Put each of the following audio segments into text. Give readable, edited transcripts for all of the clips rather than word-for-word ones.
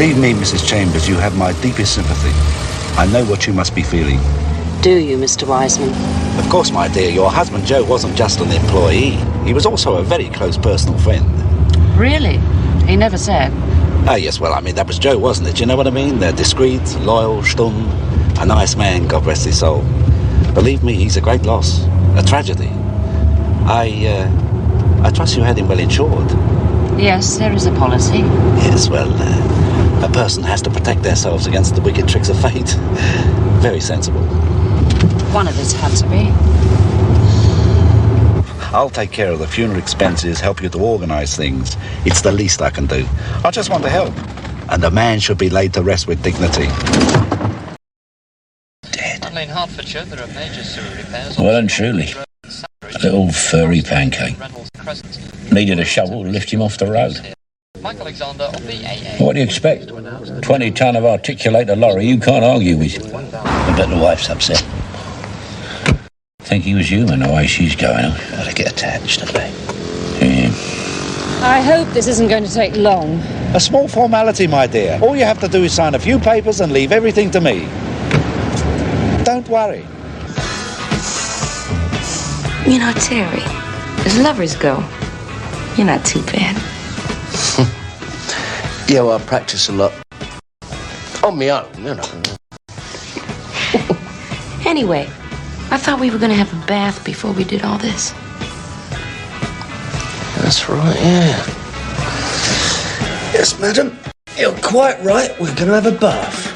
Believe me, Mrs. Chambers, you have my deepest sympathy. I know what you must be feeling. Do you, Mr. Wiseman? Of course, my dear, your husband Joe wasn't just an employee. He was also a very close personal friend. Really? He never said. Ah, yes, well, I mean, that was Joe, wasn't it? You know what I mean? They're discreet, loyal, stumm, a nice man, God rest his soul. Believe me, he's a great loss, a tragedy. I trust you had him well insured. Yes, there is a policy. Yes, well, a person has to protect themselves against the wicked tricks of fate. Very sensible. One of us had to be. I'll take care of the funeral expenses, help you to organise things. It's the least I can do. I just want to help. And a man should be laid to rest with dignity. Dead. In Hertfordshire, there are major sewer repairs. Well and truly. A little furry pancake. Needed a shovel to lift him off the road. Michael Alexander of the AA. What do you expect? 20-ton of articulator lorry you can't argue with. I bet the wife's upset. Think he was human the way she's going. Well, they get attached, don't they? Yeah. I hope this isn't going to take long. A small formality, my dear. All you have to do is sign a few papers and leave everything to me. Don't worry. You know, Terry, as lovers go, you're not too bad. Yeah, well, I practice a lot. On my own, you know. Anyway, I thought we were going to have a bath before we did all this. That's right, yeah. Yes, madam. You're quite right. We're going to have a bath.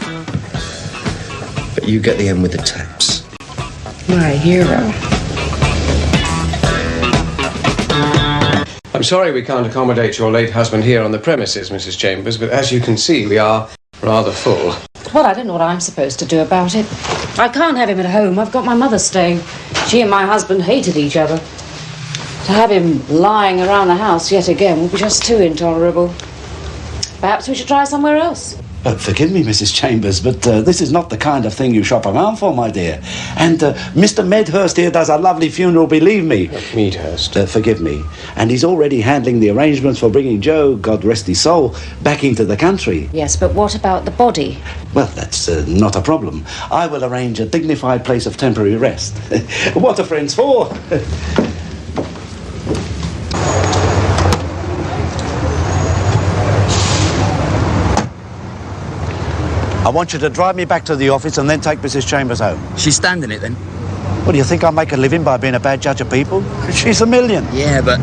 But you get the end with the taps. My hero. I'm sorry we can't accommodate your late husband here on the premises, Mrs. Chambers, but as you can see, we are rather full. Well, I don't know what I'm supposed to do about it. I can't have him at home. I've got my mother staying. She and my husband hated each other. To have him lying around the house yet again would be just too intolerable. Perhaps we should try somewhere else. Forgive me, Mrs. Chambers, but this is not the kind of thing you shop around for, my dear. And Mr. Medhurst here does a lovely funeral, believe me. Medhurst. Forgive me. And he's already handling the arrangements for bringing Joe, God rest his soul, back into the country. Yes, but what about the body? Well, that's not a problem. I will arrange a dignified place of temporary rest. What are friends for? I want you to drive me back to the office and then take Mrs. Chambers home. She's standing it then? What, do you think I make a living by being a bad judge of people? She's a million. Yeah, but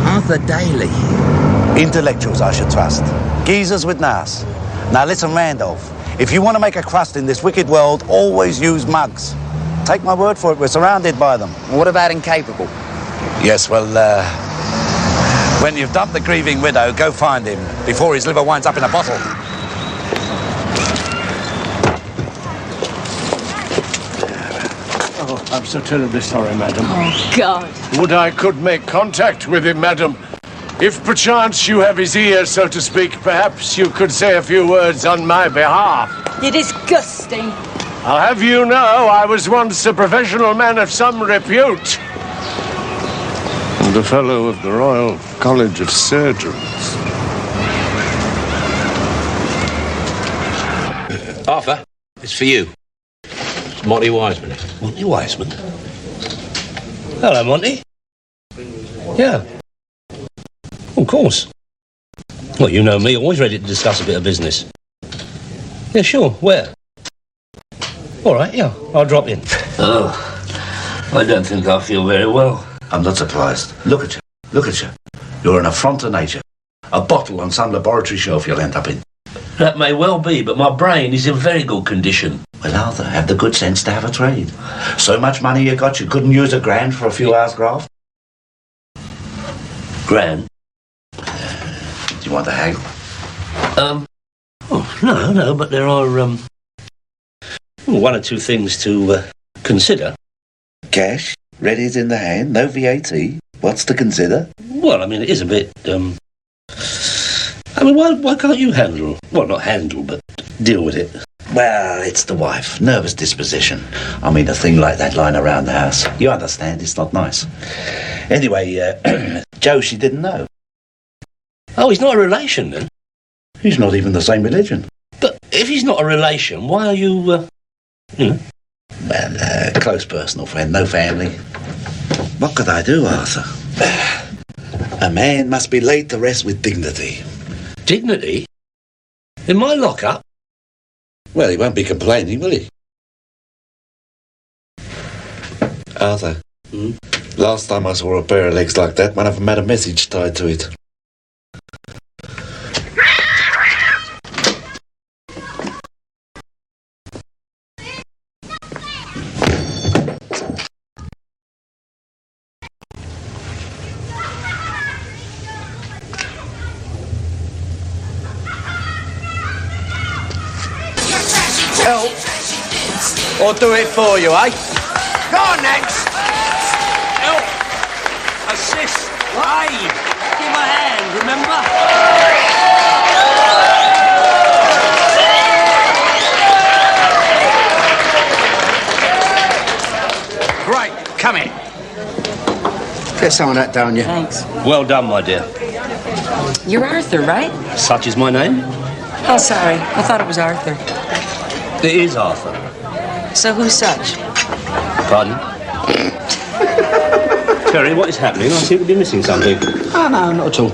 Arthur Daly. Intellectuals, I should trust. Geezers with nas. Now listen, Randolph. If you want to make a crust in this wicked world, always use mugs. Take my word for it, we're surrounded by them. What about incapable? Yes, well, when you've dumped the grieving widow, go find him before his liver winds up in a bottle. I'm so terribly sorry, madam. Oh, God. Would I could make contact with him, madam. If perchance you have his ear, so to speak, perhaps you could say a few words on my behalf. You're disgusting. I'll have you know I was once a professional man of some repute. And a fellow of the Royal College of Surgeons. Arthur, it's for you. It's Monty Wiseman. Monty Wiseman? Hello, Monty. Yeah. Of course. Well, you know me, always ready to discuss a bit of business. Yeah, sure. Where? All right, yeah, I'll drop in. Oh, I don't think I feel very well. I'm not surprised. Look at you. Look at you. You're an affront to nature. A bottle on some laboratory shelf you'll end up in. That may well be, but my brain is in very good condition. Well, Arthur, have the good sense to have a trade. So much money you got, you couldn't use a grand for a few hours graft? Grand? Do you want to haggle? Oh, no, but there are, one or two things to consider. Cash, ready as in the hand, no VAT. What's to consider? Well, I mean, it is a bit, I mean, why can't you handle, well, not handle, but deal with it? Well, it's the wife. Nervous disposition. I mean, a thing like that lying around the house. You understand, it's not nice. Anyway, Joe, she didn't know. Oh, he's not a relation, then? He's not even the same religion. But if he's not a relation, why are you, Well, close personal friend, no family. What could I do, Arthur? A man must be laid to rest with dignity. Dignity? In my lockup? Well, he won't be complaining, will he? Arthur, last time I saw a pair of legs like that, one of them had a message tied to it. Help. Or do it for you, eh? Go on, next. Help! Assist! Aid! Give a hand, remember? Great. Come in. Get some of that down you. Thanks. Well done, my dear. You're Arthur, right? Such is my name. Oh, sorry. I thought it was Arthur. It is Arthur. So who's such? Pardon? Terry, what is happening? I seem to be missing something. Oh, no, not at all.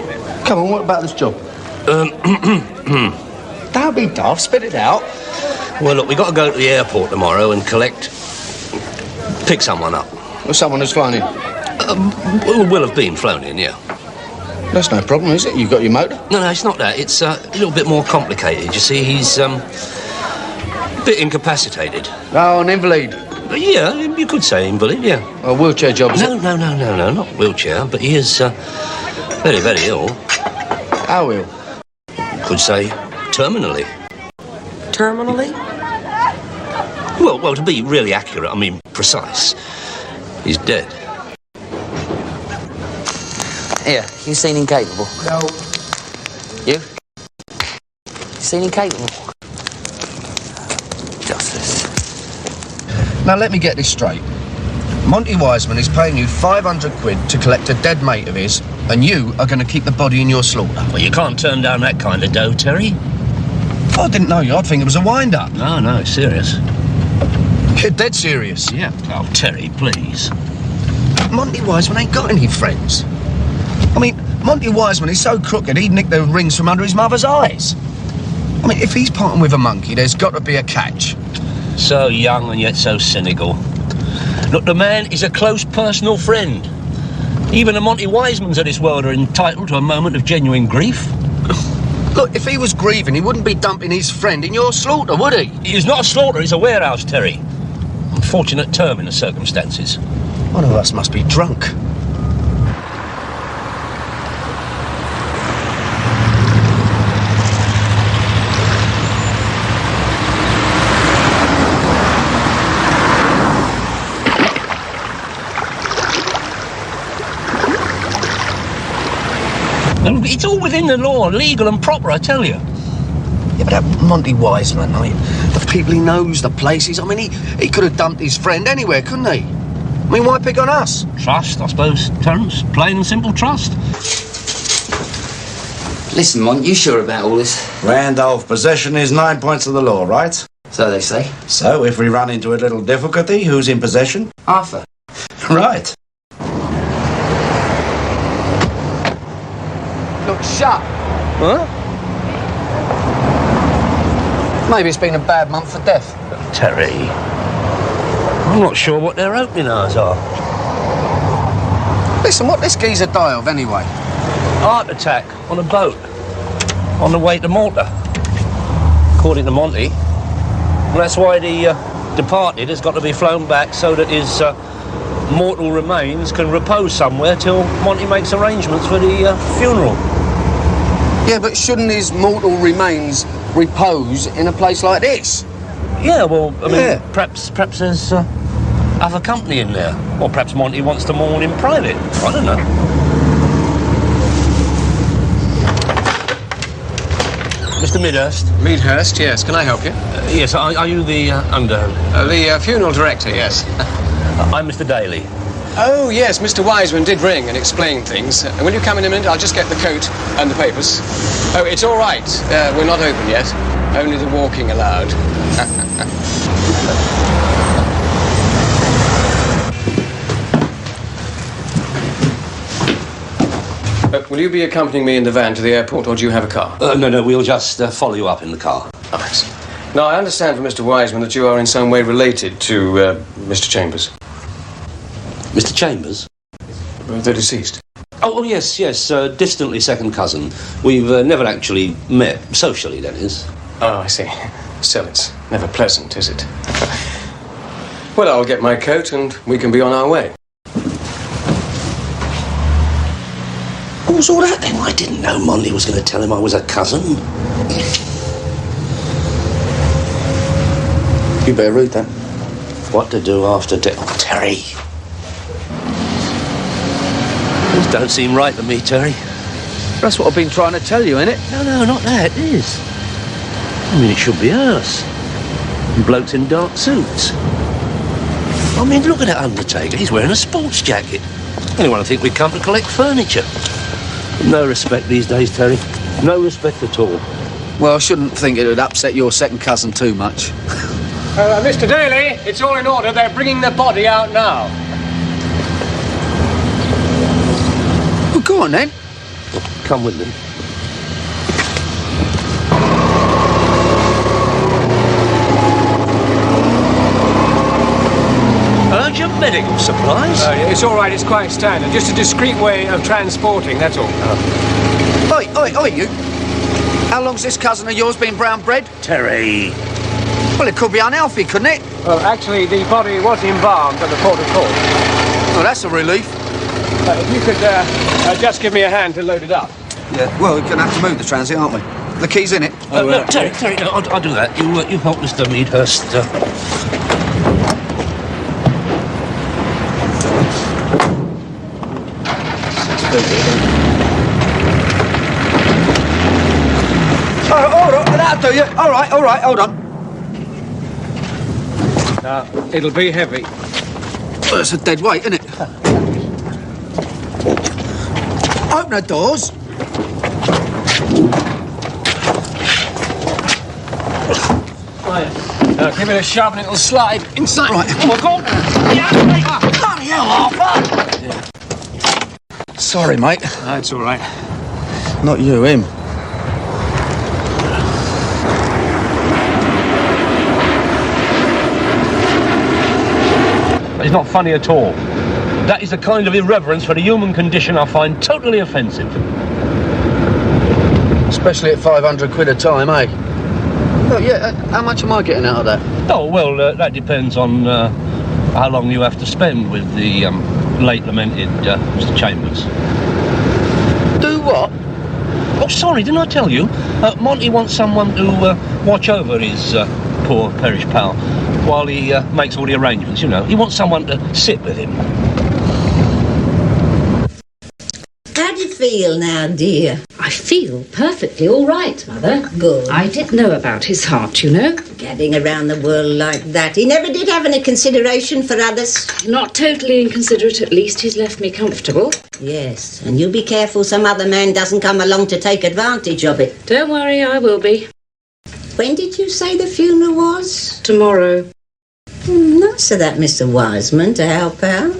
Come on, what about this job? Don't be daft, spit it out. Well, look, we got to go to the airport tomorrow and pick someone up. Or someone who's flown in. Will have been flown in, yeah. That's no problem, is it? You've got your motor? No, it's not that. It's a little bit more complicated. You see, he's a bit incapacitated. Oh, an invalid. Yeah, you could say invalid, yeah. A wheelchair job, is No, it? no, not wheelchair, but he is very, very ill. How ill? Could say terminally. Terminally? Well, to be really accurate, I mean precise, he's dead. Here, you seen Incapable? No. You? Seen Incapable? Justice. Now, let me get this straight. Monty Wiseman is paying you 500 quid to collect a dead mate of his, and you are going to keep the body in your slaughter. Well, you can't turn down that kind of dough, Terry. If I didn't know you, I'd think it was a wind-up. No, it's serious. You're dead serious. Yeah. Oh, Terry, please. Monty Wiseman ain't got any friends. I mean, Monty Wiseman is so crooked he'd nick the rings from under his mother's eyes. I mean, if he's parting with a monkey, there's got to be a catch. So young and yet so cynical. Look, the man is a close personal friend. Even the Monty Wisemans of this world are entitled to a moment of genuine grief. Look, if he was grieving, he wouldn't be dumping his friend in your slaughter, would he? He's not a slaughter, he's a warehouse, Terry. Unfortunate term in the circumstances. One of us must be drunk. It's all within the law, legal and proper, I tell you. Yeah, but that Monty Wiseman, I mean, the people he knows, the places, I mean, he could have dumped his friend anywhere, couldn't he? I mean, why pick on us? Trust, I suppose, Terence. Plain and simple trust. Listen, Mont, you sure about all this? Randolph, possession is 9 points of the law, right? So they say. So, if we run into a little difficulty, who's in possession? Arthur. Right. Look, shut. Huh? Maybe it's been a bad month for death. Terry, I'm not sure what their opening hours are. Listen, what this geezer die of, anyway? Heart attack on a boat on the way to Malta. According to Monty. And that's why the departed has got to be flown back so that his mortal remains can repose somewhere till Monty makes arrangements for the funeral. Yeah, but shouldn't his mortal remains repose in a place like this? Yeah, well, I mean, perhaps there's other company in there. Or perhaps Monty wants to mourn in private. I don't know. Mr. Midhurst? Midhurst, yes. Can I help you? Yes, are you the under... The funeral director, yes. I'm Mr. Daly. Oh, yes, Mr. Wiseman did ring and explain things. Will you come in a minute? I'll just get the coat and the papers. Oh, it's all right. We're not open yet. Only the walking allowed. Will you be accompanying me in the van to the airport, or do you have a car? No, we'll just follow you up in the car. Oh, I see. Now, I understand from Mr. Wiseman that you are in some way related to Mr. Chambers. Mr. Chambers? The deceased. Oh, yes, distantly second cousin. We've never actually met, socially, that is. Oh, I see. Still, it's never pleasant, is it? Well, I'll get my coat and we can be on our way. What was all that then? I didn't know Monty was going to tell him I was a cousin. You better read that. What to do after death? Oh, Terry. This don't seem right to me, Terry. That's what I've been trying to tell you, innit? No, not that. It is. I mean, it should be us. And blokes in dark suits. I mean, look at that undertaker. He's wearing a sports jacket. Anyone would think we'd come to collect furniture. No respect these days, Terry. No respect at all. Well, I shouldn't think it would upset your second cousin too much. Mr. Daly, it's all in order. They're bringing the body out now. Well, go on then. Come with them. Urgent medical supplies? It's all right, it's quite standard. Just a discreet way of transporting, that's all. Oi, you. How long's this cousin of yours been brown bread? Terry. Well, it could be unhealthy, couldn't it? Well, actually, the body was embalmed at the port of call. Well, that's a relief. If you could just give me a hand to load it up. Yeah, well, we're going to have to move the transit, aren't we? The key's in it. No, Terry, no, I'll do that. You help Mr. Meadhurst. Hold on, that'll do you. All right, hold on. It'll be heavy. Well, it's a dead weight, isn't it? Open the doors. Right. Give it a shove and it'll slide inside. Right. Oh, my God. Bloody hell, Arthur. Sorry, mate. That's all right. Not you, him. It's not funny at all. That is a kind of irreverence for the human condition I find totally offensive. Especially at 500 quid a time, eh? Oh, yeah, how much am I getting out of that? Oh, well, that depends on how long you have to spend with the late lamented Mr. Chambers. Do what? Oh, sorry, didn't I tell you? Monty wants someone to watch over his poor perished pal while he makes all the arrangements, you know. He wants someone to sit with him. How do you feel now, dear? I feel perfectly all right, Mother. Good. I did know about his heart, you know. Gadding around the world like that. He never did have any consideration for others. Not totally inconsiderate, at least he's left me comfortable. Yes, and you be careful some other man doesn't come along to take advantage of it. Don't worry, I will be. When did you say the funeral was? Tomorrow. Nice of that Mr. Wiseman to help out.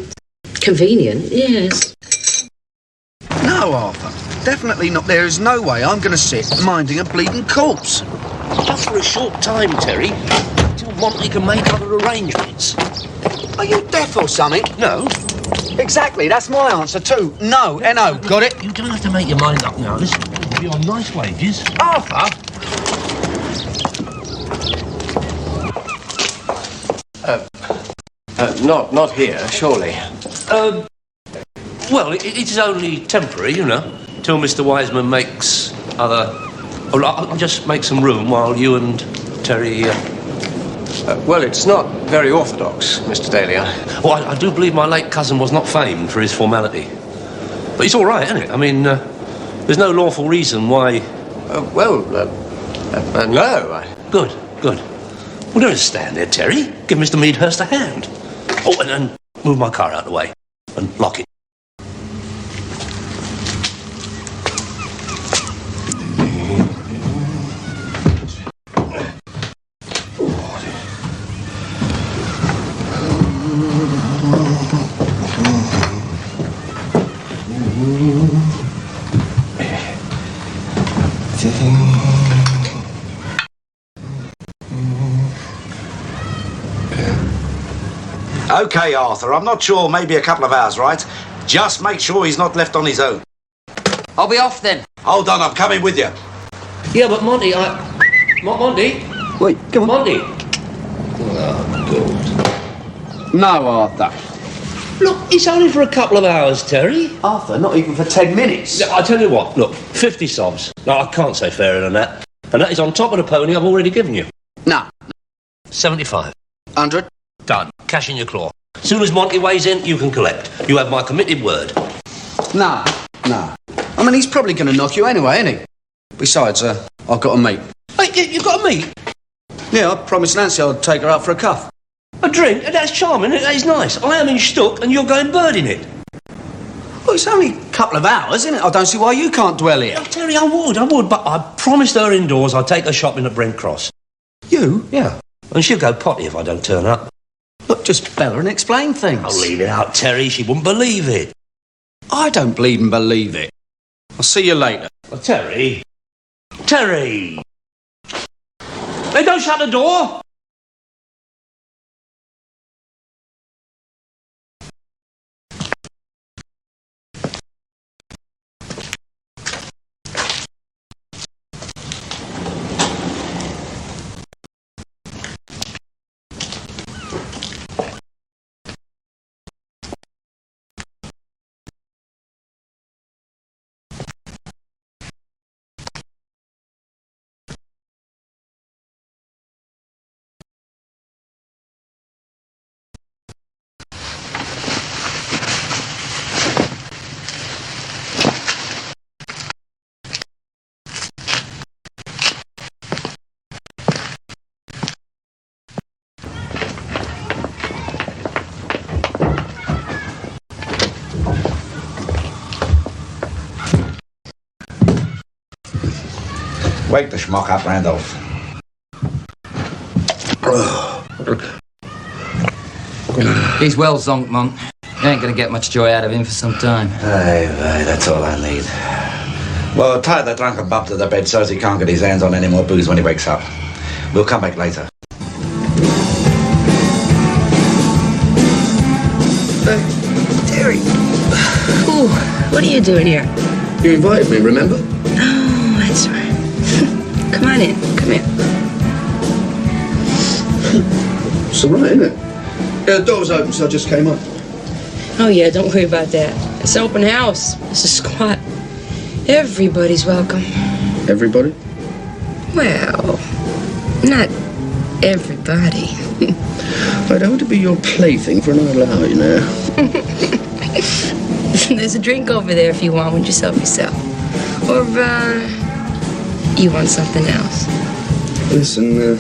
Convenient, yes. No, Arthur. Definitely not. There is no way I'm going to sit minding a bleeding corpse. Just for a short time, Terry, till Monty can make other arrangements. Are you deaf or something? No. Exactly, that's my answer too. No, N-O. Got it? You don't have to make your mind up now. This will be on nice wages. Arthur? Not here, surely. Well, it is only temporary, you know, till Mr. Wiseman makes other... Oh, I'll just make some room while you and Terry... Well, it's not very orthodox, Mr. Daly. Well, I do believe my late cousin was not famed for his formality. But it's all right, isn't it? I mean, there's no lawful reason why... no. Good. Well, don't stand there, Terry. Give Mr. Meadhurst a hand. Oh, and move my car out of the way. and lock it. Okay, Arthur, I'm not sure, maybe a couple of hours, right? Just make sure he's not left on his own. I'll be off then. Hold on, I'm coming with you. Yeah, but Monty, Monty? Wait, come on. Monty? Oh, God. No, Arthur. Look, it's only for a couple of hours, Terry. Arthur, not even for 10 minutes. I tell you what, look, 50 sobs. No, I can't say fairer than that. And that is on top of the pony I've already given you. No. 75. 100. Done. Cash in your claw. As soon as Monty weighs in, you can collect. You have my committed word. No. I mean, he's probably going to knock you anyway, isn't he? Besides, I've got a meet. Hey, you've got a meet? Yeah, I promised Nancy I'd take her out for a cuff. A drink? That's charming. That is nice. I am in Stuck and you're going birding it. Well, it's only a couple of hours, isn't it? I don't see why you can't dwell here. Oh, Terry, I would, but I promised her indoors I'd take her shopping at Brent Cross. You? Yeah. And she'll go potty if I don't turn up. Look, just bell her and explain things. I'll leave it out, Terry. She wouldn't believe it. I don't bleed and believe it. I'll see you later. Well, Terry! Terry! Hey, don't shut the door! Wake the schmuck up, Randolph. He's well zonked, Mont. You ain't gonna get much joy out of him for some time. Aye, that's all I need. Well, tie the drunken bub to the bed so he can't get his hands on any more booze when he wakes up. We'll come back later. Terry. Ooh, what are you doing here? You invited me, remember? Oh, that's right. Come on in. Come here. It's all right, isn't it? Yeah, the door was open, so I just came up. Oh, yeah, don't worry about that. It's an open house. It's a squat. Everybody's welcome. Everybody? Well, not everybody. I don't want to be your plaything for another hour, you know. There's a drink over there if you want one. Just help yourself. Or, you want something else? Listen, do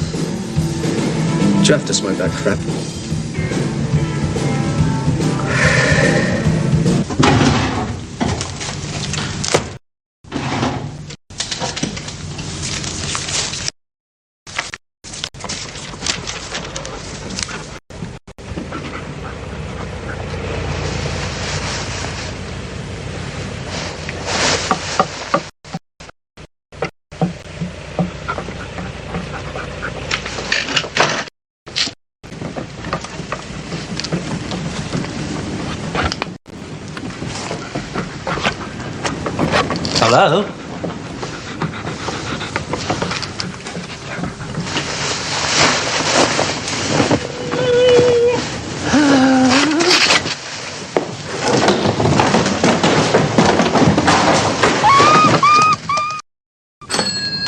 you have to smoke that crap? Hello?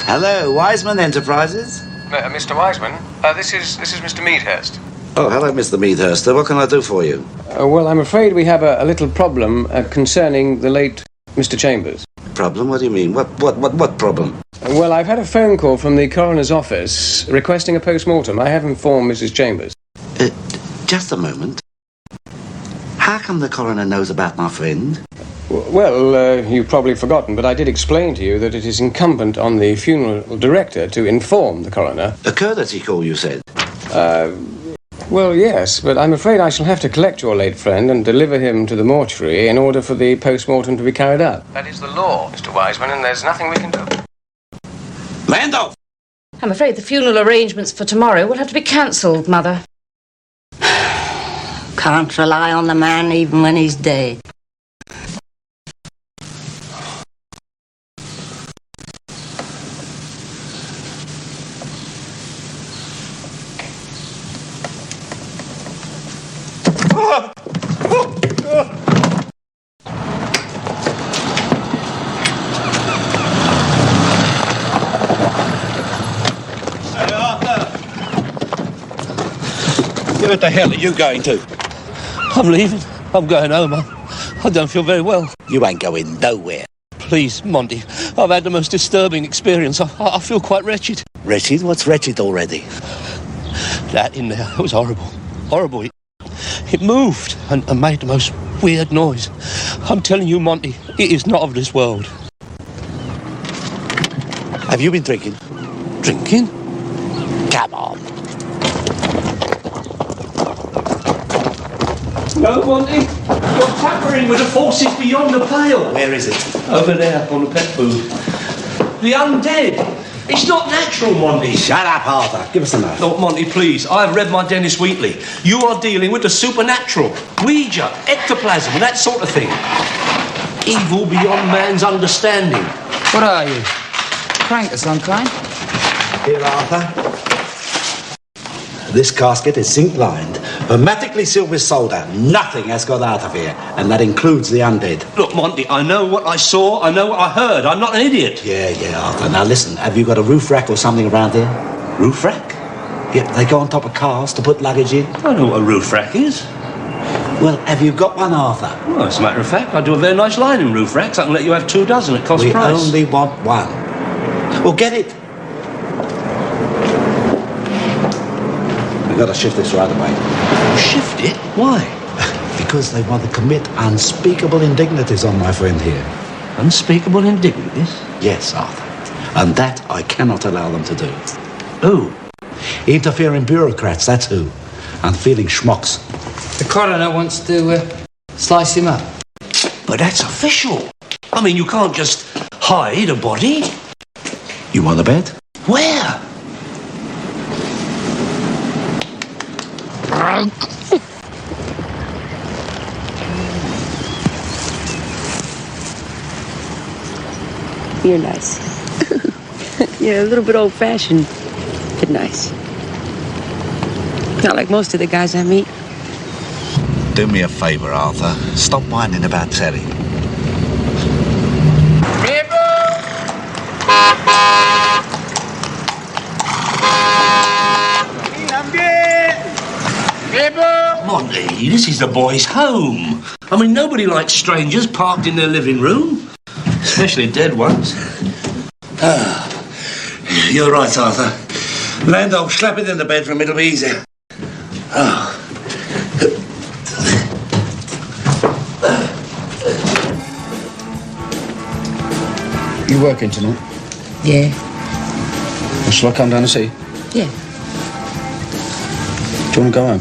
Hello, Wiseman Enterprises? Mr. Wiseman, this is Mr. Meadhurst. Oh, hello, Mr. Meadhurst. What can I do for you? Well, I'm afraid we have a little problem concerning the late Mr. Chambers. Problem? What do you mean? What problem? Well, I've had a phone call from the coroner's office requesting a post-mortem. I have informed Mrs. Chambers. Just a moment. How come the coroner knows about my friend? Well, you've probably forgotten, but I did explain to you that it is incumbent on the funeral director to inform the coroner. A courtesy call, you said? Well, yes, but I'm afraid I shall have to collect your late friend and deliver him to the mortuary in order for the post-mortem to be carried out. That is the law, Mr. Wiseman, and there's nothing we can do. Randolph! I'm afraid the funeral arrangements for tomorrow will have to be cancelled, Mother. Can't rely on the man even when he's dead. Where the hell are you going to? I'm leaving. I'm going home. I don't feel very well. You ain't going nowhere. Please, Monty. I've had the most disturbing experience. I feel quite wretched. Wretched? What's wretched already? That in there, it was horrible. Horrible. It moved and made the most weird noise. I'm telling you, Monty, it is not of this world. Have you been drinking? Drinking? Come on. No, Monty. You're tampering with the forces beyond the pale. Where is it? Over there, on the pet food. The undead. It's not natural, Monty. Shut up, Arthur. Give us a knife. No, Monty, please. I've read my Dennis Wheatley. You are dealing with the supernatural. Ouija, ectoplasm, that sort of thing. Evil beyond man's understanding. What are you? Crank or some kind? Here, Arthur. This casket is zinc-lined, hermetically sealed with solder. Nothing has got out of here, and that includes the undead. Look, Monty, I know what I saw, I know what I heard. I'm not an idiot. Yeah, Arthur. Now listen, have you got a roof rack or something around here? Roof rack? Yeah, they go on top of cars to put luggage in. I know what a roof rack is. Well, have you got one, Arthur? Well, as a matter of fact, I do a very nice line in roof racks. I can let you have 24 at cost we price. We only want one. Well, get it. We've got to shift this right away. Shift it? Why? Because they want to commit unspeakable indignities on my friend here. Unspeakable indignities? Yes, Arthur. And that I cannot allow them to do. Who? Interfering bureaucrats, that's who. Unfeeling schmucks. The coroner wants to slice him up. But that's official. I mean, you can't just hide a body. You want a bed? Where? You're nice. You're a little bit old-fashioned, but nice. Not like most of the guys I meet. Do me a favour, Arthur. Stop whining about Terry. Monty, this is the boys' home. I mean, nobody likes strangers parked in their living room. Especially dead ones. You're right, Arthur. Randolph, slap it in the bedroom, it'll be easier. You working tonight? Yeah. Or shall I come down and see you? Yeah. Do you want to go home?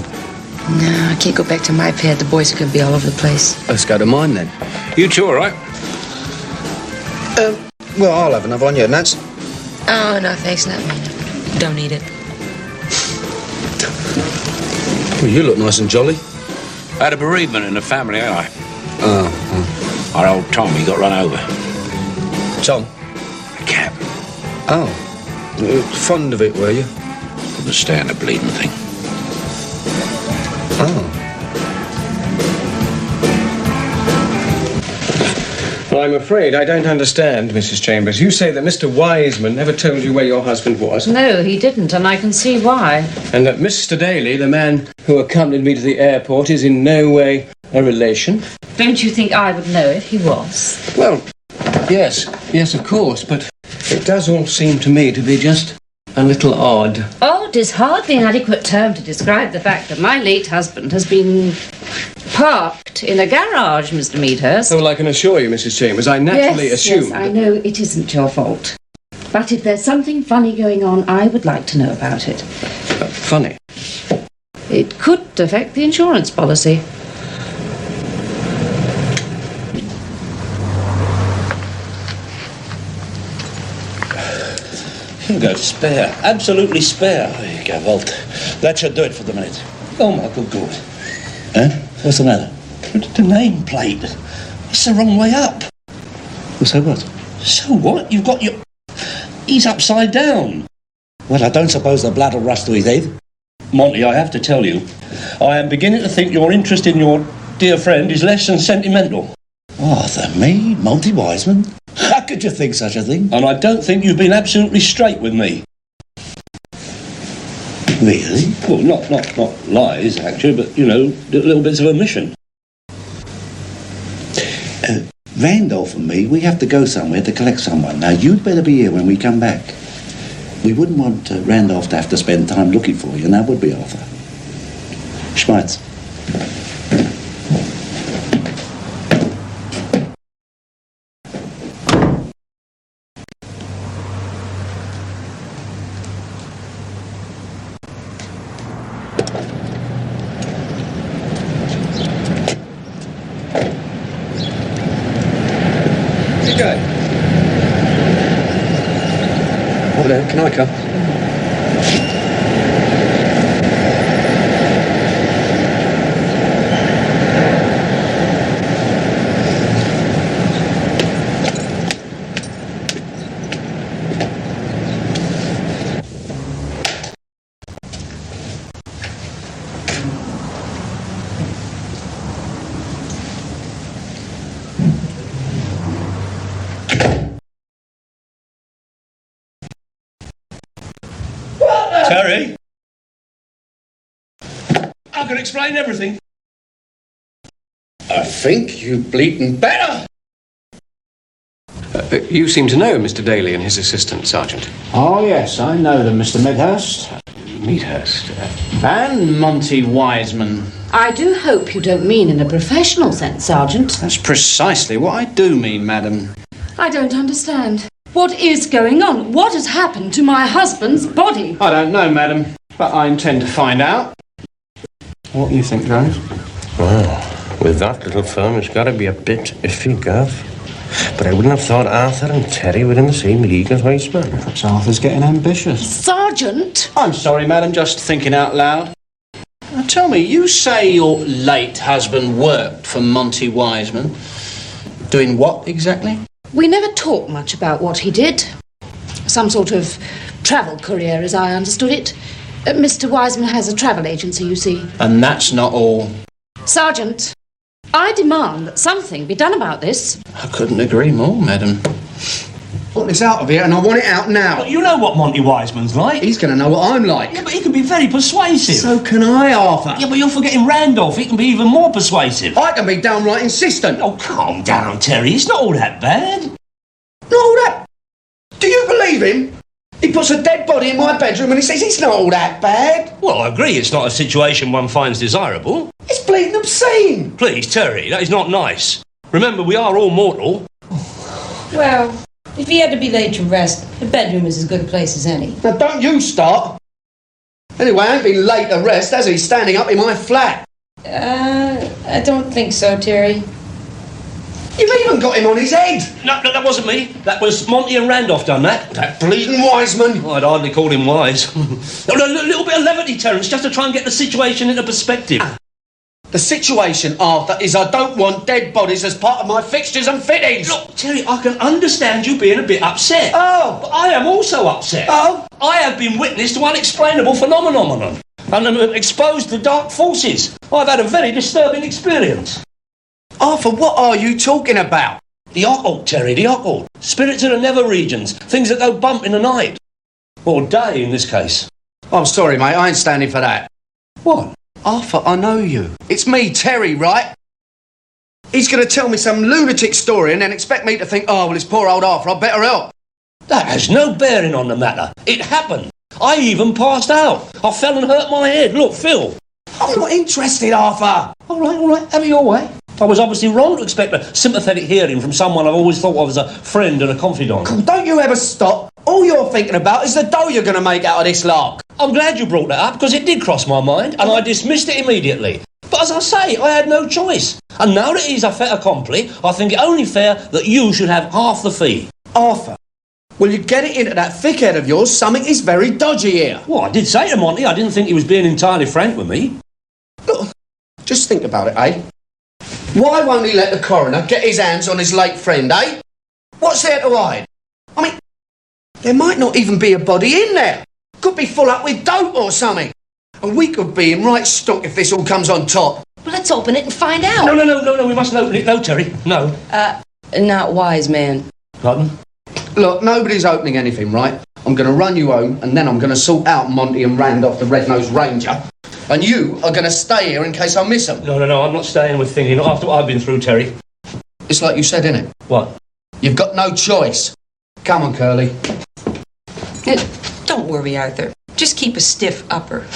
No, I can't go back to my pad. The boys are going to be all over the place. Let's go to mine then. You two, all right? Well, I'll have another one, yeah, Nance. Oh, no, thanks, not me. Don't need it. Well, you look nice and jolly. I had a bereavement in the family, ain't I? Oh. Our old Tommy got run over. Tom? A cat. Oh. Fond of it, were you? Couldn't stand the bleeding thing. Oh. Well, I'm afraid I don't understand, Mrs. Chambers. You say that Mr. Wiseman never told you where your husband was. No, he didn't, and I can see why. And that Mr. Daly, the man who accompanied me to the airport, is in no way a relation. Don't you think I would know if he was? Well, yes, of course, but it does all seem to me to be just a little odd. Odd is hardly an adequate term to describe the fact that my late husband has been Parked in a garage, Mr. Meadhurst. Oh, well, I can assure you, Mrs. Chambers, I naturally assumed... Yes, I know it isn't your fault. But if there's something funny going on, I would like to know about it. Funny? It could affect the insurance policy. You go spare. Absolutely spare. There you go, Walt. That should do it for the minute. Oh, my good God. Huh? What's the matter? The nameplate. It's the wrong way up. Well, so what? So what? You've got your... He's upside down. Well, I don't suppose the blood will rush to his head. Monty, I have to tell you, I am beginning to think your interest in your dear friend is less than sentimental. Arthur, me? Monty Wiseman? How could you think such a thing? And I don't think you've been absolutely straight with me. Really? Well, not lies, actually, but, you know, little bits of omission. Randolph and me, we have to go somewhere to collect someone. Now, you'd better be here when we come back. We wouldn't want Randolph to have to spend time looking for you, now would we, Arthur? Schmeitz. Can I come? Terry? I can explain everything. I think you bleatin' better. You seem to know Mr. Daly and his assistant, Sergeant. Oh, yes, I know them, Mr. Midhurst. Meadhurst? And Monty Wiseman. I do hope you don't mean in a professional sense, Sergeant. That's precisely what I do mean, madam. I don't understand. What is going on? What has happened to my husband's body? I don't know, madam, but I intend to find out. What do you think, Jones? Well, with that little firm, it's got to be a bit iffy, Gav. But I wouldn't have thought Arthur and Terry were in the same league as Wiseman. Perhaps Arthur's getting ambitious. Sergeant? I'm sorry, madam, just thinking out loud. Now, tell me, you say your late husband worked for Monty Wiseman. Doing what, exactly? We never talked much about what he did. Some sort of travel courier, as I understood it. Mr. Wiseman has a travel agency, you see. And that's not all. Sergeant, I demand that something be done about this. I couldn't agree more, madam. I want this out of here, and I want it out now. Well, you know what Monty Wiseman's like. He's going to know what I'm like. Yeah, but he can be very persuasive. So can I, Arthur. Yeah, but you're forgetting Randolph. He can be even more persuasive. I can be downright insistent. Oh, calm down, Terry. It's not all that bad. Not all that... Do you believe him? He puts a dead body in my bedroom and he says it's not all that bad. Well, I agree it's not a situation one finds desirable. It's bleeding obscene. Please, Terry, that is not nice. Remember, we are all mortal. Well, if he had to be laid to rest, the bedroom is as good a place as any. Now, don't you start. Anyway, I ain't been laid to rest, has he? Standing up in my flat. I don't think so, Terry. You've even got him on his head. No, that wasn't me. That was Monty and Randolph done that. That bleeding Wiseman. Well, I'd hardly call him wise. No, a little bit of levity, Terence, just to try and get the situation into perspective. The situation, Arthur, is I don't want dead bodies as part of my fixtures and fittings. Look, Terry, I can understand you being a bit upset. Oh. But I am also upset. Oh. I have been witness to unexplainable phenomenon. And I'm exposed to dark forces. I've had a very disturbing experience. Arthur, what are you talking about? The occult, Terry, the occult. Spirits of the nether regions. Things that go bump in the night. Or day, in this case. I'm sorry, mate, I ain't standing for that. What? Arthur, I know you. It's me, Terry, right? He's going to tell me some lunatic story and then expect me to think, oh, well, it's poor old Arthur, I'd better help. That has no bearing on the matter. It happened. I even passed out. I fell and hurt my head. Look, Phil. I'm not interested, Arthur. All right, have it your way. I was obviously wrong to expect a sympathetic hearing from someone I've always thought of as a friend and a confidant. Don't you ever stop. All you're thinking about is the dough you're going to make out of this lark. I'm glad you brought that up, because it did cross my mind, and I dismissed it immediately. But as I say, I had no choice. And now that he's a fait accompli, I think it only fair that you should have half the fee. Arthur, will you get it into that thick head of yours? Something is very dodgy here. Well, I did say to Monty I didn't think he was being entirely frank with me. Look, just think about it, eh? Why won't he let the coroner get his hands on his late friend, eh? What's there to hide? I mean, there might not even be a body in there. Could be full up with dope or something. And we could be in right stock if this all comes on top. Well, let's open it and find out. No, we mustn't open it. No, Terry, no. Not wise, man. Pardon? Look, nobody's opening anything, right? I'm going to run you home, and then I'm going to sort out Monty and Randolph, the Red-Nosed Ranger. And you are going to stay here in case I miss them. No, I'm not staying with Thingy, not after what I've been through, Terry. It's like you said, innit? What? You've got no choice. Come on, Curly. Don't worry, Arthur. Just keep a stiff upper.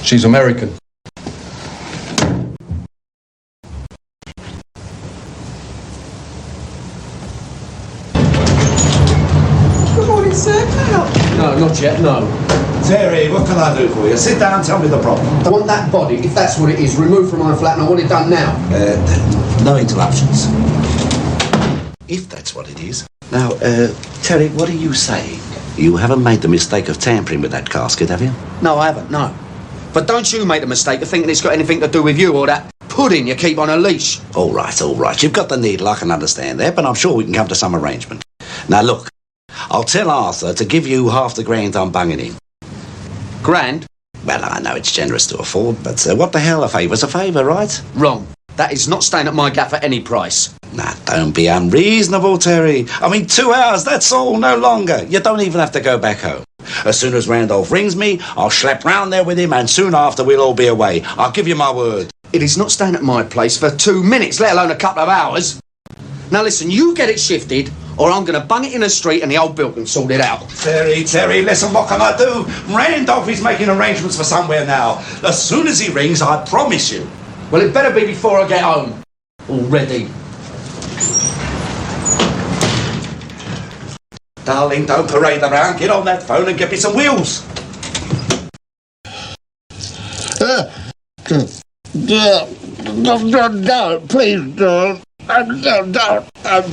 She's American. Good morning, sir. Can I help? No, not yet, no. Terry, what can I do for you? Sit down and tell me the problem. I want that body, if that's what it is, removed from my flat, and I want it done now. No interruptions. If that's what it is. Now, Terry, what are you saying? You haven't made the mistake of tampering with that casket, have you? No, I haven't, no. But don't you make the mistake of thinking it's got anything to do with you or that pudding you keep on a leash. All right. You've got the needle, I can understand that, but I'm sure we can come to some arrangement. Now, look, I'll tell Arthur to give you half the grand I'm bunging him. Grand? Well, I know it's generous to afford, but what the hell, a favour's a favour, right? Wrong. That is not staying at my gaff at any price. Nah, don't be unreasonable, Terry. I mean, 2 hours, that's all, no longer. You don't even have to go back home. As soon as Randolph rings me, I'll schlep round there with him, and soon after we'll all be away. I'll give you my word. It is not staying at my place for 2 minutes, let alone a couple of hours. Now listen, you get it shifted, or I'm going to bung it in the street and the old Bill can sort it out. Terry, listen, what can I do? Randolph is making arrangements for somewhere now. As soon as he rings, I promise you. Well, it better be before I get home. Already. Darling, don't parade around. Get on that phone and get me some wheels. Don't, please don't. Don't. I'm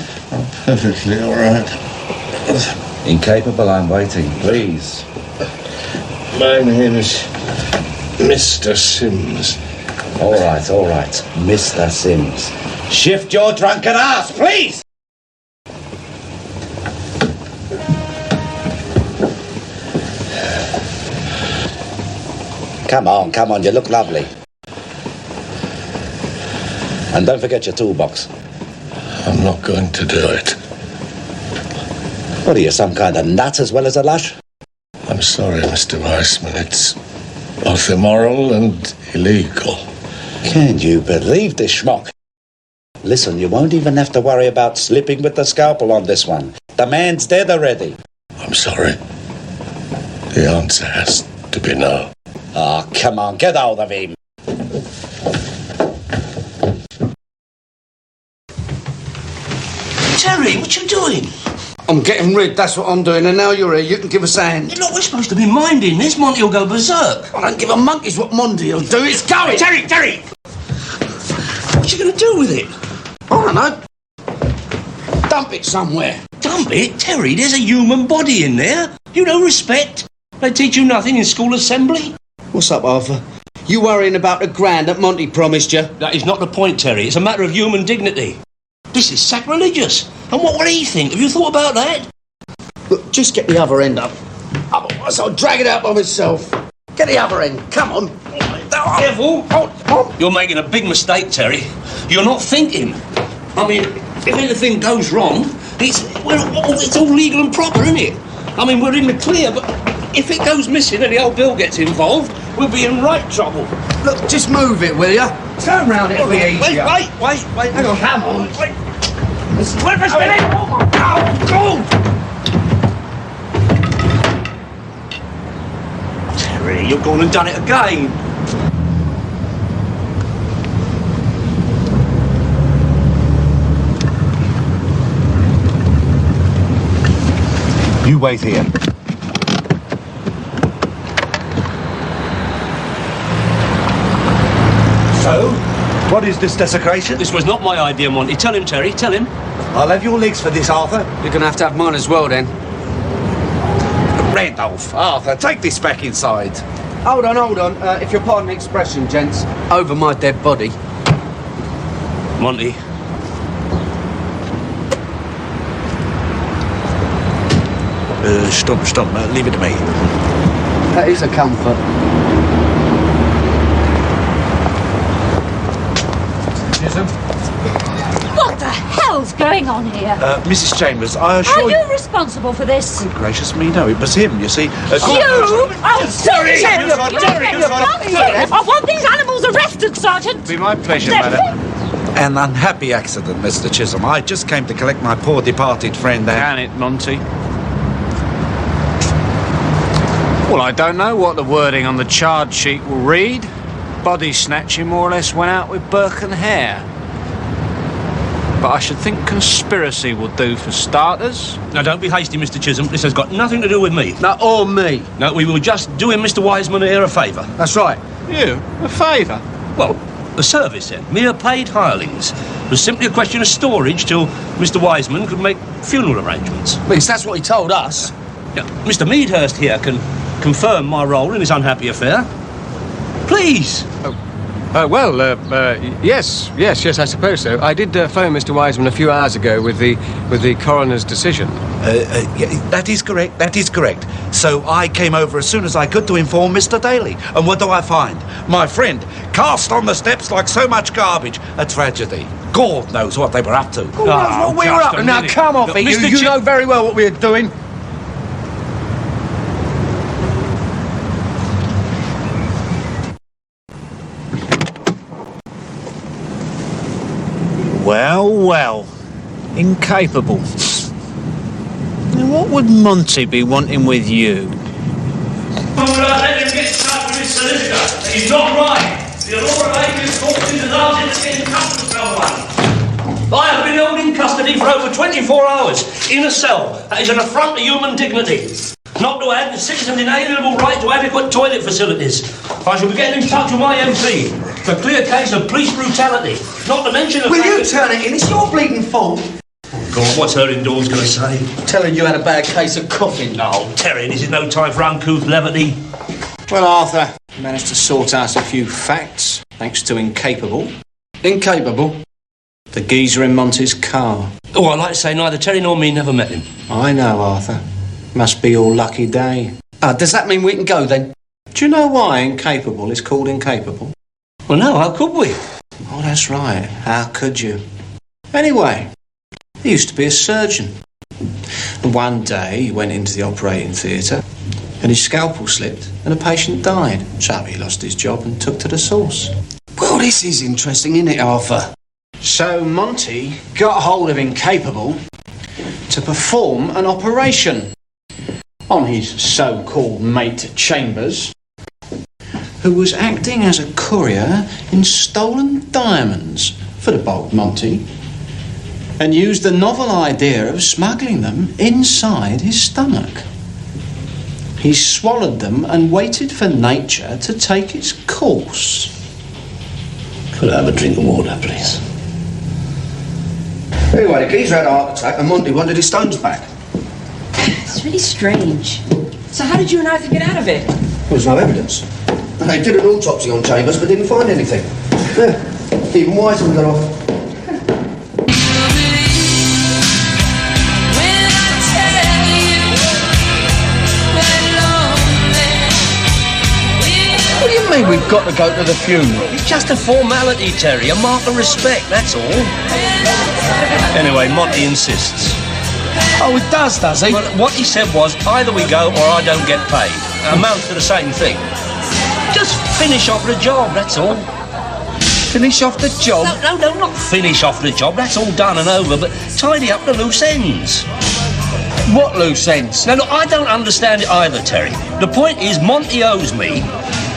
perfectly all right. Incapable, I'm waiting, please. My name's Mr. Sims. All right, Mr. Sims. Shift your drunken ass, please! Come on, you look lovely. And don't forget your toolbox. I'm not going to do it. What are you, some kind of nut as well as a lush? I'm sorry, Mr. Weissman. It's both immoral and illegal. Can you believe this schmuck? Listen, you won't even have to worry about slipping with the scalpel on this one. The man's dead already. I'm sorry. The answer has to be no. Oh, come on, get hold of him. Terry, what you doing? I'm getting rid, that's what I'm doing, and now you're here, you can give us a hand. Look, we're supposed to be minding this. Monty will go berserk. I don't give a monkey's what Monty will do, it's going! Terry! What you going to do with it? I don't know. Dump it somewhere. Dump it? Terry, there's a human body in there. You know respect. They teach you nothing in school assembly. What's up, Arthur? You worrying about the grand that Monty promised you? That is not the point, Terry. It's a matter of human dignity. This is sacrilegious. And what would he think? Have you thought about that? Look, just get the other end up. Otherwise, I'll drag it out by myself. Get the other end. Come on. Careful. You're making a big mistake, Terry. You're not thinking. I mean, if anything goes wrong, it's all legal and proper, isn't it? I mean, we're in the clear, but if it goes missing and the old Bill gets involved, we'll be in right trouble. Look, just move it, will ya? Turn round, it'll be easier. Wait. Hang on. Come on. Wait a minute. Go. Terry, you've gone and done it again. You wait here. So? What is this desecration? This was not my idea, Monty. Tell him, Terry, tell him. I'll have your legs for this, Arthur. You're going to have mine as well, then. Randolph, Arthur, take this back inside. Hold on. If you'll pardon the expression, gents. Over my dead body. Monty. Stop. Leave it to me. That is a comfort. What the hell's going on here? Mrs. Chambers, I assure Are you responsible for this? Good gracious me, no, it was him, you see. You? Oh, Terry! I want these animals arrested, Sergeant! Be my pleasure, madam. An unhappy accident, Mr. Chisholm. I just came to collect my poor departed friend and... Can it, Monty? Well, I don't know what the wording on the charge sheet will read. Body snatching more or less went out with Burke and Hare. But I should think conspiracy will do for starters. Now, don't be hasty, Mr. Chisholm. This has got nothing to do with me. No, or me. No, we were just doing Mr. Wiseman here a favour. That's right. You? A favour? Well, the service then. Mere paid hirelings. It was simply a question of storage till Mr. Wiseman could make funeral arrangements. At least that's what he told us. Now, Mr. Meadhurst here can confirm my role in this unhappy affair. Please. Yes, I suppose so. I did phone Mr. Wiseman a few hours ago with the coroner's decision. Yeah, that is correct. So I came over as soon as I could to inform Mr. Daly. And what do I find? My friend cast on the steps like so much garbage. A tragedy. God knows what they were up to. Who knows what we were up to? Now, come off it, you know very well what we were doing. Well. Incapable. Now, what would Monty be wanting with you? Let him get started with his solicitor. He's not right. The Aurora Acres court is allowed him to get in touch with someone. I have been held in custody for over 24 hours in a cell. That is an affront to human dignity. Not to add the citizen's inalienable right to adequate toilet facilities. I shall be getting in touch with my MP for a clear case of police brutality. Not to mention the Will fact you that... turn it in? It's your bleeding fault. Oh, God, what's her indoors going to say? Tell her you had a bad case of coughing. Oh, Terry, this is no time for uncouth levity. Well, Arthur, managed to sort out a few facts, thanks to Incapable. Incapable? The geezer in Monty's car. Oh, I'd like to say neither Terry nor me never met him. I know, Arthur. Must be your lucky day. Does that mean we can go, then? Do you know why Incapable is called Incapable? Well, no, how could we? Oh, that's right. How could you? Anyway, he used to be a surgeon. And one day he went into the operating theatre and his scalpel slipped and a patient died. So he lost his job and took to the source. Well, this is interesting, isn't it, Arthur? So Monty got hold of Incapable to perform an operation on his so-called mate Chambers, who was acting as a courier in stolen diamonds for the bold Monty, and used the novel idea of smuggling them inside his stomach. He swallowed them and waited for nature to take its course. Could I have a drink of water, please? Anyway, the geezer had a heart attack and Monty wanted his stones back. It's really strange. So how did you and Arthur get out of it? There's no evidence. They did an autopsy on Chambers but didn't find anything. Yeah, even Wiseman got off. What do you mean we've got to go to the funeral? It's just a formality, Terry, a mark of respect, that's all. Anyway, Monty insists. Oh, it does he? Well, what he said was, either we go or I don't get paid. Amounts to the same thing. Just finish off the job, that's all. Finish off the job? No, not finish off the job. That's all done and over, but tidy up the loose ends. What loose ends? Now, look, I don't understand it either, Terry. The point is, Monty owes me,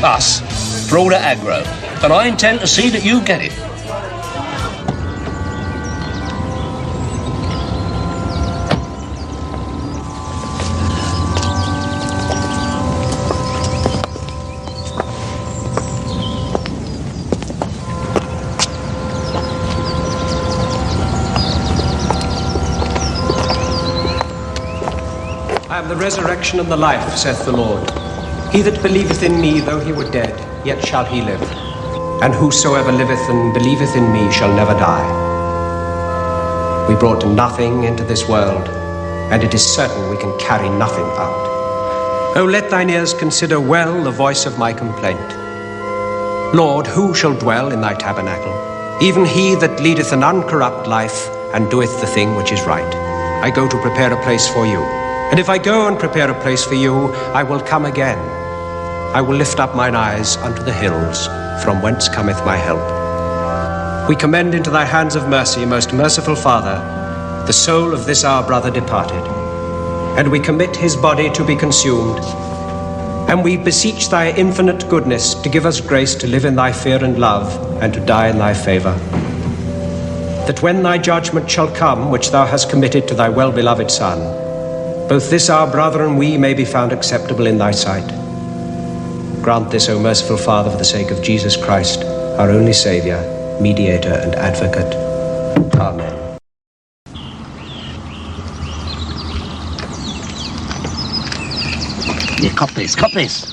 us, for all that aggro, and I intend to see that you get it. I am the resurrection and the life, saith the Lord. He that believeth in me, though he were dead, yet shall he live. And whosoever liveth and believeth in me shall never die. We brought nothing into this world, and it is certain we can carry nothing out. O let thine ears consider well the voice of my complaint. Lord, who shall dwell in thy tabernacle? Even he that leadeth an uncorrupt life, and doeth the thing which is right. I go to prepare a place for you. And if I go and prepare a place for you, I will come again. I will lift up mine eyes unto the hills, from whence cometh my help. We commend into thy hands of mercy, most merciful Father, the soul of this our brother departed. And we commit his body to be consumed. And we beseech thy infinite goodness to give us grace to live in thy fear and love, and to die in thy favour. That when thy judgment shall come, which thou hast committed to thy well-beloved Son, both this our brother and we may be found acceptable in thy sight. Grant this, O merciful Father, for the sake of Jesus Christ, our only Saviour, mediator and advocate. Amen. Yeah, cop this, cop this.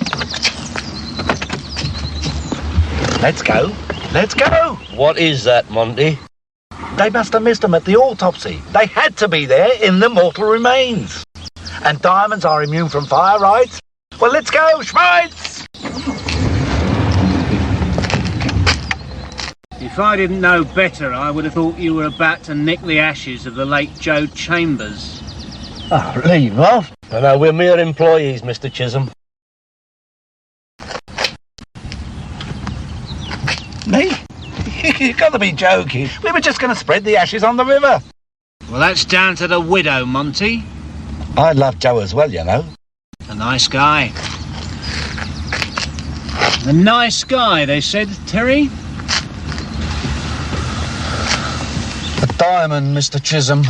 Let's go. Let's go. What is that, Monty? They must have missed them at the autopsy. They had to be there in the mortal remains. And diamonds are immune from fire, right? Well, let's go, Schweiz! If I didn't know better, I would have thought you were about to nick the ashes of the late Joe Chambers. Oh, leave off. I know, we're mere employees, Mr. Chisholm. Me? You've got to be joking. We were just going to spread the ashes on the river. Well, that's down to the widow, Monty. I love Joe as well, you know. A nice guy. A nice guy, they said, Terry. A diamond, Mr. Chisholm.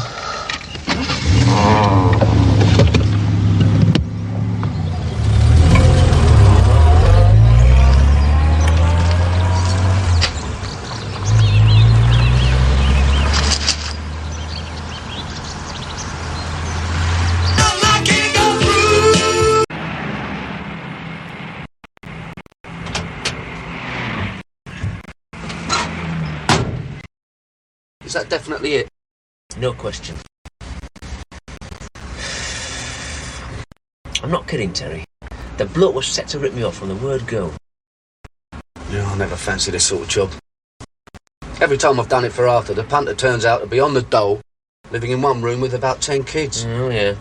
Is that definitely it? No question. I'm not kidding, Terry. The bloke was set to rip me off from the word go. No, I never fancied this sort of job. Every time I've done it for Arthur, the punter turns out to be on the dole, living in one room with about 10 kids. Oh, yeah.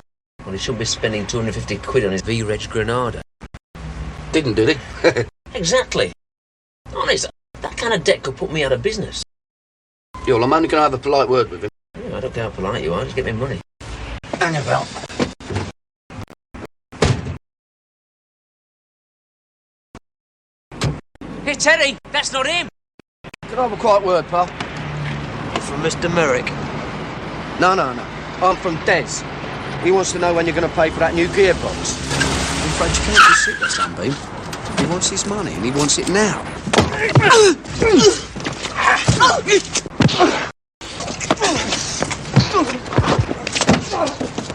Well, he shouldn't be spending 250 quid on his V-Reg Granada. Didn't, did he? Exactly. Honest, that kind of debt could put me out of business. Yeah, well, I'm only going to have a polite word with him. Yeah, I don't care how polite you are, just get me money. Hang about. Hey, Terry, that's not him. Can I have a quiet word, pal? From Mr. Merrick. No. I'm from Des. He wants to know when you're going to pay for that new gearbox. I'm afraid you can't just sit there, Sunbeam. He wants his money, and he wants it now.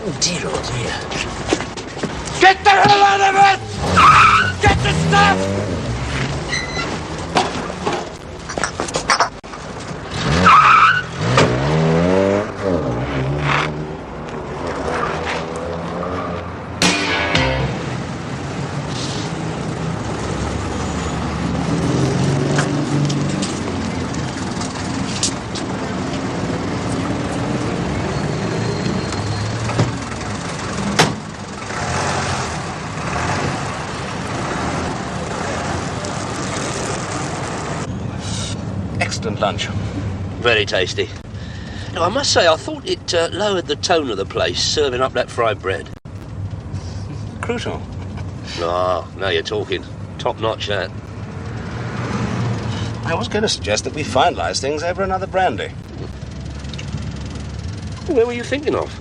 Oh, dear, oh, dear. Get the hell out of it! Get the stuff! Excellent lunch. Very tasty. I must say, I thought it lowered the tone of the place, serving up that fried bread. Crouton? No, now you're talking. Top-notch, that. I was going to suggest that we finalise things over another brandy. Where were you thinking of?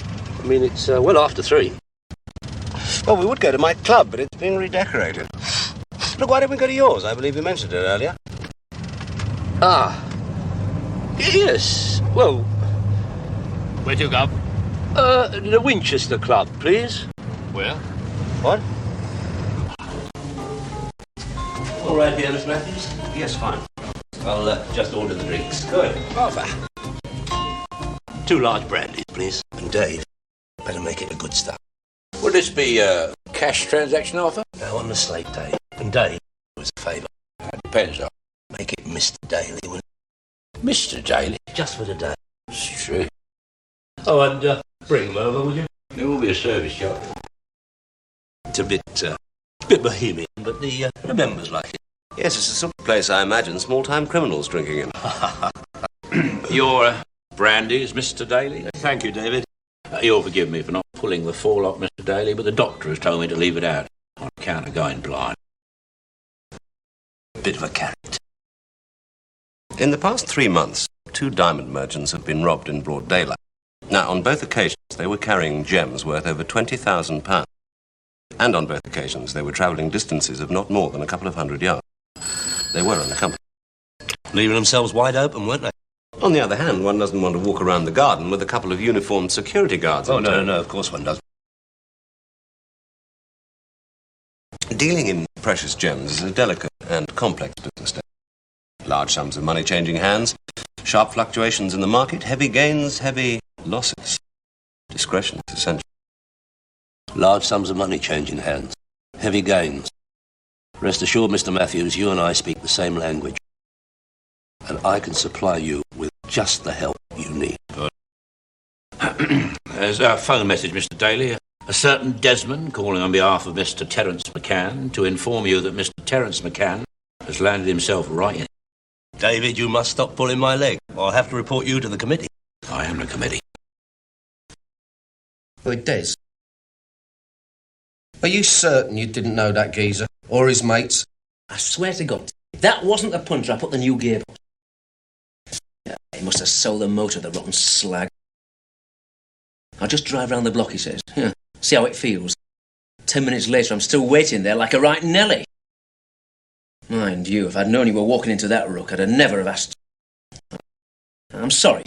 I mean, it's well after 3. Well, we would go to my club, but it's been redecorated. Look, why don't we go to yours? I believe you mentioned it earlier. Ah. Yes. Well... Where'd you go? The Winchester Club, please. Where? What? All right here, Miss Matthews? Yes, fine. I'll just order the drinks. Good. Arthur. 2 large brandies, please. And Dave, better make it a good start. Would this be a cash transaction, Arthur? Now on the slate, Dave. And Dave, was a favour. That depends, Arthur. Make it Mr. Daly, will you? Mr. Daly? Just for the day. It's true. Oh, and bring him over, will you? There will be a service charge. It's a bit bohemian, but the members like it. Yes, it's the sort of place I imagine small-time criminals drinking in. Your brandies, Mr. Daly? Thank you, David. You'll forgive me for not pulling the forelock, Mr. Daly, but the doctor has told me to leave it out on account of going blind. Bit of a character. In the past 3 months, 2 diamond merchants have been robbed in broad daylight. Now, on both occasions, they were carrying gems worth over £20,000. And on both occasions, they were travelling distances of not more than a couple of 100 yards. They were unaccompanied. Leaving themselves wide open, weren't they? On the other hand, one doesn't want to walk around the garden with a couple of uniformed security guards. Oh, no, of course one doesn't. Dealing in precious gems is a delicate and complex business. Large sums of money changing hands, sharp fluctuations in the market, heavy gains, heavy losses. Discretion is essential. Large sums of money changing hands. Heavy gains. Rest assured, Mr. Matthews, you and I speak the same language. And I can supply you with just the help you need. Good. There's a phone message, Mr. Daly. A certain Desmond calling on behalf of Mr. Terence McCann to inform you that Mr. Terence McCann has landed himself right in. David, you must stop pulling my leg, or I'll have to report you to the committee. I am the committee. Oh, Des. Are you certain you didn't know that geezer? Or his mates? I swear to God, that wasn't the puncher I put the new gearbox. Yeah, he must have sold the motor, the rotten slag. I'll just drive round the block, he says. Yeah, see how it feels. 10 minutes later, I'm still waiting there like a right Nelly. Mind you, if I'd known you were walking into that ruck, I'd have never have asked. I'm sorry.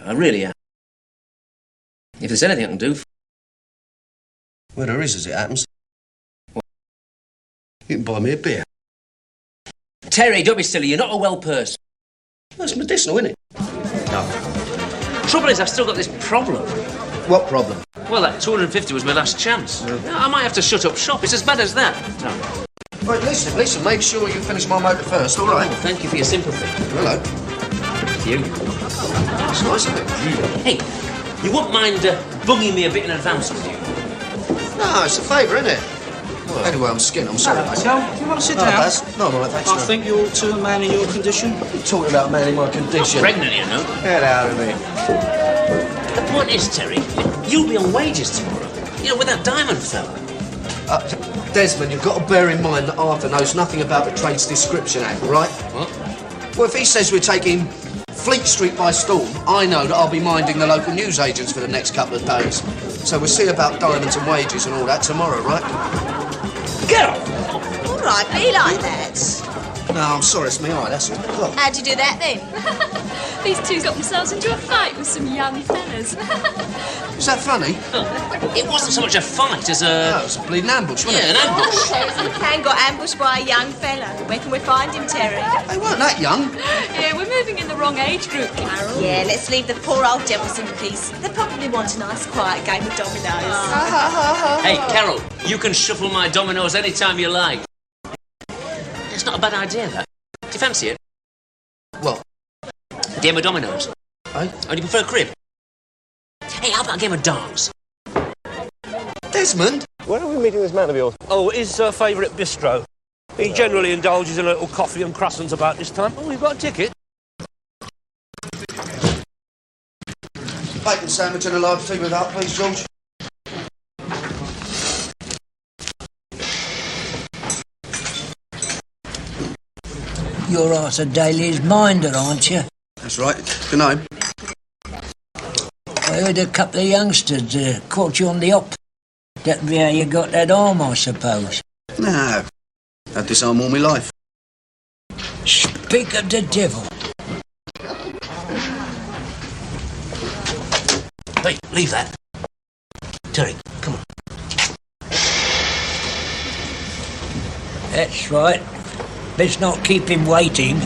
I really am. If there's anything I can do... Well, there is, as it happens. You can buy me a beer. Terry, don't be silly. You're not a well person. That's medicinal, isn't it? No. Trouble is, I've still got this problem. What problem? Well, that 250 was my last chance. I might have to shut up shop. It's as bad as that. No. Right, listen, make sure you finish my motor first, all right? Oh, thank you for your sympathy. Hello. Thank you. It's nice of it. Hey, you wouldn't mind bugging me a bit in advance, would you? No, it's a favour, isn't it? Well, anyway, I'm skinned. I'm sorry, mate. Do you want to sit No, down? Baz. No, mate, thanks. I think you're to a man in your condition. What are you talking about, man, in my condition? Pregnant, you know. Get out of here. The point is, Terry, you'll be on wages tomorrow. You know, with that diamond fella. Desmond, you've got to bear in mind that Arthur knows nothing about the Trades Description Act, right? What? Well, if he says we're taking Fleet Street by storm, I know that I'll be minding the local newsagents for the next couple of days. So we'll see about diamonds and wages and all that tomorrow, right? Get off! All right, be like that. No, I'm sorry, it's me eye, that's all. Look. How'd you do that then? These two got themselves into a fight with some young fellas. Is that funny? It wasn't so much a fight as a... No, it was a bleeding ambush, wasn't Yeah, it? an ambush. Ken got ambushed by a young fella. Where can we find him, Terry? They weren't that young. Yeah, we're moving in the wrong age group, Carol. Yeah, let's leave the poor old devils in peace. They probably want a nice, quiet game of dominoes. Hey, Carol, you can shuffle my dominoes any time you like. It's not a bad idea, that. Do you fancy it? What? A game of dominoes. Hey? Or do you prefer a crib? Hey, how about a game of darts? Desmond? Where are we meeting this man of yours? Oh, his favourite bistro. He generally indulges in a little coffee and croissants about this time. Oh, we've got a ticket. Bacon sandwich and a large tea with that, please, George. You're Arthur Daly's minder, aren't you? That's right. Good name. I heard a couple of youngsters caught you on the op. That'd be how you got that arm, I suppose. No. Had this arm all my life. Speak of the devil. Hey, leave that. Terry, come on. That's right. Let's not keep him waiting.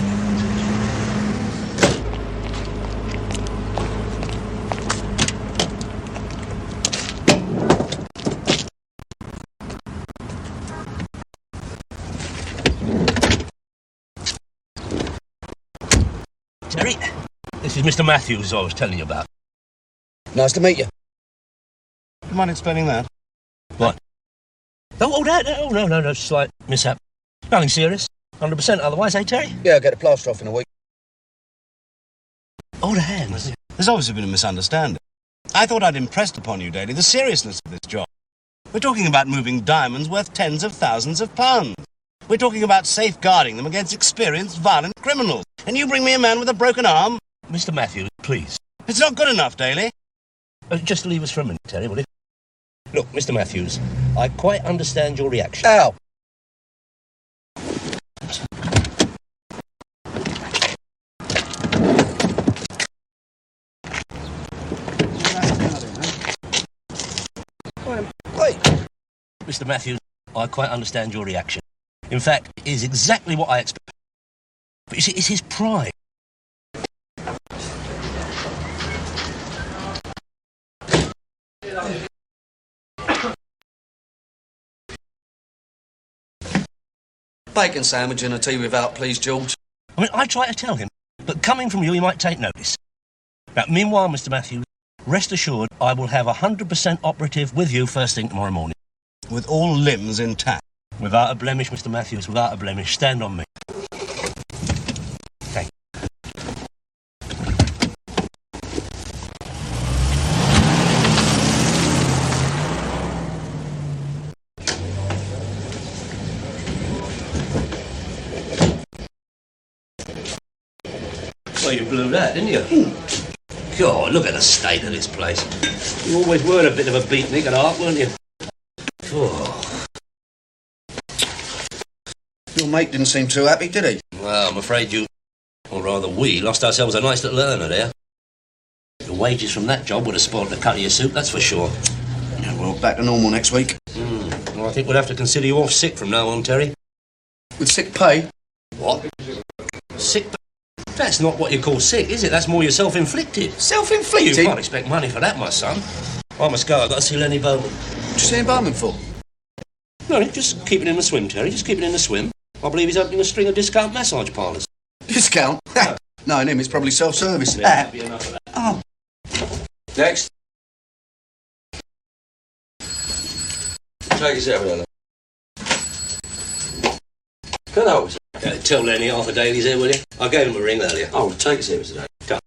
Terry, this is Mr. Matthews I was telling you about. Nice to meet you. You mind explaining that? What? Oh, that? Oh, no, slight mishap. Nothing serious. 100% otherwise, eh, Terry? Yeah, I'll get a plaster off in a week. Oh, the hands. There's obviously been a misunderstanding. I thought I'd impressed upon you, Daly, the seriousness of this job. We're talking about moving diamonds worth tens of thousands of pounds. We're talking about safeguarding them against experienced, violent criminals. And you bring me a man with a broken arm? Mr. Matthews, please. It's not good enough, Daly. Just leave us for a minute, Terry, will you? Look, Mr. Matthews, I quite understand your reaction. Ow! Wait. Mr. Matthews, I quite understand your reaction. In fact, it is exactly what I expected. But you see, it's his pride. Bacon sandwich and a tea without, please, George. I mean, I try to tell him, but coming from you, he might take notice. Now, meanwhile, Mr. Matthews, rest assured I will have 100% operative with you first thing tomorrow morning. With all limbs intact. Without a blemish, Mr. Matthews, without a blemish. Stand on me. Thank you. Well, you blew that, didn't you? God, look at the state of this place. You always were a bit of a beatnik at heart, weren't you? Oh. Your mate didn't seem too happy, did he? Well, I'm afraid you, or rather we, lost ourselves a nice little earner there. The wages from that job would have spoiled the cut of your suit, that's for sure. Yeah, well, back to normal next week. Well, I think we'll have to consider you off sick from now on, Terry. With sick pay? What? Sick pay? That's not what you call sick, is it? That's more your self-inflicted. Self-inflicted? You can't expect money for that, my son. I must go. I've got to see Lenny Bowman. What you seeing Bowman for? No, just keep it in the swim, Terry. Just keep it in the swim. I believe he's opening a string of discount massage parlours. Discount? No, him, it's probably self-service. Yeah, that'd be enough of that. Oh. Next. Take us out with Can I always... tell Lenny Arthur Daly's here, will you? I gave him a ring earlier. Oh, take us here, Mr. Daly. Come.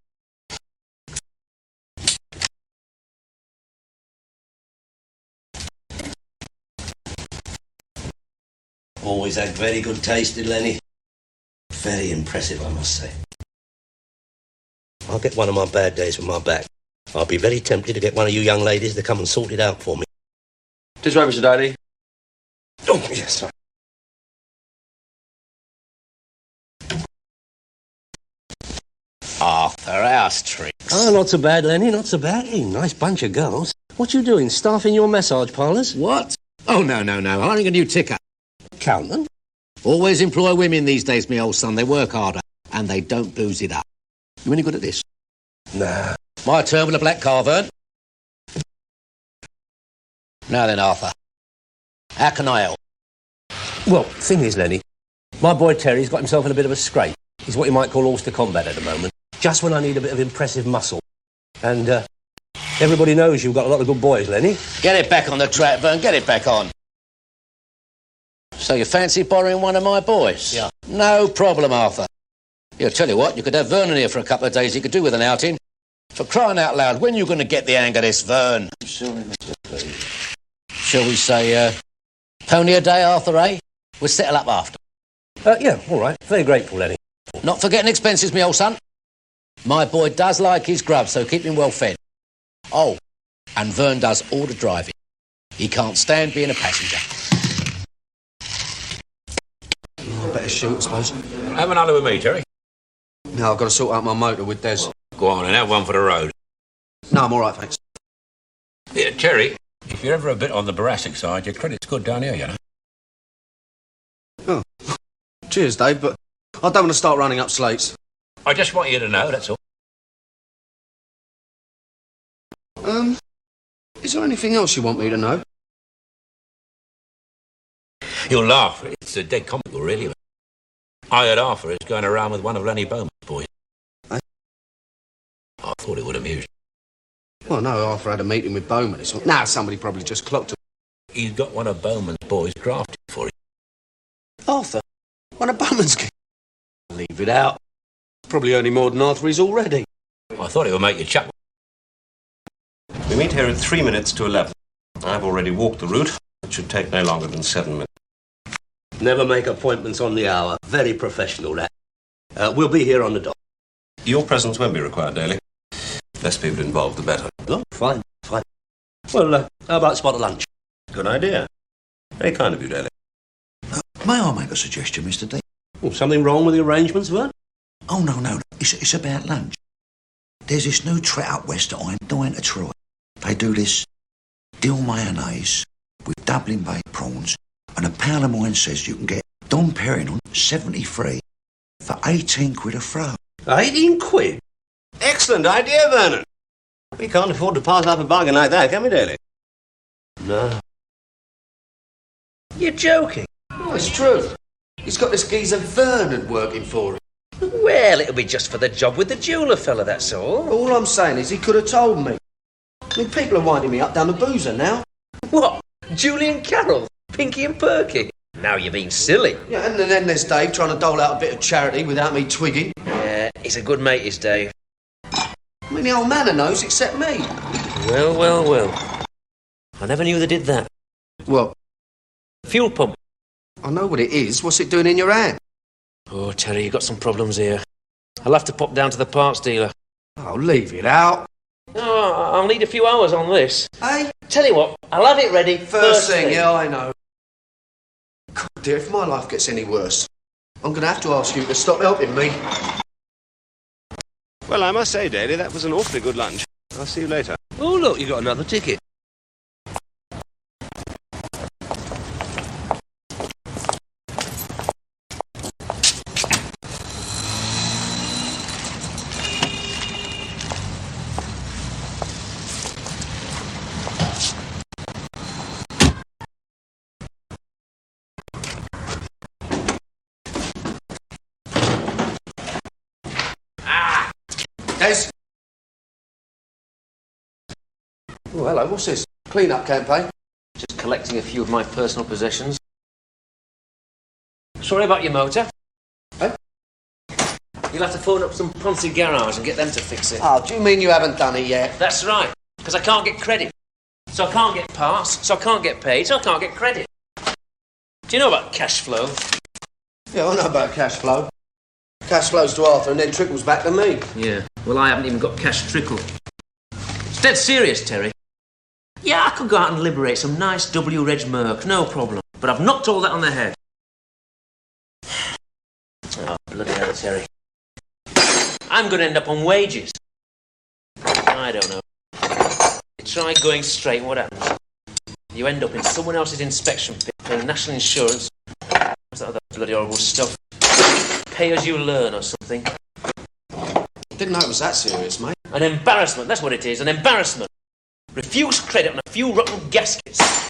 Always had very good taste in Lenny. Very impressive, I must say. I'll get one of my bad days with my back. I'll be very tempted to get one of you young ladies to come and sort it out for me. This way, Mr. Daly. Oh, yes, sir. Arthur, house tricks. Oh, not so bad, Lenny, not so bad. Hey, nice bunch of girls. What you doing, staffing your massage parlours? What? Oh, no. Hiring a new ticker. Count them. Always employ women these days, me old son. They work harder, and they don't booze it up. You any good at this? Nah. My turn with a black car, Vern. Now then, Arthur. How can I help? Well, thing is, Lenny, my boy Terry's got himself in a bit of a scrape. He's what you might call horse to combat at the moment. Just when I need a bit of impressive muscle. And, everybody knows you've got a lot of good boys, Lenny. Get it back on the track, Vern. Get it back on. So you fancy borrowing one of my boys? Yeah. No problem, Arthur. Yeah, tell you what, you could have Vernon here for a couple of days. He could do with an outing. For crying out loud, when are you going to get the hang of this, Vern? Sorry, Mr. B. Shall we say, pony a day, Arthur, eh? We'll settle up after. Yeah, all right. Very grateful, Eddie. Not forgetting expenses, me old son. My boy does like his grub, so keep him well fed. Oh, and Vern does all the driving. He can't stand being a passenger. I better shoot, I suppose. Have another with me, Terry. No, I've got to sort out my motor with Des. Go on and have one for the road. No, I'm all right, thanks. Yeah, Terry, if you're ever a bit on the boracic side, your credit's good down here, you know. Oh, cheers, Dave, but I don't want to start running up slates. I just want you to know, that's all. Is there anything else you want me to know? You'll laugh. It's a dead comical, really. I heard Arthur is going around with one of Lenny Bowman's boys. Eh? I thought it would amuse you. Well, no, Arthur had a meeting with Bowman. Now somebody probably just clocked him. He's got one of Bowman's boys grafted for him. Arthur? One of Bowman's kids? Leave it out. Probably earning more than Arthur is already. I thought it would make you chuckle. We meet here at 3 minutes to 11. I've already walked the route. It should take no longer than 7 minutes. Never make appointments on the hour. Very professional, that. We'll be here on the dot. Your presence won't be required, Daly. Less people involved, the better. Oh, fine. Well, how about spot of lunch? Good idea. Very kind of you, Daly. May I make a suggestion, Mr. D? Oh, something wrong with the arrangements, Vern? Oh, no. It's about lunch. There's this new treat up west that I'm dying to try. They do this dill mayonnaise with Dublin baked prawns, and a pal of mine says you can get Dom Perignon 73 for 18 quid a throw. 18 quid? Excellent idea, Vernon. We can't afford to pass up a bargain like that, can we, Daly? No. You're joking? Oh, it's true. He's got this geezer Vernon working for him. Well, it'll be just for the job with the jeweller fella, that's all. All I'm saying is he could have told me. I mean, people are winding me up down the boozer now. What? Julian Carroll? Pinky and Perky? Now you're being silly. Yeah, and then there's Dave trying to dole out a bit of charity without me twigging. Yeah, he's a good mate, is Dave. I mean, the old manor knows except me. Well. I never knew they did that. What? Fuel pump. I know what it is. What's it doing in your hand? Oh, Terry, you've got some problems here. I'll have to pop down to the parts dealer. Oh, leave it out. No, I'll need a few hours on this. Hey? Tell you what, I'll have it ready First thing. Yeah, I know. God, dear, if my life gets any worse, I'm going to have to ask you to stop helping me. Well, I must say, Daly, that was an awfully good lunch. I'll see you later. Oh, look, you got another ticket. Des? Oh, hello, what's this? Clean-up campaign? Just collecting a few of my personal possessions. Sorry about your motor. Eh? You'll have to phone up some Ponzi garage and get them to fix it. Oh, do you mean you haven't done it yet? That's right, because I can't get credit. So I can't get parts, so I can't get paid, so I can't get credit. Do you know about cash flow? Yeah, I know about cash flow. Cash flows to Arthur and then trickles back to me. Yeah, well, I haven't even got cash trickle. It's dead serious, Terry. Yeah, I could go out and liberate some nice W-Reg Merc, no problem. But I've knocked all that on the head. Oh, bloody hell, Terry. I'm going to end up on wages. I don't know. You try going straight, what happens? You end up in someone else's inspection pit, paying national insurance. What's that other bloody horrible stuff? Pay as you learn or something. Didn't know it was that serious, mate. An embarrassment, that's what it is, an embarrassment. Refuse credit on a few rotten gaskets.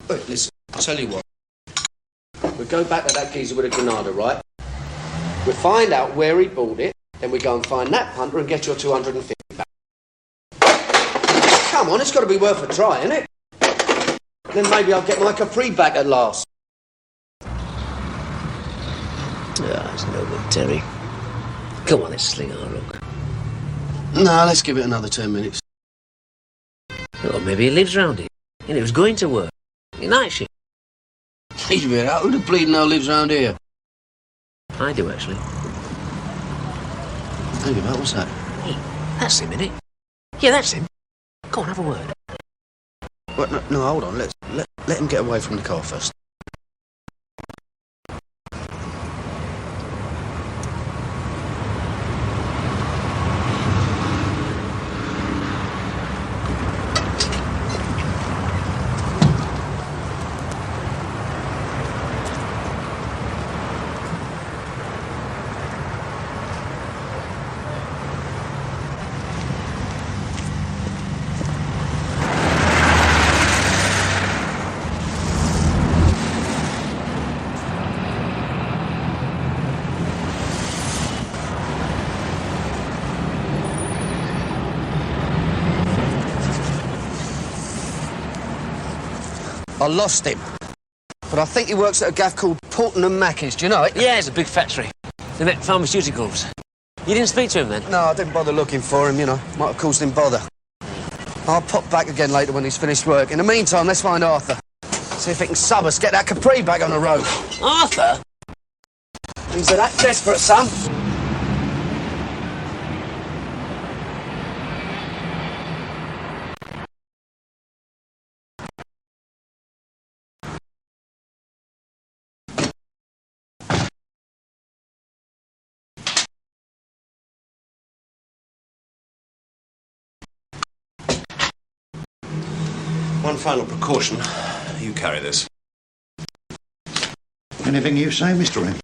Wait, listen, I'll tell you what. We'll go back to that geezer with a Granada, right? We'll find out where he bought it, then we go and find that punter and get your 250 back. Come on, it's got to be worth a try, innit? Then maybe I'll get my Capri back at last. Ah, it's no good, Terry. Come on, let's sling our hook. No, let's give it another 10 minutes. Or maybe he lives round here. And he was going to work. Night shift. Leave it out. Who the bleeding hell lives round here? I do, actually. Think about what's that? Hey, that's him, innit? Yeah, that's him. Go on, have a word. What? No, hold on. Let him get away from the car first. I lost him. But I think he works at a gaff called Porton and Mackey's. Do you know it? Yeah, it's a big factory. They make pharmaceuticals. You didn't speak to him then? No, I didn't bother looking for him, you know. Might have caused him bother. I'll pop back again later when he's finished work. In the meantime, let's find Arthur. See if he can sub us, get that Capri back on the road. Arthur? He's that desperate, son. One final precaution. You carry this. Anything you say, Mr. M?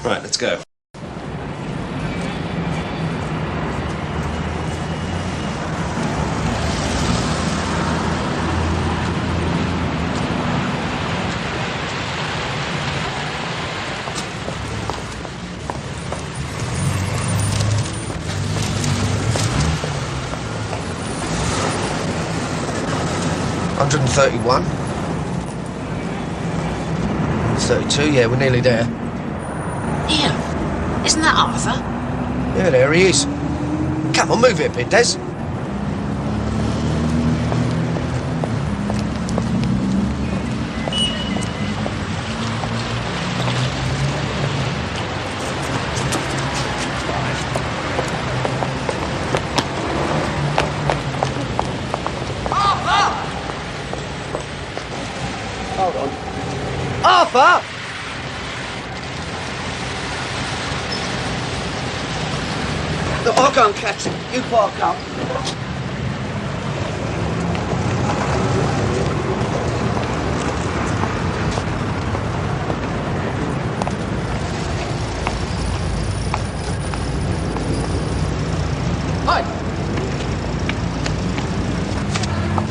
Right, let's go. $131. 32, yeah, we're nearly there. Yeah. Isn't that Arthur? Yeah, there he is. Come on, move it a bit, Des. Hold on. Arthur! Look, I'll go and catch him. You park up.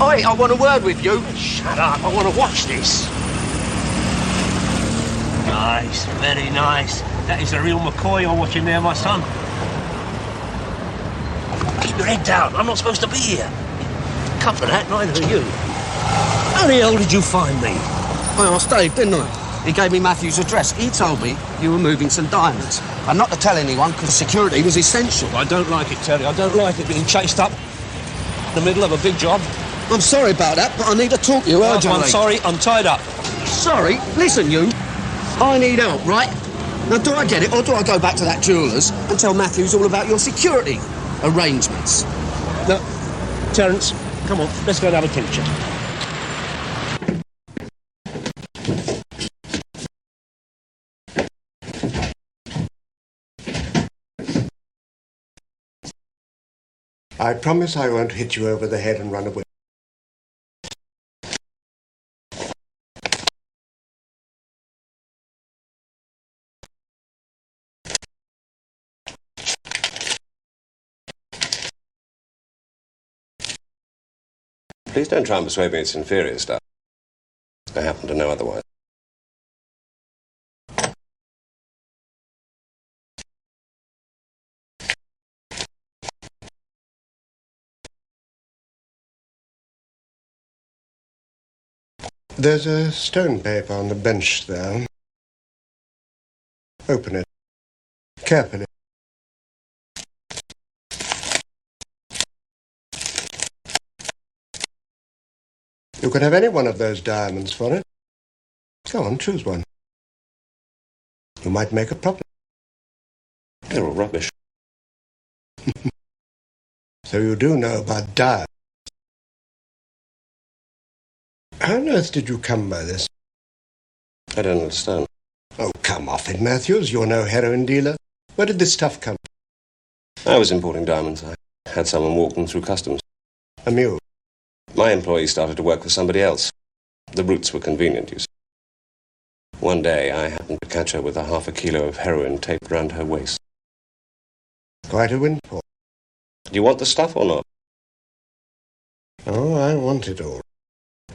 Oi, I want a word with you. Shut up, I want to watch this. Nice, very nice. That is a real McCoy you're watching there, my son. Keep your head down, I'm not supposed to be here. Come for that, neither are you. How the hell did you find me? Well, I stayed, didn't I? He gave me Matthew's address. He told me you were moving some diamonds. And not to tell anyone, because security was essential. I don't like it, Terry. I don't like it being chased up in the middle of a big job. I'm sorry about that, but I need to talk to you urgently. I'm sorry, I'm tied up. Sorry? Listen, you. I need help, right? Now, do I get it, or do I go back to that jeweller's and tell Matthews all about your security arrangements? No, Terence, come on, let's go and have a tincture. I promise I won't hit you over the head and run away. Please don't try and persuade me it's inferior stuff. I happen to know otherwise. There's a stone paper on the bench there. Open it. Carefully. You can have any one of those diamonds for it. Go on, choose one. You might make a profit. They're all rubbish. So you do know about diamonds. How on earth did you come by this? I don't understand. Oh, come off it, Matthews. You're no heroin dealer. Where did this stuff come from? I was importing diamonds. I had someone walk them through customs. A mule? My employee started to work for somebody else. The routes were convenient, you see. One day, I happened to catch her with a half a kilo of heroin taped round her waist. Quite a windfall. Do you want the stuff or not? Oh, I want it all.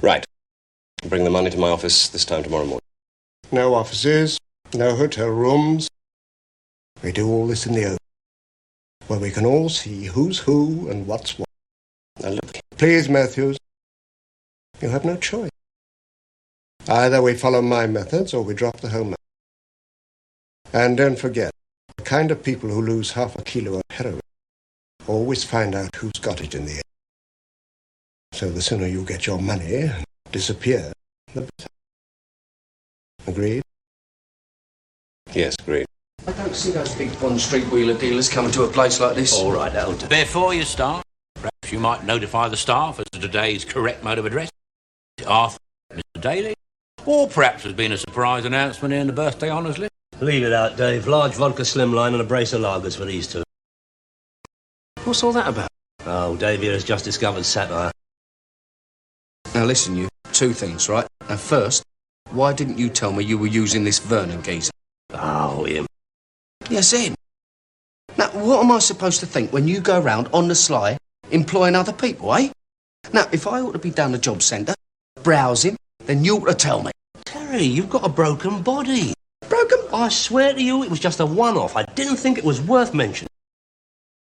Right. Bring the money to my office this time tomorrow morning. No offices, no hotel rooms. We do all this in the open, where we can all see who's who and what's what. Now look. Please, Matthews. You have no choice. Either we follow my methods or we drop the whole matter. And don't forget, the kind of people who lose half a kilo of heroin always find out who's got it in the end. So the sooner you get your money and disappear, the better. Agreed? Yes, agreed. I don't see those big Bond Street wheeler dealers coming to a place like this. All right, that'll do. Before you start, perhaps you might notify the staff as to today's correct mode of address. Arthur, Mr. Daly. Or perhaps there's been a surprise announcement in the birthday honours list. Leave it out, Dave. Large vodka slimline and a brace of lagers for these two. What's all that about? Oh, Dave here has just discovered satire. Now listen, you. Two things, right? Now first, why didn't you tell me you were using this Vernon geezer? Oh, him. Yes, him. Now, what am I supposed to think when you go around on the sly employing other people, eh? Now, if I ought to be down the job centre, browsing, then you ought to tell me. Terry, you've got a broken body. Broken? I swear to you, it was just a one-off. I didn't think it was worth mentioning.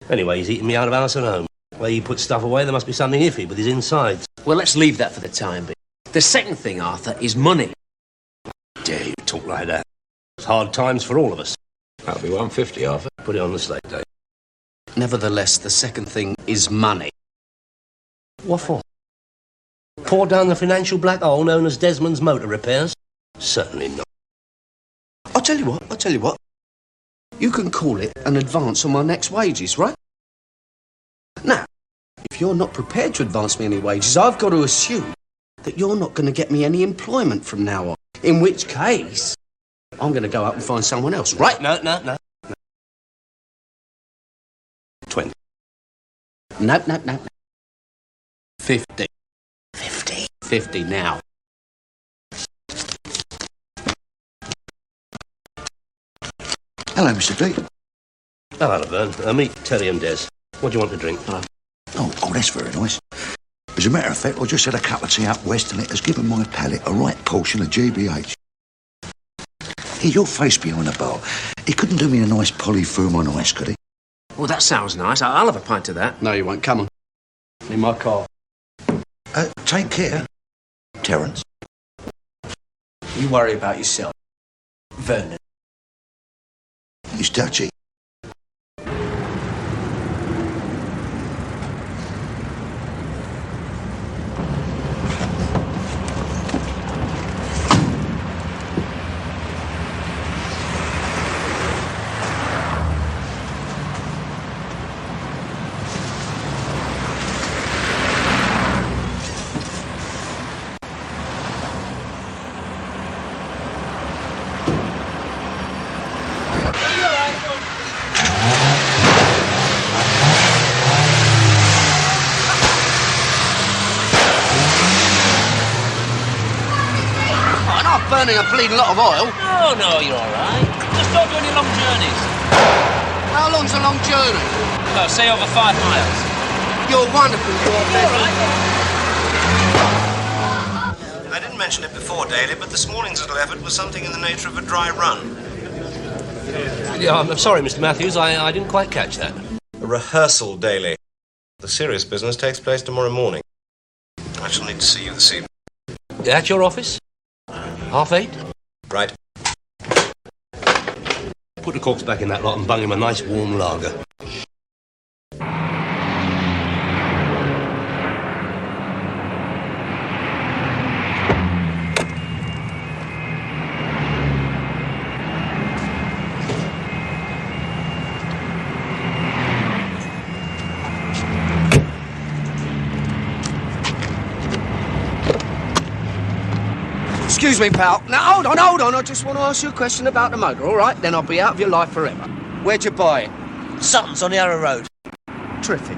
Anyway, he's eating me out of house and home. Where you put stuff away, there must be something iffy with his insides. Well, let's leave that for the time being. The second thing, Arthur, is money. Dare you talk like that? It's hard times for all of us. That'll be 150, Arthur. Put it on the slate, Dave. Nevertheless, the second thing is money. What for? Pour down the financial black hole known as Desmond's Motor Repairs? Certainly not. I'll tell you what. You can call it an advance on my next wages, right? Now, if you're not prepared to advance me any wages, I've got to assume that you're not going to get me any employment from now on. In which case, I'm going to go out and find someone else, right? No. 20. No. 50. 50 now. Hello, Mr. D. Hello, Vern. Meet Terry and Des. What do you want to drink? Oh, that's very nice. As a matter of fact, I just had a cup of tea up west and it has given my palate a right portion of GBH. Here, your face behind the bar. He couldn't do me a nice polyfoam on ice, could he? Well, that sounds nice. I'll have a pint of that. No, you won't. Come on. In my car. Take care, Terence. You worry about yourself, Vernon. He's touchy. Burning a bleeding lot of oil. No, you're all right. Just don't do any long journeys. How long's a long journey? Well, say over 5 miles. You're wonderful, you're I didn't mention it before, Daly, but this morning's little effort was something in the nature of a dry run. Yeah, I'm sorry, Mr. Matthews. I didn't quite catch that. A rehearsal, Daly. The serious business takes place tomorrow morning. I shall need to see you this evening. At your office? 8:30? Right. Put the corks back in that lot and bung him a nice warm lager. Excuse me, pal. Now, hold on. I just want to ask you a question about the motor, all right? Then I'll be out of your life forever. Where'd you buy it? Sutton's on the Harrow Road. Terrific.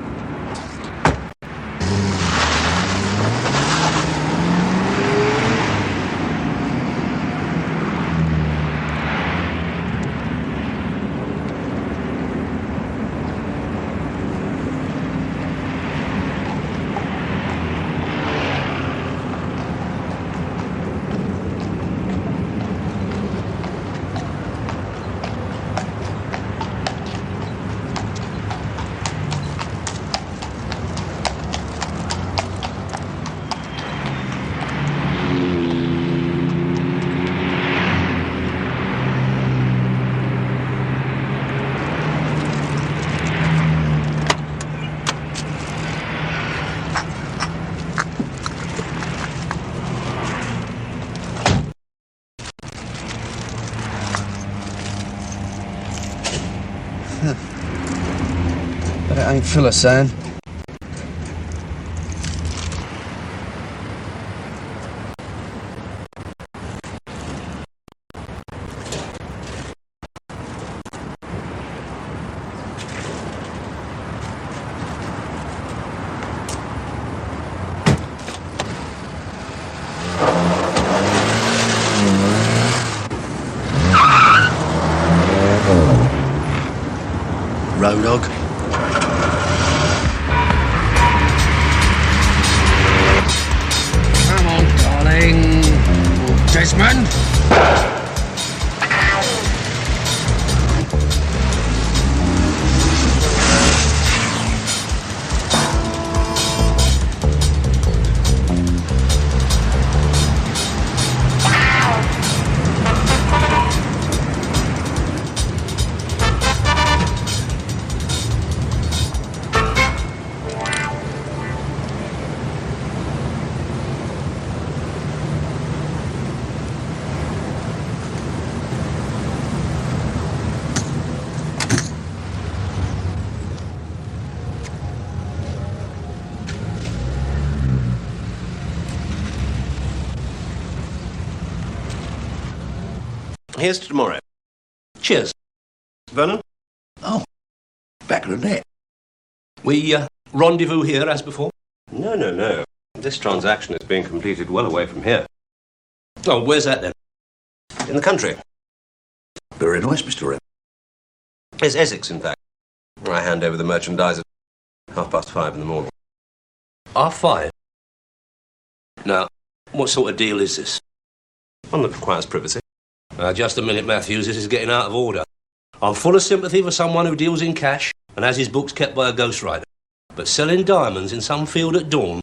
But it ain't full of sand. Road dog. Come on, darling. Desmond. Here's to tomorrow. Cheers. Vernon? Oh, back of the net. We rendezvous here as before? No. This transaction is being completed well away from here. Oh, where's that then? In the country. Very nice, Mr. Wren. It's Essex, in fact. I hand over the merchandise at 5:30 in the morning. 5:30? Now, what sort of deal is this? One that requires privacy. Just a minute, Matthews. This is getting out of order. I'm full of sympathy for someone who deals in cash and has his books kept by a ghostwriter. But selling diamonds in some field at dawn,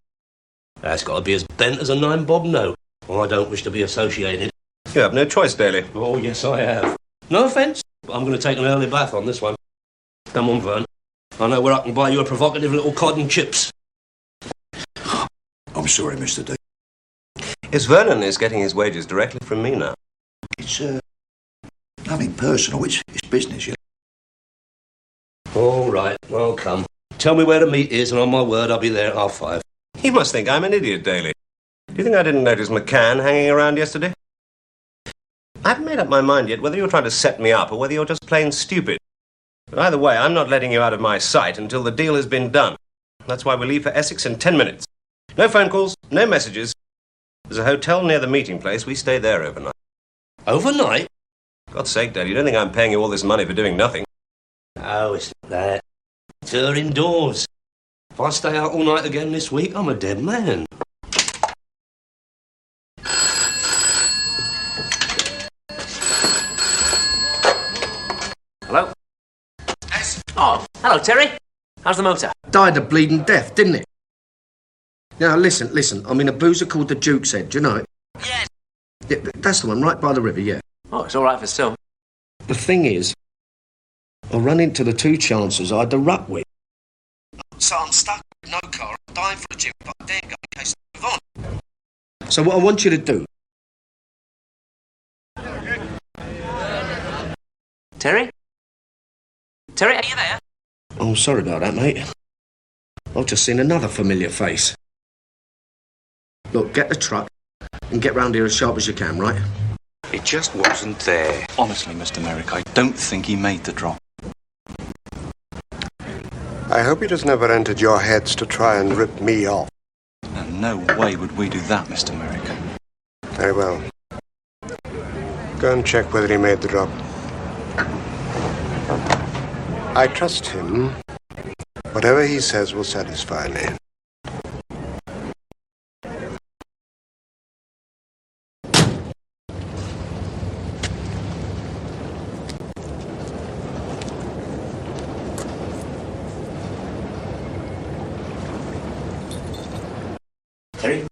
that's got to be as bent as a 9-bob note. Well, I don't wish to be associated. You have no choice, Daly. Oh, yes, I have. No offence, but I'm going to take an early bath on this one. Come on, Vern. I know where I can buy you a provocative little cod and chips. I'm sorry, Mr. D. Yes, Vernon is getting his wages directly from me now. It's, nothing personal. It's business, you know. All right, well, come. Tell me where the meet is, and on my word, I'll be there at 5:30. You must think I'm an idiot, Daly. Do you think I didn't notice McCann hanging around yesterday? I haven't made up my mind yet whether you're trying to set me up or whether you're just plain stupid. But either way, I'm not letting you out of my sight until the deal has been done. That's why we leave for Essex in 10 minutes. No phone calls, no messages. There's a hotel near the meeting place. We stay there overnight. Overnight? God's sake, Dad, you don't think I'm paying you all this money for doing nothing? Oh, it's not that. It's her indoors. If I stay out all night again this week, I'm a dead man. Hello? Oh, hello, Terry. How's the motor? Died of bleeding death, didn't it? Now, listen. I'm in a boozer called the Duke's Head, do you know it? Yeah, that's the one, right by the river, yeah. Oh, it's all right for some. The thing is, I run into the two chances I had the ruck with. So I'm stuck with no car, I'm dying for a gym, but I daren't go in case I move on. So what I want you to do... Terry? Terry, are you there? Oh, sorry about that, mate. I've just seen another familiar face. Look, get the truck and get round here as sharp as you can, right? It just wasn't there. Honestly, Mr. Merrick, I don't think he made the drop. I hope it has never entered your heads to try and rip me off. No way would we do that, Mr. Merrick. Very well. Go and check whether he made the drop. I trust him. Whatever he says will satisfy me. Terry?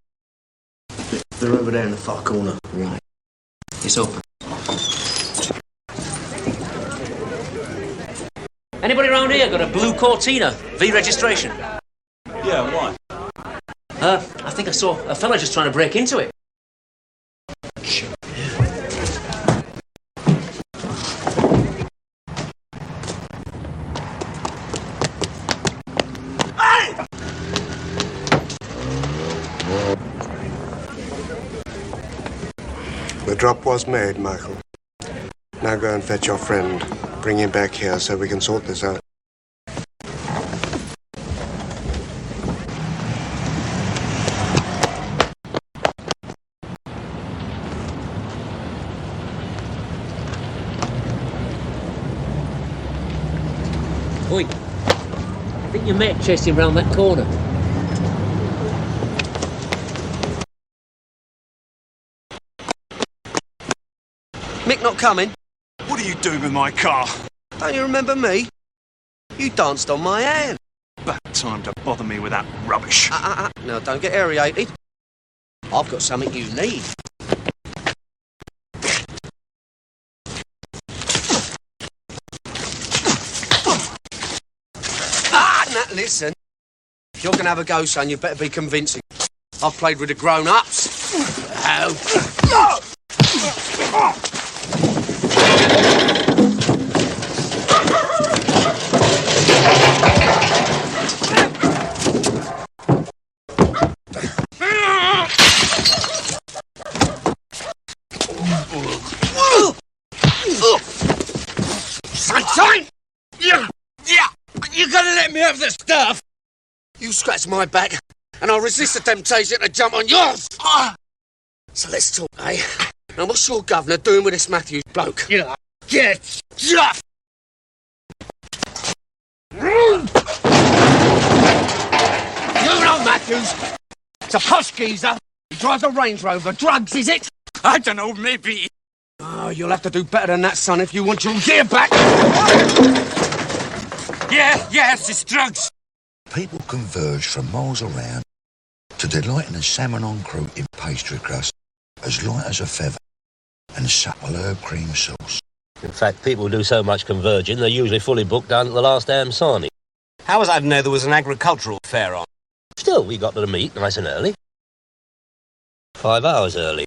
They're over there in the far corner. Right. It's open. Anybody around here got a blue Cortina? V registration? Yeah, why? I think I saw a fella just trying to break into it. The drop was made, Michael. Now go and fetch your friend. Bring him back here so we can sort this out. Oi, I think your mate chased him round that corner. Mick not coming? What are you doing with my car? Don't you remember me? You danced on my hand. Bad time to bother me with that rubbish. Now, don't get aerated. I've got something you need. Now, listen. If you're going to have a go, son, you better be convincing. I've played with the grown-ups. Sunshine! Yeah! You gonna let me have the stuff? You scratch my back, and I'll resist the temptation to jump on yours! So let's talk, eh? Now, what's your governor doing with this Matthews bloke? Yeah. Get stuff! You know Matthews. It's a posh geezer. He drives a Range Rover. Drugs, is it? I don't know, maybe. Oh, you'll have to do better than that, son, if you want your gear back. Yes, it's drugs. People converge from miles around to delight in a salmon en croûte in pastry crust as light as a feather and supple herb cream sauce. In fact, people do so much converging, they're usually fully booked down at the last damn signing. How was I to know there was an agricultural fair on? Still, we got to the meet nice and early. 5 hours early.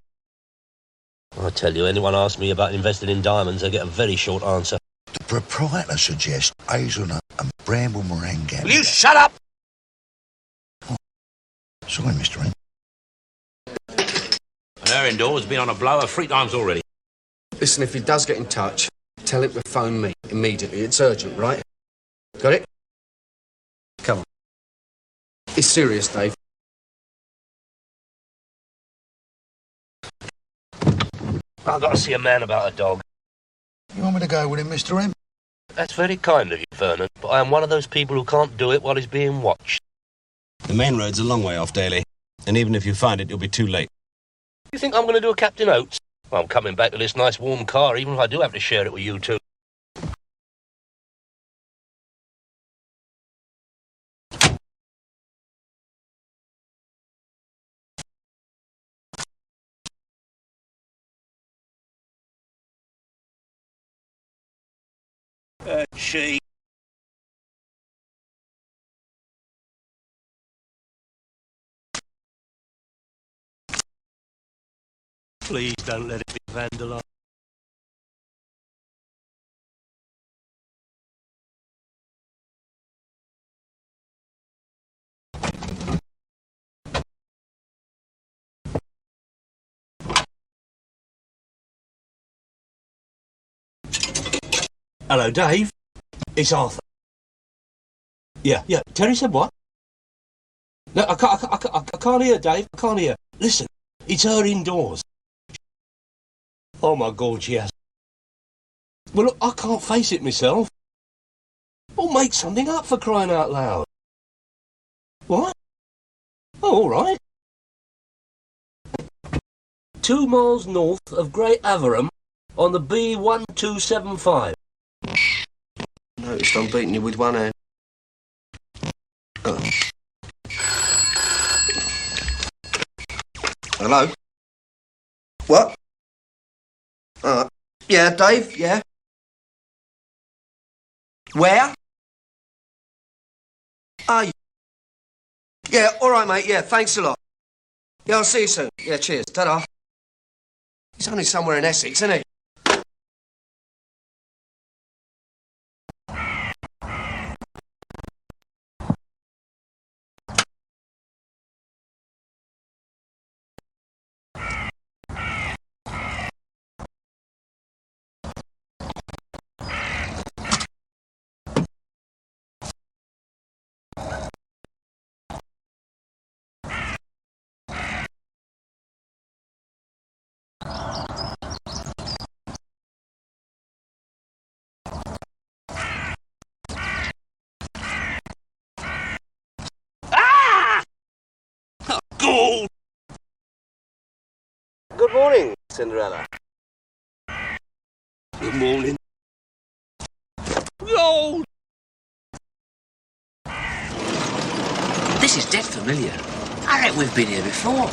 I tell you, anyone asks me about investing in diamonds, they get a very short answer. The proprietor suggests hazelnut and bramble meringue. Will you shut up? Oh, sorry, Mr. M. And her indoors been on a blower 3 times already. Listen, if he does get in touch, tell him to phone me immediately. It's urgent, right? Got it? Come on. It's serious, Dave. I've got to see a man about a dog. You want me to go with him, Mr. M? That's very kind of you, Vernon, but I am one of those people who can't do it while he's being watched. The main road's a long way off, Daly. And even if you find it, you'll be too late. You think I'm going to do a Captain Oates? Well, I'm coming back to this nice warm car, even if I do have to share it with you two. She. Please don't let it be vandalised. Hello, Dave. It's Arthur. Yeah. Terry said what? No, I can't hear, Dave. I can't hear. Listen, it's her indoors. Oh, my God, she has. Well, look, I can't face it myself. Well, make something up, for crying out loud. What? Oh, all right. 2 miles north of Great Averham on the B1275. Noticed I'm beating you with one hand. Oh. Hello? What? Yeah, Dave, yeah. Where? Are you? Yeah, all right, mate, yeah, thanks a lot. Yeah, I'll see you soon. Yeah, cheers. Ta-da. He's only somewhere in Essex, isn't he? Gold! Good morning, Cinderella. Good morning. Gold! This is dead familiar. I reckon we've been here before.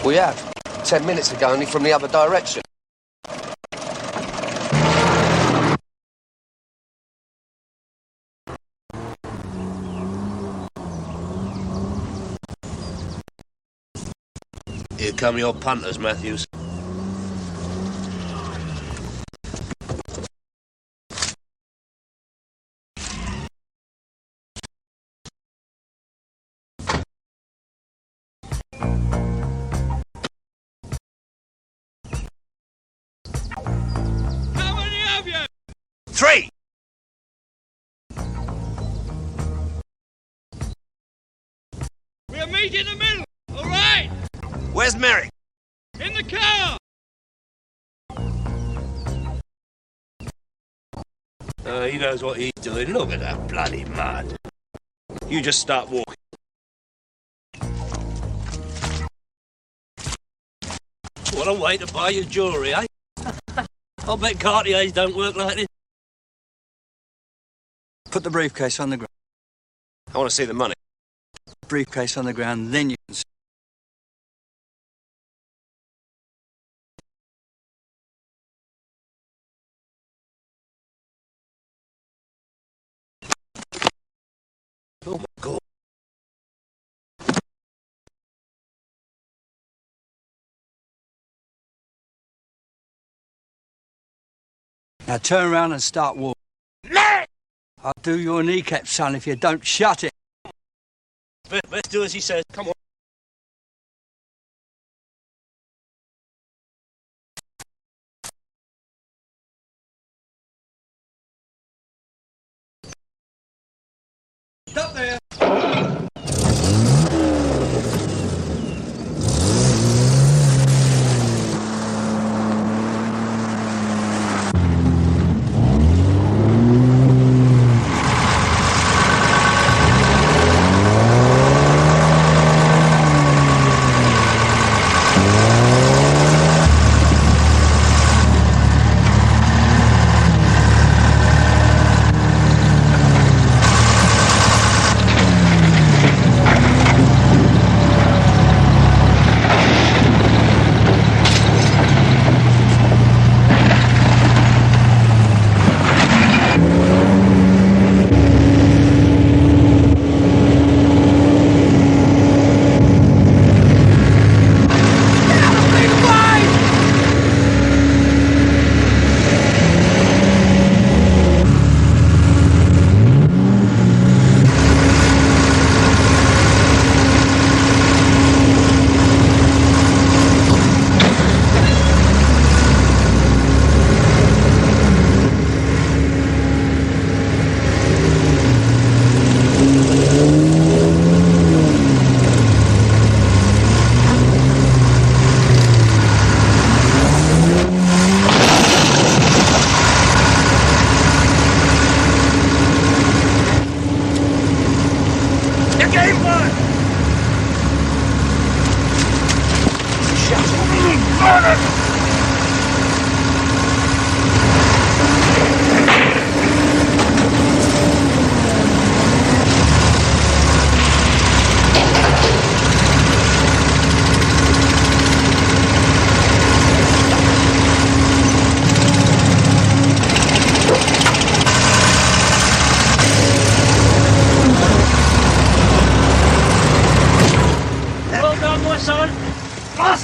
We have. 10 minutes ago, only from the other direction. Here come your punters, Matthews. How many have you? 3! We'll meet in the middle, all right? Where's Merrick? In the car! He knows what he's doing. Look at that bloody mud. You just start walking. What a way to buy your jewellery, eh? I'll bet Cartiers don't work like this. Put the briefcase on the ground. I want to see the money. Briefcase on the ground, then you can see. Oh, my God. Now turn around and start walking. I'll do your kneecap, son, if you don't shut it. Let's do as he says. Come on. Stop there!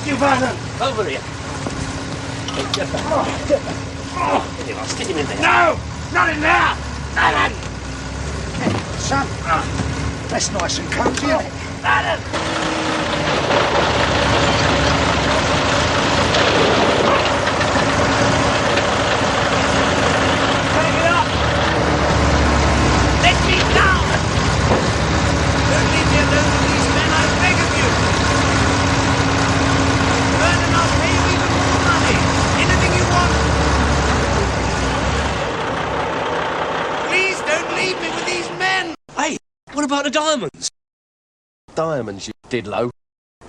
You, Vernon! Over here. Oh, get back. Oh, get back. Oh, get him, I'll stick him in there. No! Not in there! Alan! Son, that's nice and cozy, isn't it? Alan! Take it up! Let me down! Don't leave me alone with these men, I beg of you! Vernon, I'll pay you even more money! Anything you want! Please don't leave me with these men! Hey, what about the diamonds? Diamonds, you didlow.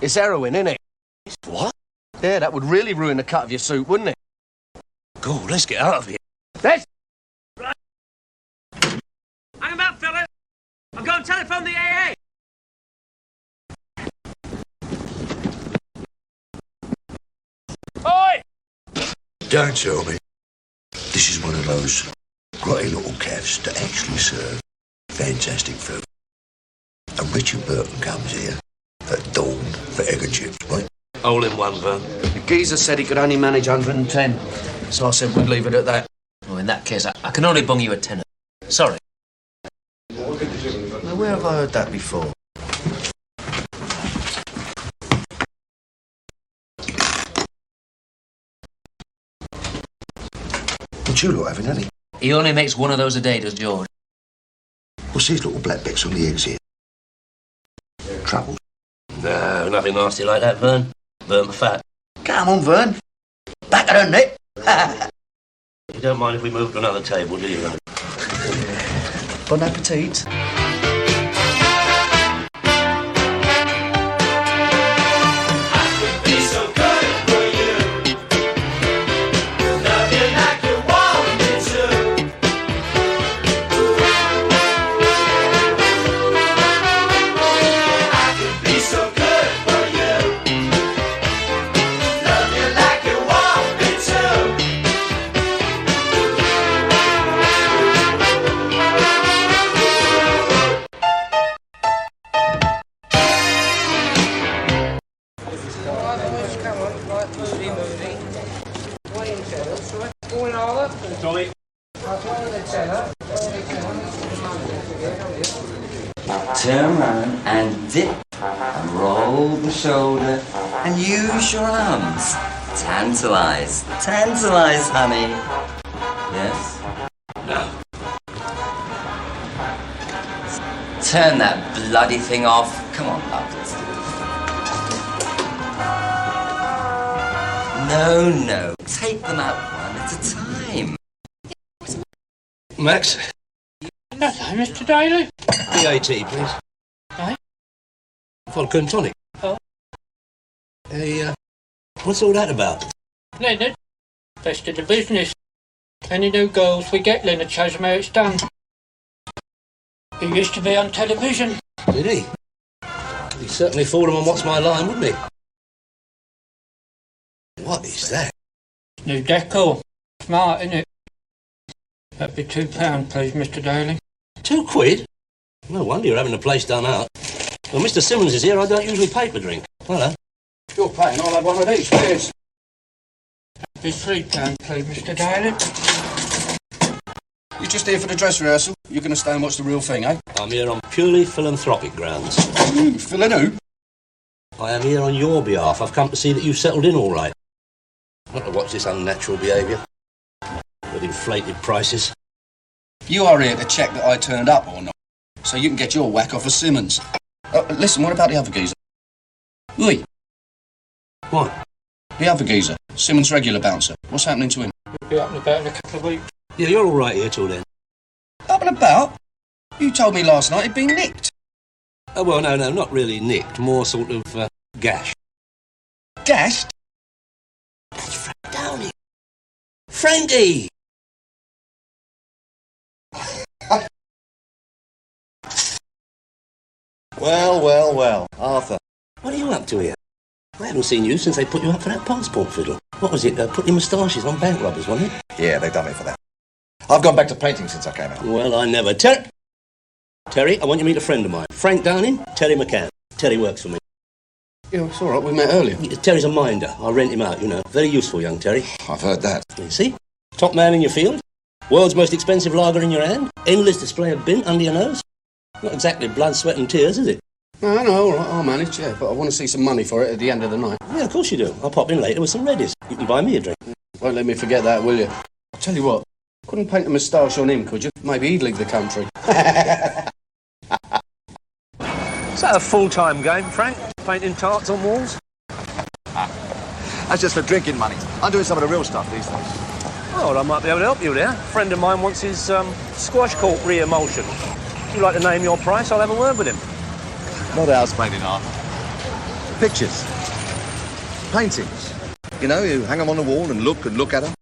It's heroin, isn't it? What? Yeah, that would really ruin the cut of your suit, wouldn't it? God, let's get out of here. Let's... Hang about, fellas! I'll go and telephone the AA! Oi! Don't tell me. This is one of those grotty little cafes that actually serve fantastic food. And Richard Burton comes here at dawn for egg and chips, right? All in one, Vern. The geezer said he could only manage 110. So I said we'd leave it at that. Well, in that case, I can only bung you a tenner. Sorry. Now, where have I heard that before? What you lot having, Annie? He only makes one of those a day, does George? What's these little black bits on the eggs here? Trouble? No, nothing nasty like that, Vern. Burnt fat. Come on, Vern. Back of the net. You don't mind if we move to another table, do you, Vern? Bon appetit. Turn around and dip and roll the shoulder and use your arms. Tantalise. Tantalise, honey. Yes? No. Turn that bloody thing off. Come on, love, let's do it. No. Take them out one at a time. Max? Hello, Mr. Daly. BAT, please. Aye? Vodka and tonic. Oh. Hey, what's all that about? Leonard, best in the business. Any new girls we get, Leonard shows them how it's done. He used to be on television. Did he? He certainly fooled him on What's My Line, wouldn't he? What is that? New decor. Smart, isn't it? That'd be £2, please, Mr. Daly. £2? No wonder you're having the place done out. Well, Mr. Simmons is here. I don't usually pay for drink. Hello. If you're paying, I'll have one of these. Cheers. That'd be £3, please, Mr. Daly. You just here for the dress rehearsal? You're going to stay and watch the real thing, eh? I'm here on purely philanthropic grounds. Filling who? I am here on your behalf. I've come to see that you've settled in all right. Not to watch this unnatural behaviour. With inflated prices. You are here to check that I turned up or not, so you can get your whack off of Simmons. Listen, what about the other geezer? Oi. What? The other geezer, Simmons' regular bouncer. What's happening to him? He'll be up and about in a couple of weeks. Yeah, you're all right here till then. Up and about? You told me last night he'd been nicked. Oh, well, no, not really nicked. More sort of, gashed. Gashed? That's Frank Downey. Frankie! Well, Arthur. What are you up to here? I haven't seen you since they put you up for that passport fiddle. What was it? Putting moustaches on bank robbers, wasn't it? Yeah, they've done me for that. I've gone back to painting since I came out. Well, I never. Terry, I want you to meet a friend of mine. Frank Downing, Terry McCann. Terry works for me. Yeah, it's all right. We met earlier. Terry's a minder. I rent him out, you know. Very useful, young Terry. I've heard that. You see? Top man in your field. World's most expensive lager in your hand. Endless display of bint under your nose. Not exactly blood, sweat and tears, is it? No, all right. I'll manage, yeah. But I want to see some money for it at the end of the night. Yeah, of course you do. I'll pop in later with some reddies. You can buy me a drink. Won't let me forget that, will you? I'll tell you what. Couldn't paint a moustache on him, could you? Maybe he'd leave the country. Is that a full-time game, Frank? Painting tarts on walls? That's just for drinking money. I'm doing some of the real stuff these days. Oh, well, I might be able to help you there. A friend of mine wants his squash court re-emulsion. If you'd like to name your price, I'll have a word with him. Not house painting, Arthur. Pictures. Paintings. You know, you hang them on the wall and look at them.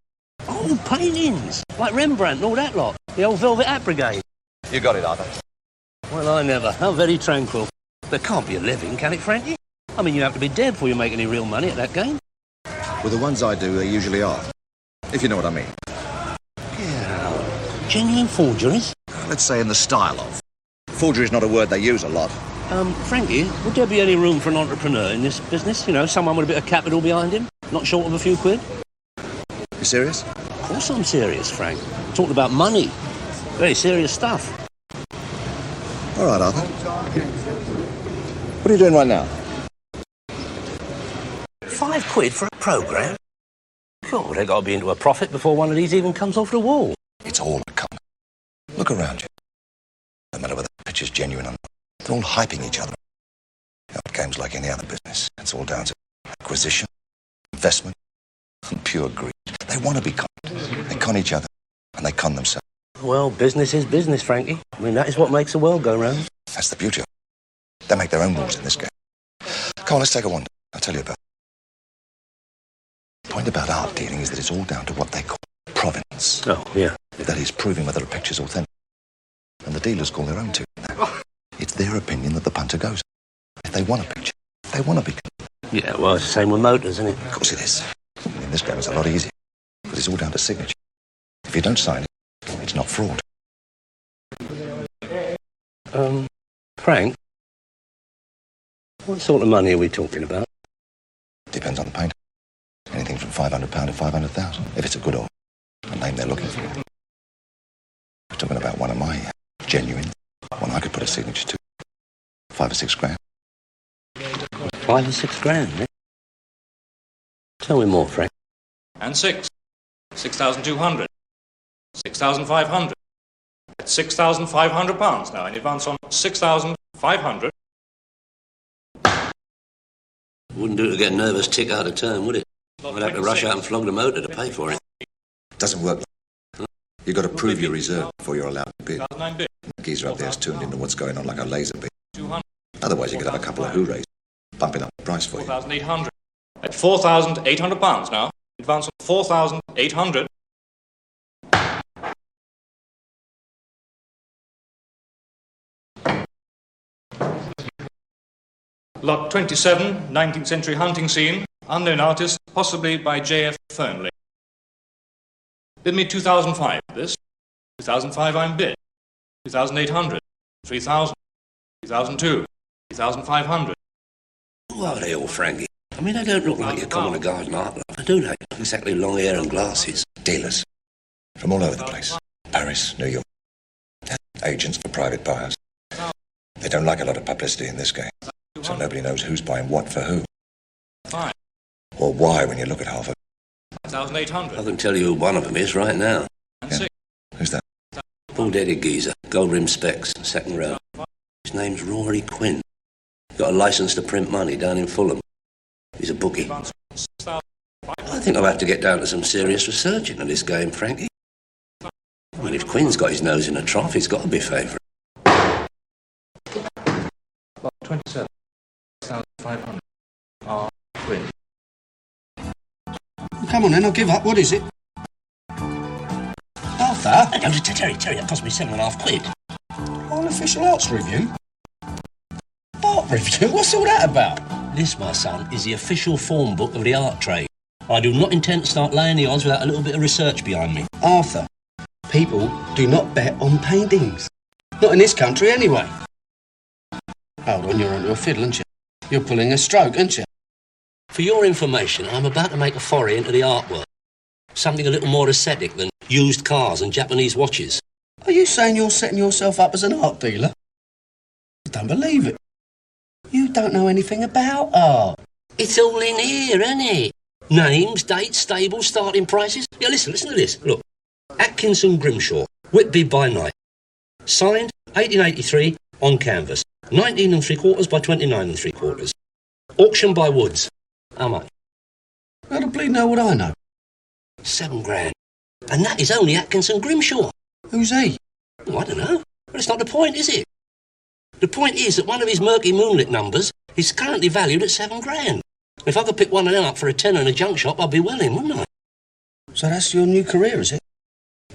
Oh, paintings. Like Rembrandt and all that lot. The old Velvet Hat Brigade. You got it, Arthur. Well, I never. How very tranquil. There can't be a living, can it, Frankie? I mean, you have to be dead before you make any real money at that game. Well, the ones I do, they usually are. If you know what I mean. Yeah. Genuine forgeries? Let's say in the style of. Forgery is not a word they use a lot. Frankie, would there be any room for an entrepreneur in this business? You know, someone with a bit of capital behind him? Not short of a few quid? You serious? Of course I'm serious, Frank. Talking about money. Very serious stuff. All right, Arthur. What are you doing right now? £5 for a programme? God, they've got to be into a profit before one of these even comes off the wall. It's all a con. Look around you. No matter whether the picture's genuine or not, they're all hyping each other. You know, game's like any other business. It's all down to acquisition, investment, and pure greed. They want to be conned. They con each other, and they con themselves. Well, business is business, Frankie. I mean, that is what makes the world go round. That's the beauty of it. They make their own rules in this game. Come on, let's take a wander. I'll tell you about it. The point about art dealing is that it's all down to what they call provenance. Oh, yeah. That is, proving whether a picture's authentic. And the dealers call their own tune. It's their opinion that the punter goes. If they want a picture, they want to be. Yeah, well, it's the same with motors, isn't it? Of course it is. In this game, it's a lot easier. Because it's all down to signature. If you don't sign it, it's not fraud. Frank? What sort of money are we talking about? Depends on the painter. Anything from £500 to 500,000, if it's a good old a name they're looking for. We're talking about one of my genuine, one I could put a signature to. 5 or 6 grand. 5 or 6 grand, eh? Tell me more, Frank. And 6. 6,200. 6,500. That's £6,500 now in advance on 6,500. Wouldn't do to get a nervous tick out of turn, would it? I'd have to rush out and flog the motor to pay for it. Doesn't work like that. You've got to prove your reserve before you're allowed to bid. The geezer up there's tuned into what's going on like a laser beam. Otherwise you could have a couple of hoorays bumping up the price for you. 4,800. At £4,800 now. Advance on 4,800. Lot 27, 19th century hunting scene. Unknown artist, possibly by J.F. Fernley. Bid me 2,005 for this. 2,005 I'm bid. 2,800. 3,000. 2,002. 3,500. Who are they all, Frankie? I mean, they don't look like your common garden art, do they? Exactly long hair and glasses. Dealers. From all over the place. Paris, New York. Agents for private buyers. They don't like a lot of publicity in this game. So nobody knows who's buying what for who. Or why when you look at half of it. 1,800. I can tell you who one of them is right now. Yeah. Who's that? Bald-headed geezer, gold rim specs, second row. His name's Rory Quinn. Got a licence to print money down in Fulham. He's a bookie. I think I'll have to get down to some serious research into this game, Frankie. I mean, if Quinn's got his nose in a trough, he's got to be favourite. 27. 1,500. Quinn. Come on then, I'll give up. What is it? Arthur? Terry, that cost me £7.50. Unofficial arts review? Art review? What's all that about? This, my son, is the official form book of the art trade. I do not intend to start laying the odds without a little bit of research behind me. Arthur, people do not bet on paintings. Not in this country, anyway. Hold on, you're onto a fiddle, aren't you? You're pulling a stroke, aren't you? For your information, I'm about to make a foray into the artwork. Something a little more aesthetic than used cars and Japanese watches. Are you saying you're setting yourself up as an art dealer? I don't believe it. You don't know anything about art. It's all in here, isn't it? Names, dates, stables, starting prices. Yeah, listen to this. Look. Atkinson Grimshaw, Whitby by night. Signed 1883 on canvas. 19 3/4 by 29 3/4. Auction by Woods. How much? How the bleed know what I know? £7,000. And that is only Atkinson Grimshaw. Who's he? Oh, I don't know. But it's not the point, is it? The point is that one of his murky moonlit numbers is currently valued at £7,000. If I could pick one of them up for a tenner in a junk shop, I'd be willing, wouldn't I? So that's your new career, is it?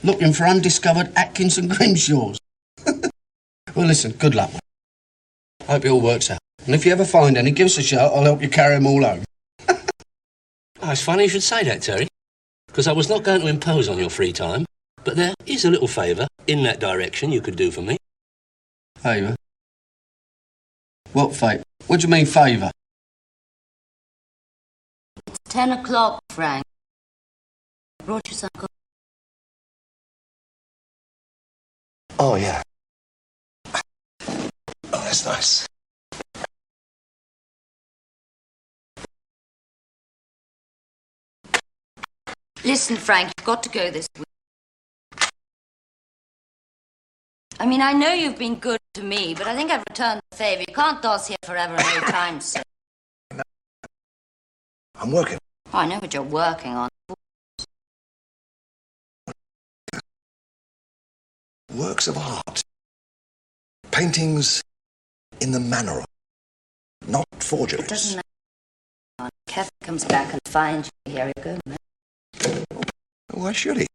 Looking for undiscovered Atkinson Grimshaws. Well, listen, good luck, mate. Hope it all works out. And if you ever find any, give us a shout. I'll help you carry them all home. Oh, it's funny you should say that, Terry. Because I was not going to impose on your free time, but there is a little favour in that direction you could do for me. Favour? What favour? What do you mean, favour? It's 10 o'clock, Frank. I brought you some coffee. Oh, yeah. Oh, that's nice. Listen, Frank, you've got to go this week. I mean, I know you've been good to me, but I think I've returned the favour. You can't doss here forever and no time soon. I'm working. Oh, I know what you're working on. Works of art. Paintings in the manner of, not forgeries. It doesn't matter. Kevin comes back and finds you. Here you go, man. Why should he?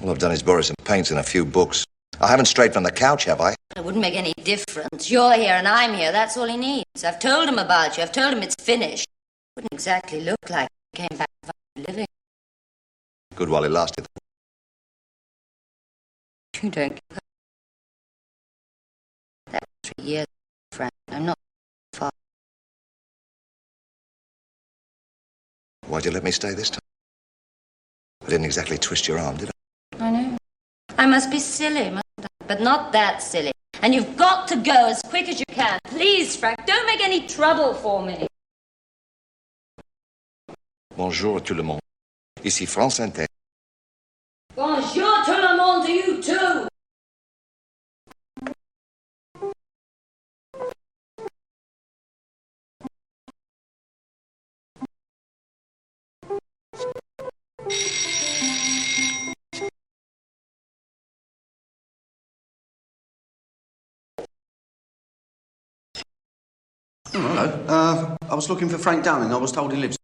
All I've done is borrow some paints and a few books. I haven't strayed from the couch, have I? It wouldn't make any difference. You're here and I'm here. That's all he needs. I've told him about you. I've told him it's finished. Wouldn't exactly look like he came back living. Good while it lasted. You don't. That was 3 years, Frank. I'm not far. Why'd you let me stay this time? I didn't exactly twist your arm, did I? I know. I must be silly, mustn't I? But not that silly. And you've got to go as quick as you can. Please, Frank, don't make any trouble for me. Bonjour tout le monde. Ici France Inter. Bonjour tout le monde to you too. Hello. I was looking for Frank Downing. I was told he lives.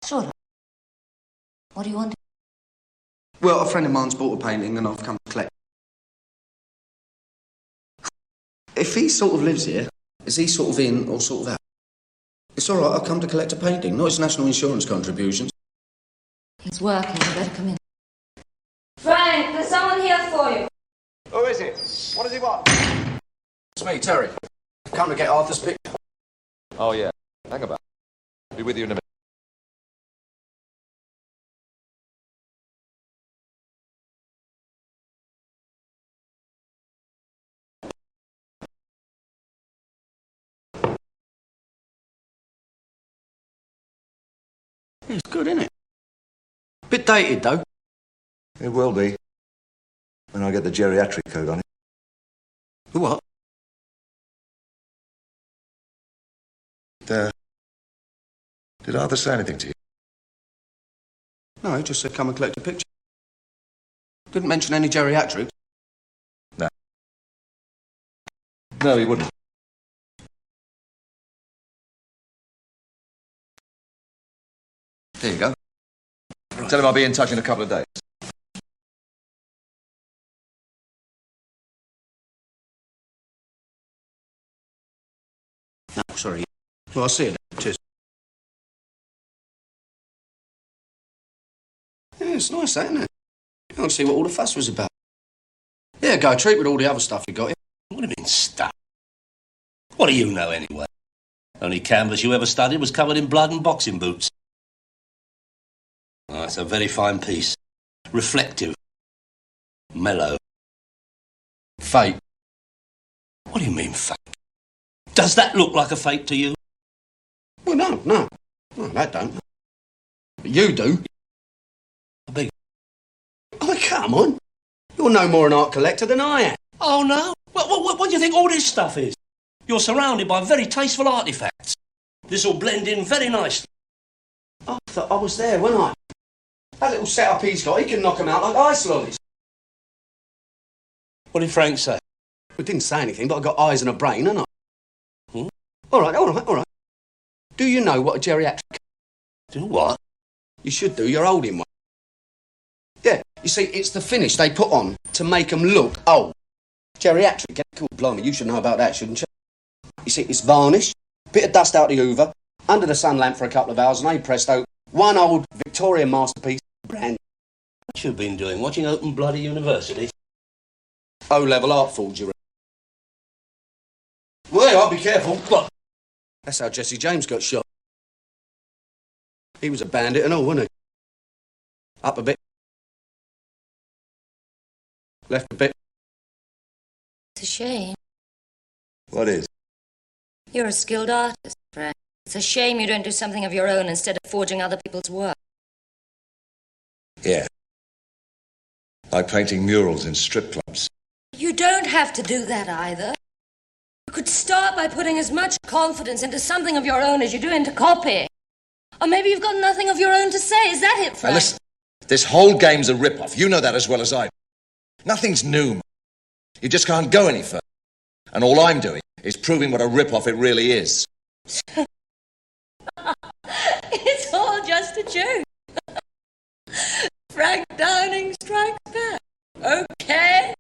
Sure. What do you want? Well, a friend of mine's bought a painting and I've come to collect. If he sort of lives here, is he sort of in or sort of out? It's all right, I've come to collect a painting, not his national insurance contributions. He's working. You better come in. Frank, there's someone here for you. Who is it? What does he want? It's me, Terry. I've come to get Arthur's picture. Oh, yeah. Hang about. Be with you in a minute. It's good, isn't it? Bit dated, though. It will be. When I get the geriatric code on it. The what? Did Arthur say anything to you? No, he just said come and collect a picture. Didn't mention any geriatrics. No. No, he wouldn't. There you go. Tell him I'll be in touch in a couple of days. No, sorry. Well, I'll see you then. Cheers. Yeah, it's nice, that, isn't it? I want to see what all the fuss was about. Yeah, go treat with all the other stuff you got here. What do you mean, stuff? What do you know, anyway? Only canvas you ever studied was covered in blood and boxing boots. Oh, it's a very fine piece. Reflective. Mellow. Fake. What do you mean, fake? Does that look like a fake to you? Well, no, that don't. But you do. I beg. Oh, come on. You're no more an art collector than I am. Oh, no? What do you think all this stuff is? You're surrounded by very tasteful artefacts. This will blend in very nicely. I thought I was there, wasn't I? That little setup he's got, he can knock 'em out like ice lollies. What did Frank say? Well, didn't say anything, but I got eyes and a brain, haven't I? All right. Do you know what a geriatric... Do what? You should do, you're old in one. Yeah, you see, it's the finish they put on to make 'em look old. Geriatric, cool, blimey, you should know about that, shouldn't you? You see, it's varnish, bit of dust out the hoover, under the sun lamp for a couple of hours, and hey presto, one old Victorian masterpiece, brand. What you been doing? Watching Open Bloody University? O-level art forgery. Well, I'll be careful. What? That's how Jesse James got shot. He was a bandit and all, wasn't he? Up a bit. Left a bit. It's a shame. What is? You're a skilled artist, Frank. It's a shame you don't do something of your own instead of forging other people's work. Yeah. Like painting murals in strip clubs. You don't have to do that either. You could start by putting as much confidence into something of your own as you do into copy. Or maybe you've got nothing of your own to say. Is that it, Frank? Now listen, this whole game's a rip-off. You know that as well as I do. Nothing's new, man. You just can't go any further. And all I'm doing is proving what a rip-off it really is. It's all just a joke. Frank Downing strikes back. Okay?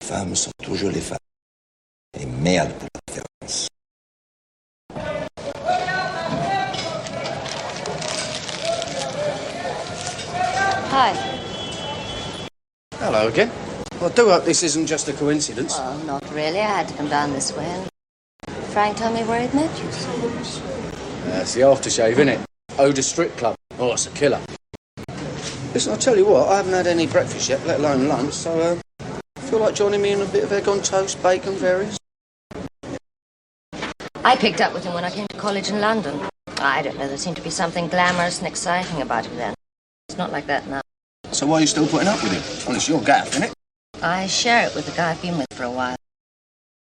Femmes sont toujours les femmes. Et merde pour la différence. Hi. Hello again. Well, I do hope this isn't just a coincidence. Well, not really. I had to come down this way. And Frank told me where he'd met you. That's the aftershave, isn't it? Oda Strip Club. Oh, it's a killer. Listen, I'll tell you what, I haven't had any breakfast yet, let alone lunch, so I feel like joining me in a bit of egg on toast, bacon, berries. I picked up with him when I came to college in London. I don't know, there seemed to be something glamorous and exciting about him then. It's not like that now. So why are you still putting up with him? Well, it's your gaff, isn't it? I share it with the guy I've been with for a while.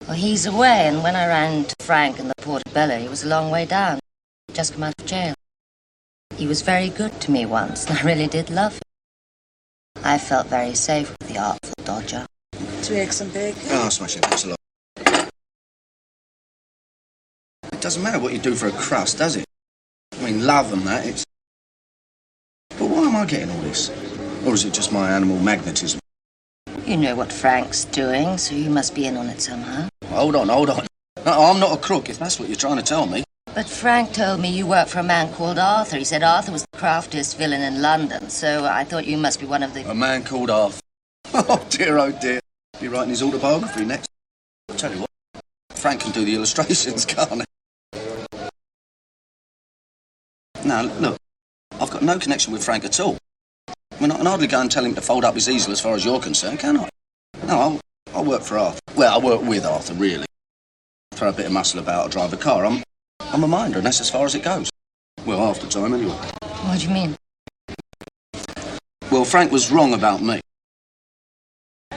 Well, he's away, and when I ran to Frank in the Portobello, he was a long way down. He'd just come out of jail. He was very good to me once, and I really did love him. I felt very safe with the artful dodger. 2 eggs and bacon. Oh, smash it, thanks a lot. It doesn't matter what you do for a crust, does it? I mean, love and that, it's... But why am I getting all this? Or is it just my animal magnetism? You know what Frank's doing, so you must be in on it somehow. Hold on. No, I'm not a crook, if that's what you're trying to tell me. But Frank told me you work for a man called Arthur. He said Arthur was the craftiest villain in London, so I thought you must be one of the... A man called Arthur. Oh, dear. Be writing his autobiography next. I'll tell you what, Frank can do the illustrations, can't he? Now, look, I've got no connection with Frank at all. I mean, I can hardly go and tell him to fold up his easel as far as you're concerned, can I? No, I'll work for Arthur. Well, I work with Arthur, really. Throw a bit of muscle about or drive a car. I'm a minder, and that's as far as it goes. Well, half the time, anyway. What do you mean? Well, Frank was wrong about me.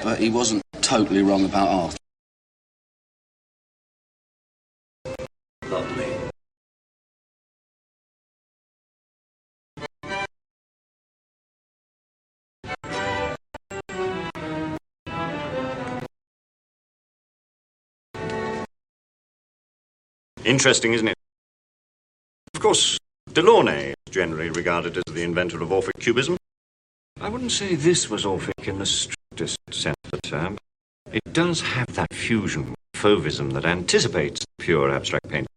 But he wasn't totally wrong about Arthur. Lovely. Interesting, isn't it? Of course, Delaunay is generally regarded as the inventor of Orphic cubism. I wouldn't say this was Orphic in the strictest sense of the term. It does have that fusion with Fauvism that anticipates pure abstract painting.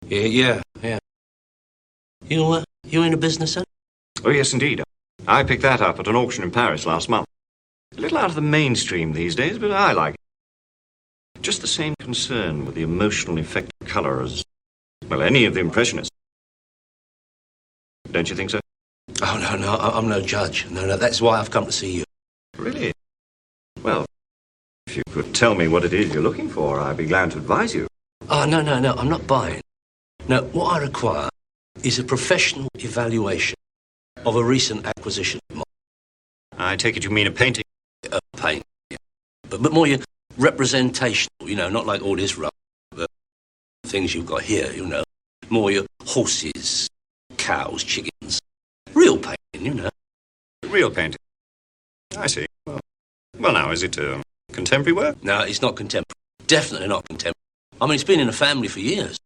Yeah. You in the business, son? Oh, yes, indeed. I picked that up at an auction in Paris last month. A little out of the mainstream these days, but I like it. Just the same concern with the emotional effect of colour as, well, any of the Impressionists. Don't you think so? Oh, no, I'm no judge. No, that's why I've come to see you. Really? Well, if you could tell me what it is you're looking for, I'd be glad to advise you. Oh, no, I'm not buying. No, what I require is a professional evaluation of a recent acquisition of mine. I take it you mean a painting? A painting, yeah. But more your representational, not like all this rubbish, things you've got here, More your horses, cows, chickens. Real painting, Real painting? I see. Well, now, is it contemporary work? No, it's not contemporary. Definitely not contemporary. I mean, it's been in the family for years.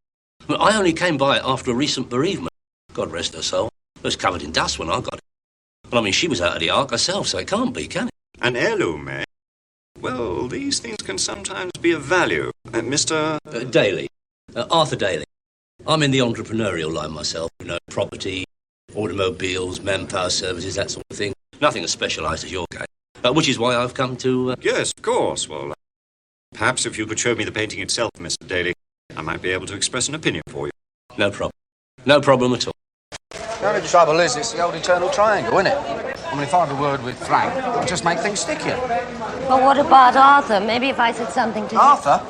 I only came by it after a recent bereavement. God rest her soul. It was covered in dust when I got it. Well, I mean, she was out of the ark herself, so it can't be, can it? An heirloom, eh? Well, these things can sometimes be of value. Mr... Daly. Arthur Daly. I'm in the entrepreneurial line myself, property, automobiles, manpower services, that sort of thing. Nothing as specialised as your game. Which is why I've come to... Yes, of course. Well, perhaps if you could show me the painting itself, Mr. Daly, I might be able to express an opinion for you. No problem. No problem at all. The only trouble is, it's the old eternal triangle, isn't it? I mean, if I had a word with Frank, it would just make things stickier. But what about Arthur? Maybe if I said something to him. Arthur?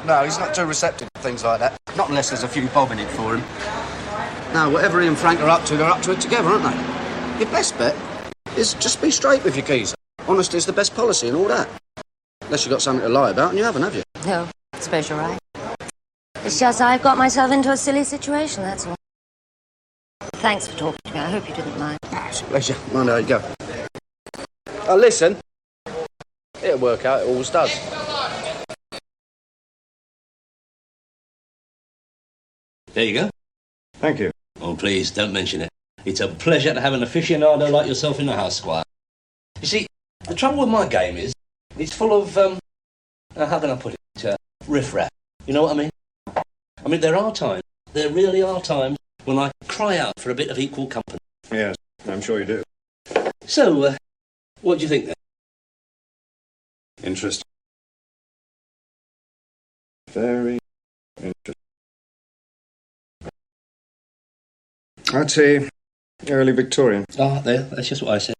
No, he's not too receptive to things like that. Not unless there's a few bob in it for him. No, whatever he and Frank are up to, they're up to it together, aren't they? Your best bet is just be straight with your geezer. Honesty is the best policy and all that. Unless you've got something to lie about, and you haven't, have you? No, I suppose you're right. It's just I've got myself into a silly situation, that's all. Thanks for talking to me. I hope you didn't mind. It's a pleasure. Mind how you go. Oh, listen. It'll work out. It always does. There you go. Thank you. Oh, please, don't mention it. It's a pleasure to have an aficionado like yourself in the house, Squire. You see, the trouble with my game is, it's full of, how can I put it, riff-raff. You know what I mean? I mean, there really are times, when I cry out for a bit of equal company. Yes, I'm sure you do. So, what do you think then? Interesting. Very interesting. I'd say early Victorian. Ah, there, that's just what I said.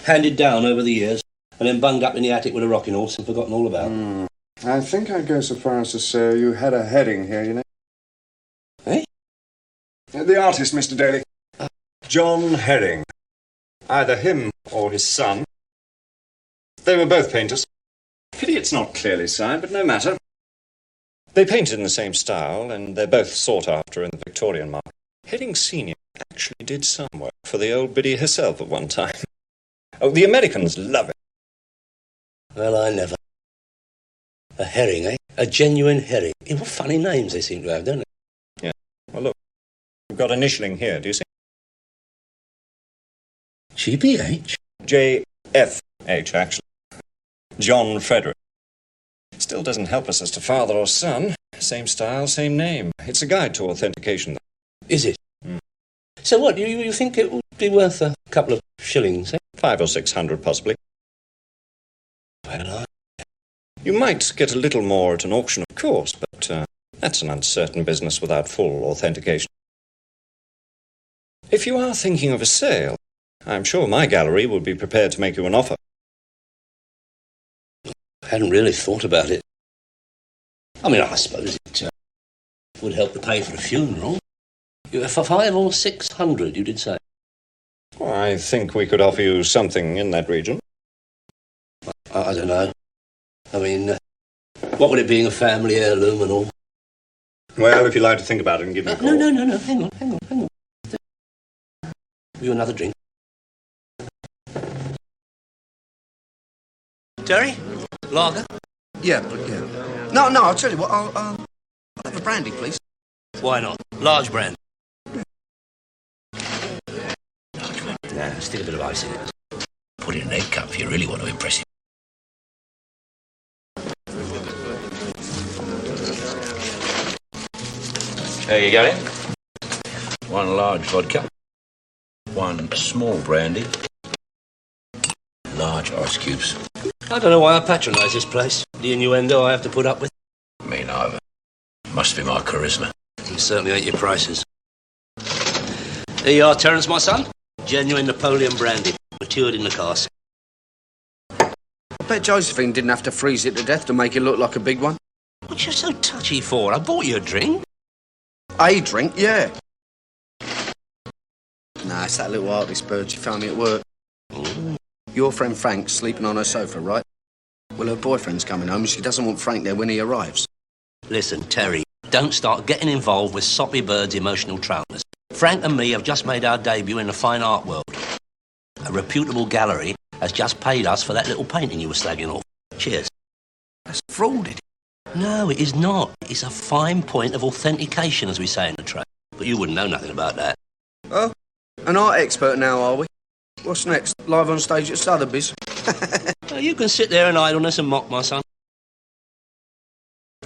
Handed down over the years, and then bunged up in the attic with a rocking horse and forgotten all about. I think I'd go so far as to say you had a heading here, you know. Eh? The artist, Mr. Daly. John Herring. Either him or his son. They were both painters. Pity it's not clearly signed, but no matter. They painted in the same style, and they're both sought after in the Victorian market. Herring Sr. actually did some work for the old biddy herself at one time. Oh, the Americans love it. Well, I never. A herring, eh? A genuine herring. What funny names they seem to have, don't they? Yeah. Well, look. We've got initialing here, do you see? GBH? JFH, actually. John Frederick. Still doesn't help us as to father or son. Same style, same name. It's a guide to authentication, though. Is it? So what, you think it would be worth a couple of shillings, eh? 500 or 600, possibly. Well, You might get a little more at an auction, of course, but that's an uncertain business without full authentication. If you are thinking of a sale, I'm sure my gallery would be prepared to make you an offer. I hadn't really thought about it. I mean, I suppose it would help to pay for the funeral. For 500 or 600, you did say? Well, I think we could offer you something in that region. I don't know. I mean, what would it be, a family heirloom and all? Well, if you like to think about it and give me a call. No. Hang on. You another drink? Terry? Lager? Yeah. No, I'll tell you what, I'll have a brandy, please. Why not? Large brand. Nah, stick a bit of ice in it. Put it in an egg cup if you really want to impress him. There you go. One large vodka. 1 small brandy, large ice cubes. I don't know why I patronise this place. The innuendo I have to put up with. Me neither. Must be my charisma. You certainly ain't your prices. There you are, Terence, my son. Genuine Napoleon brandy, matured in the cask. I bet Josephine didn't have to freeze it to death to make it look like a big one. What you so touchy for? I bought you a drink. A drink, yeah. Nah, it's that little artist bird she found me at work. Ooh. Your friend Frank's sleeping on her sofa, right? Well, her boyfriend's coming home and she doesn't want Frank there when he arrives. Listen, Terry, don't start getting involved with Soppy Bird's emotional traumas. Frank and me have just made our debut in the fine art world. A reputable gallery has just paid us for that little painting you were slagging off. Cheers. That's frauded. No, it is not. It's a fine point of authentication, as we say in the trade. But you wouldn't know nothing about that. Oh, an art expert now, are we? What's next? Live on stage at Sotheby's? Well, you can sit there in idleness and mock, my son.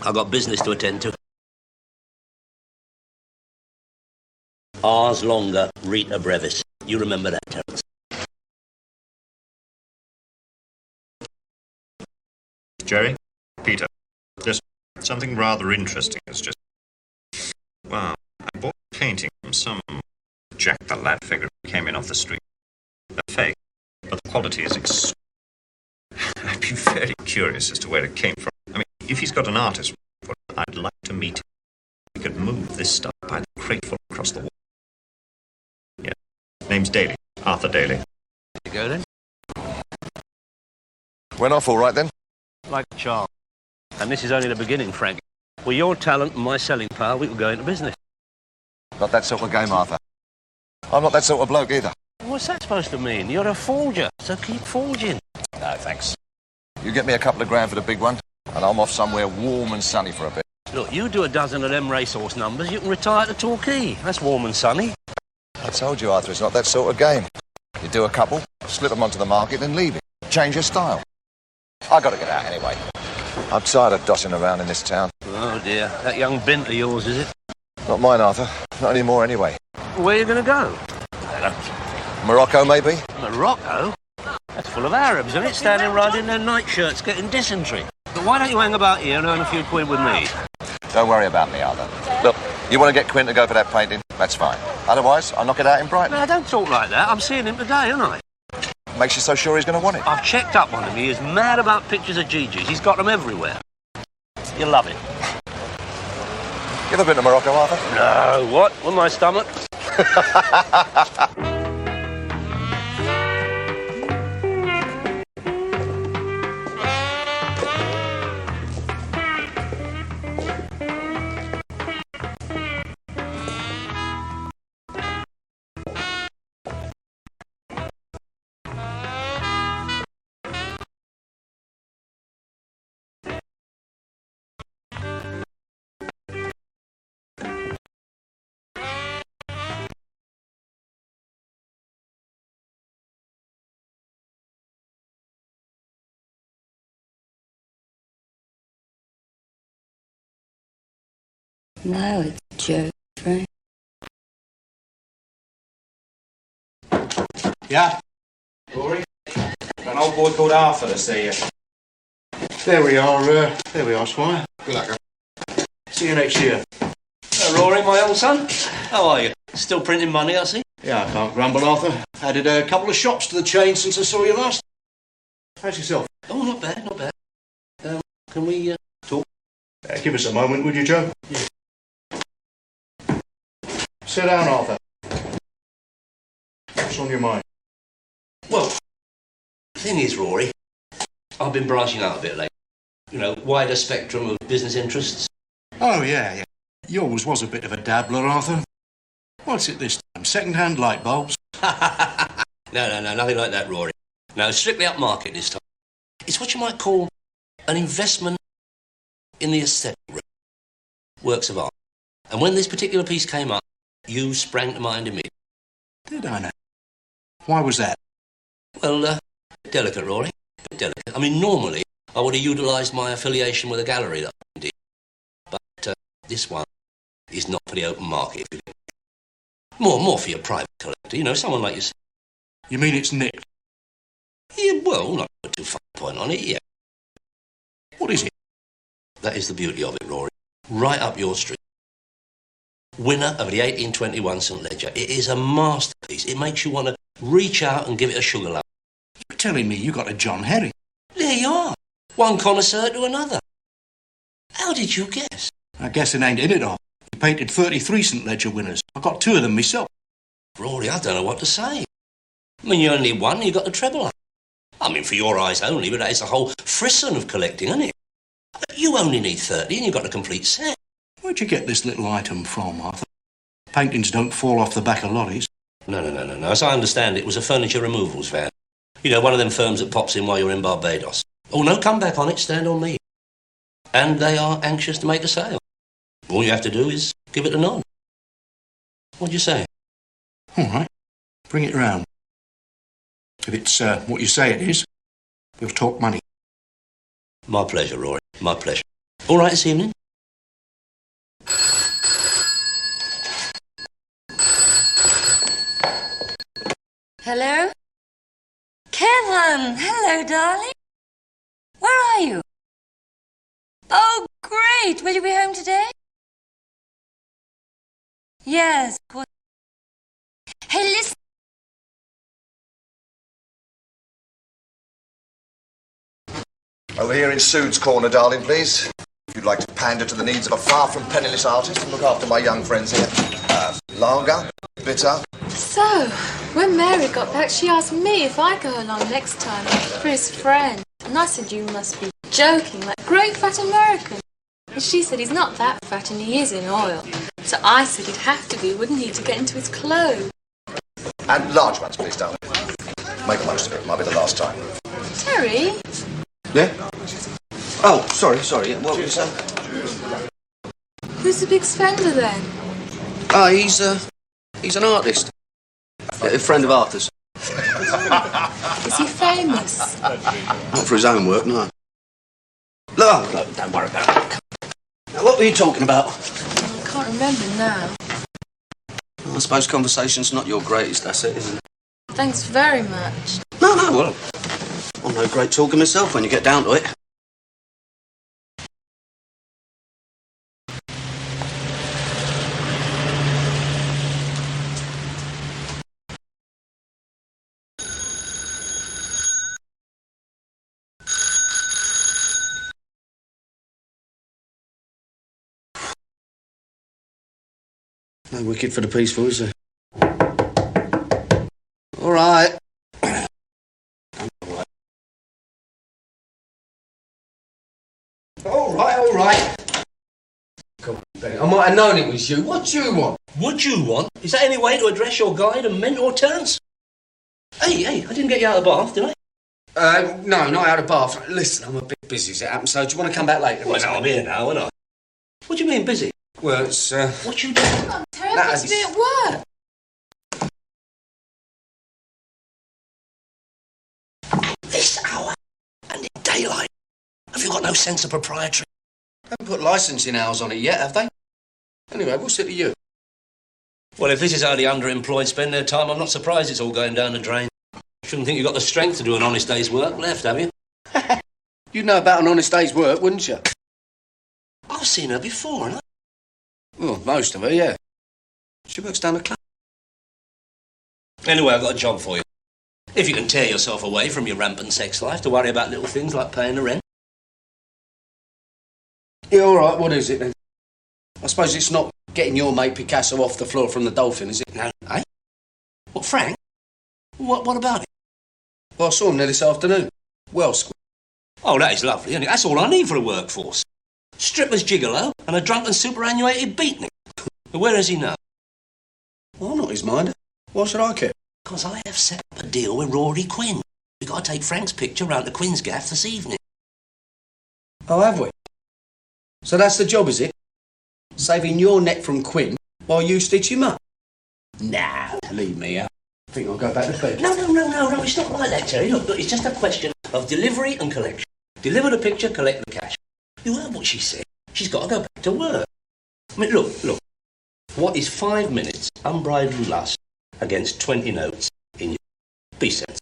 I've got business to attend to. Ars longa, Rita brevis. You remember that, Terence. Jerry? Peter? Just something rather interesting has just... Wow, I bought a painting from some jack-the-lad figure who came in off the street. A fake, but the quality is I'd be very curious as to where it came from. I mean, if he's got an artist, I'd like to meet him. We could move this stuff by the crateful across the wall. Yeah, name's Daly. Arthur Daly. You go then. Went off all right then? Like a charm. And this is only the beginning, Frank. With your talent and my selling power, we could go into business. Not that sort of game, Arthur. I'm not that sort of bloke either. What's that supposed to mean? You're a forger, so keep forging. No, thanks. You get me a couple of grand for the big one, and I'm off somewhere warm and sunny for a bit. Look, you do a dozen of them racehorse numbers, you can retire to Torquay. That's warm and sunny. I told you, Arthur, it's not that sort of game. You do a couple, slip them onto the market and leave it. Change your style. I got to get out anyway. I'm tired of dossing around in this town. Oh, dear. That young bint of yours, is it? Not mine, Arthur. Not anymore, anyway. Where are you going to go? Morocco, maybe? Morocco? That's full of Arabs, isn't it? Standing around in their nightshirts getting dysentery. But why don't you hang about here and earn a few quid with me? Don't worry about me, Arthur. Look, you want to get Quinn to go for that painting? That's fine. Otherwise, I'll knock it out in Brighton. No, don't talk like that. I'm seeing him today, aren't I? Makes you so sure he's going to want it. I've checked up on him. He is mad about pictures of Gigi's. He's got them everywhere. You'll love it. You ever been to Morocco, Arthur? No, what? With my stomach? No, it's Joe, Frank. Yeah? Rory? An old boy called Arthur to see you. There we are, Squire. Good luck. See you next year. Rory, my old son. How are you? Still printing money, I see? Yeah, I can't grumble, Arthur. Added a couple of shops to the chain since I saw you last. How's yourself? Oh, not bad, not bad. Can we talk? Give us a moment, would you, Joe? Yeah. Sit down, Arthur. What's on your mind? Well, the thing is, Rory, I've been branching out a bit lately. You know, wider spectrum of business interests. Oh, yeah. Yours was a bit of a dabbler, Arthur. What's it this time? Second-hand light bulbs? No, nothing like that, Rory. No, strictly upmarket this time. It's what you might call an investment in the aesthetic realm. Works of art. And when this particular piece came up, you sprang to mind immediately. Did I now? Why was that? Well, delicate, Rory. Bit delicate. I mean, normally, I would have utilised my affiliation with a gallery that I did. But this one is not for the open market. More for your private collector, you know, someone like yourself. You mean it's nicked? Yeah, well, not to put too fine a point on it, yeah. What is it? That is the beauty of it, Rory. Right up your street. Winner of the 1821 St. Ledger. It is a masterpiece. It makes you want to reach out and give it a sugar love. You're telling me you got a John Herring? There you are. One connoisseur to another. How did you guess? I guess it ain't in it all. He painted 33 St. Ledger winners. I got 2 of them myself. Rory, I don't know what to say. I mean, you only won, you got the treble up. I mean, for your eyes only, but that is the whole frisson of collecting, isn't it? You only need 30 and you've got a complete set. Where'd you get this little item from, Arthur? Paintings don't fall off the back of lorries. No. As I understand it was a furniture removals van. You know, one of them firms that pops in while you're in Barbados. Oh, no comeback on it, stand on me. And they are anxious to make a sale. All you have to do is give it a nod. What do you say? All right. Bring it round. If it's what you say it is, we'll talk money. My pleasure, Rory. My pleasure. All right this evening? Hello? Kevin! Hello, darling. Where are you? Oh, great! Will you be home today? Yes, of course. Hey, listen. Over here in Sood's corner, darling, please. If you'd like to pander to the needs of a far from penniless artist and look after my young friends here. Lager, bitter. So, when Mary got back, she asked me if I'd go along next time for his friend. And I said, you must be joking, like great fat American. And she said, he's not that fat and he is in oil. So I said he'd have to be, wouldn't he, to get into his clothes. And large ones, please, darling. Make the most of it. Might be the last time. Terry? Yeah? Oh, sorry. What were you saying? Who's the big spender then? Oh, he's an artist. A friend of Arthur's. Is he famous? Not for his own work, no. Look, don't worry about it. Now, what were you talking about? I can't remember now. I suppose conversation's not your greatest asset, isn't it? Thanks very much. No, well, I'm no great talker myself when you get down to it. No wicked for the peaceful, is there? All right. All right. Come on, Benny. I might have known it was you. What do you want? Would you want? Is that any way to address your guide and mentor, Terence? Hey, I didn't get you out of the bath, did I? No, not out of bath. Listen, I'm a bit busy as it happens, so do you want to come back later? Well, no, I'm here now, aren't I? What do you mean, busy? Well, it's, What you doing? Come on, Terry, I've got to be at work. This hour and in daylight. Have you got no sense of propriety? Haven't put licensing hours on it yet, have they? Anyway, what's it to you? Well, if this is how the underemployed spend their time, I'm not surprised it's all going down the drain. Shouldn't think you've got the strength to do an honest day's work left, have you? You'd know about an honest day's work, wouldn't you? I've seen her before, haven't I? Well, most of her, yeah. She works down the club. Anyway, I've got a job for you. If you can tear yourself away from your rampant sex life to worry about little things like paying the rent. Yeah, all right, what is it then? I suppose it's not getting your mate Picasso off the floor from the Dolphin, is it? No, eh? What, Frank? What about it? Well, I saw him there this afternoon. Well, square. Oh, that is lovely, isn't it? That's all I need for a workforce. Strippers gigolo and a drunken superannuated beatnik. Where is he now? Well, I'm not his minder. Why should I care? Because I have set up a deal with Rory Quinn. We've got to take Frank's picture round to Quinn's gaff this evening. Oh, have we? So that's the job, is it? Saving your neck from Quinn while you stitch him up? Nah, leave me out. I think I'll go back to bed. No, it's not like that, Terry. Look, it's just a question of delivery and collection. Deliver the picture, collect the cash. You heard what she said. She's got to go back to work. I mean, look. What is 5 minutes unbridled lust against 20 notes in your... Be sensible.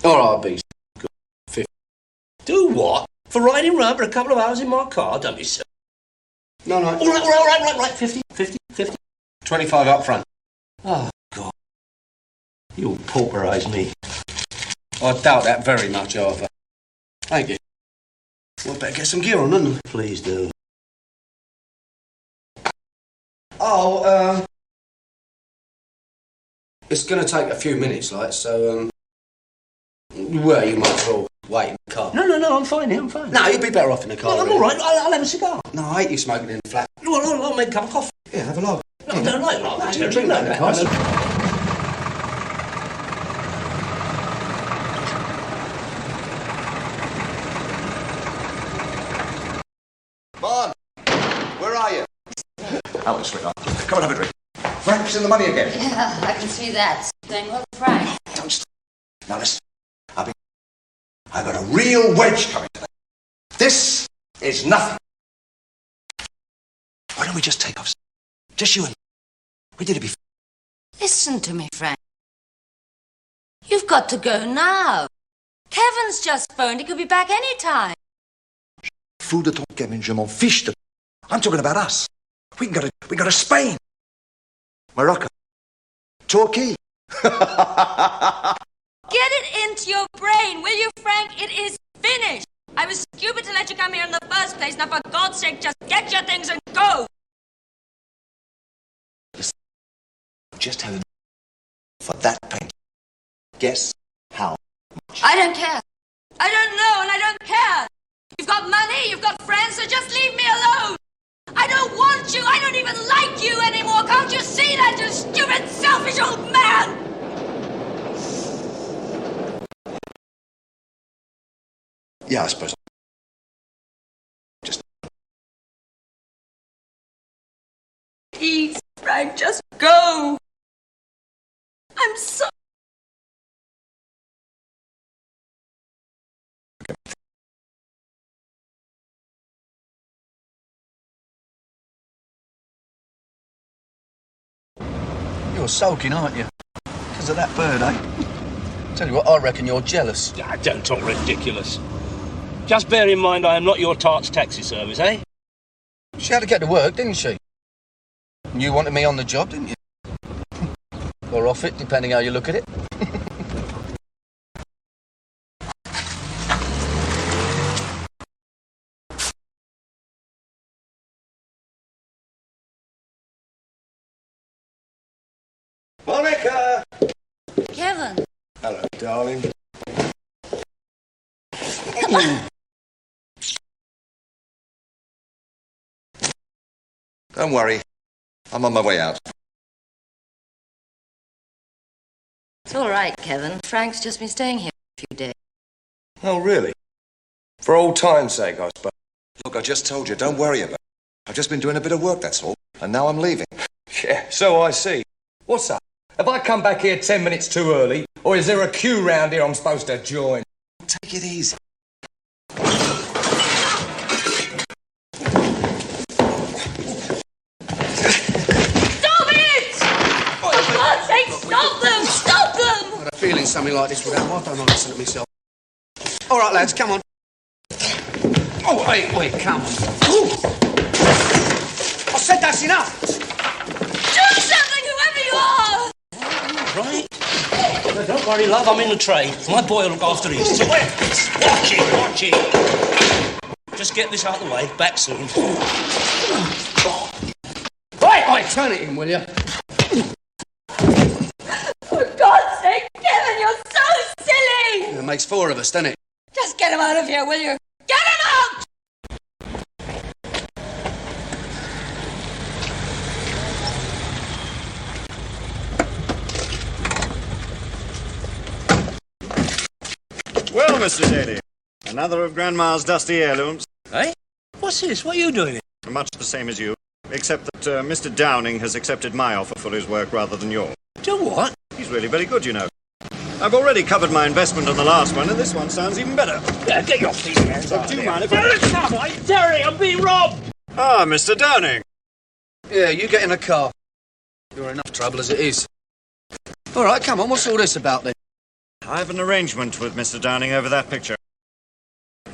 All right, be good. 50. Do what? For riding round for a couple of hours in my car? Don't be silly. No. All right. 50. 25 up front. Oh, God. You'll pauperise me. I doubt that very much, Arthur. Thank you. Well, I better get some gear on, hadn't I? Please do. Oh, it's going to take a few minutes, like, so, well, you might as well wait in the car. No, I'm fine here, I'm fine. No, you'd be better off in the car. No, I'm all right. I'll have a cigar. No, I hate you smoking in the flat. Well, I'll make a cup of coffee. Yeah, have a log. No, drink that. Bon, where are you? Out, sweetheart. Come and have a drink. Frank's in the money again. Yeah, I can see that. Saying, well, Frank. Don't stop. Now listen, I've got a real wedge coming today. This is nothing. Why don't we just take off? Just you and me. We did it before. Listen to me, Frank. You've got to go now. Kevin's just phoned. He could be back any time. Fous de ton Kevin, je m'en fiche de... I'm talking about us. We can go to Spain. Morocco. Turkey. Get it into your brain, will you, Frank? It is finished. I was stupid to let you come here in the first place. Now, for God's sake, just get your things and go. Just had a... for that paint. Guess how much? I don't care. I don't know, and I don't care. You've got money, you've got friends, so just leave me alone. I don't want you. I don't even like you anymore. Can't you see that, you stupid, selfish old man? Yeah, I suppose. Just... Please, Frank, just go. I'm so... You're sulking, aren't you? Because of that bird, eh? Tell you what, I reckon you're jealous. Ah, don't talk ridiculous. Just bear in mind I am not your tart's taxi service, eh? She had to get to work, didn't she? And you wanted me on the job, didn't you? Or off it, depending how you look at it. Monica! Kevin. Hello, darling. Don't worry. I'm on my way out. It's all right, Kevin. Frank's just been staying here a few days. Oh, really? For old time's sake, I suppose. Look, I just told you, don't worry about it. I've just been doing a bit of work, that's all. And now I'm leaving. Yeah, so I see. What's up? Have I come back here 10 minutes too early? Or is there a queue round here I'm supposed to join? Take it easy. Stop it! For God's sake, stop them! Stop them! I had a feeling something like this would happen. I don't listen to myself. All right, lads, come on. Oh, wait, come on. Ooh. I said that's enough. Do something, whoever you are! Right? No, don't worry, love, I'm in the trade. My boy will look after these. Watch it. Just get this out of the way, back soon. Right, turn it in, will you? For God's sake, Kevin, you're so silly! It makes four of us, doesn't it? Just get him out of here, will you? Get him out! Well, Mr. Daly, another of Grandma's dusty heirlooms. Eh? What's this? What are you doing? Much the same as you, except that Mr. Downing has accepted my offer for his work rather than yours. Do what? He's really very good, you know. I've already covered my investment on the last one, and this one sounds even better. Yeah, get off these hands. Do you mind if Terry, I'm being robbed! Ah, Mr. Downing. Yeah, you get in the car. You're enough trouble as it is. All right, come on, what's all this about then? I have an arrangement with Mr. Downing over that picture.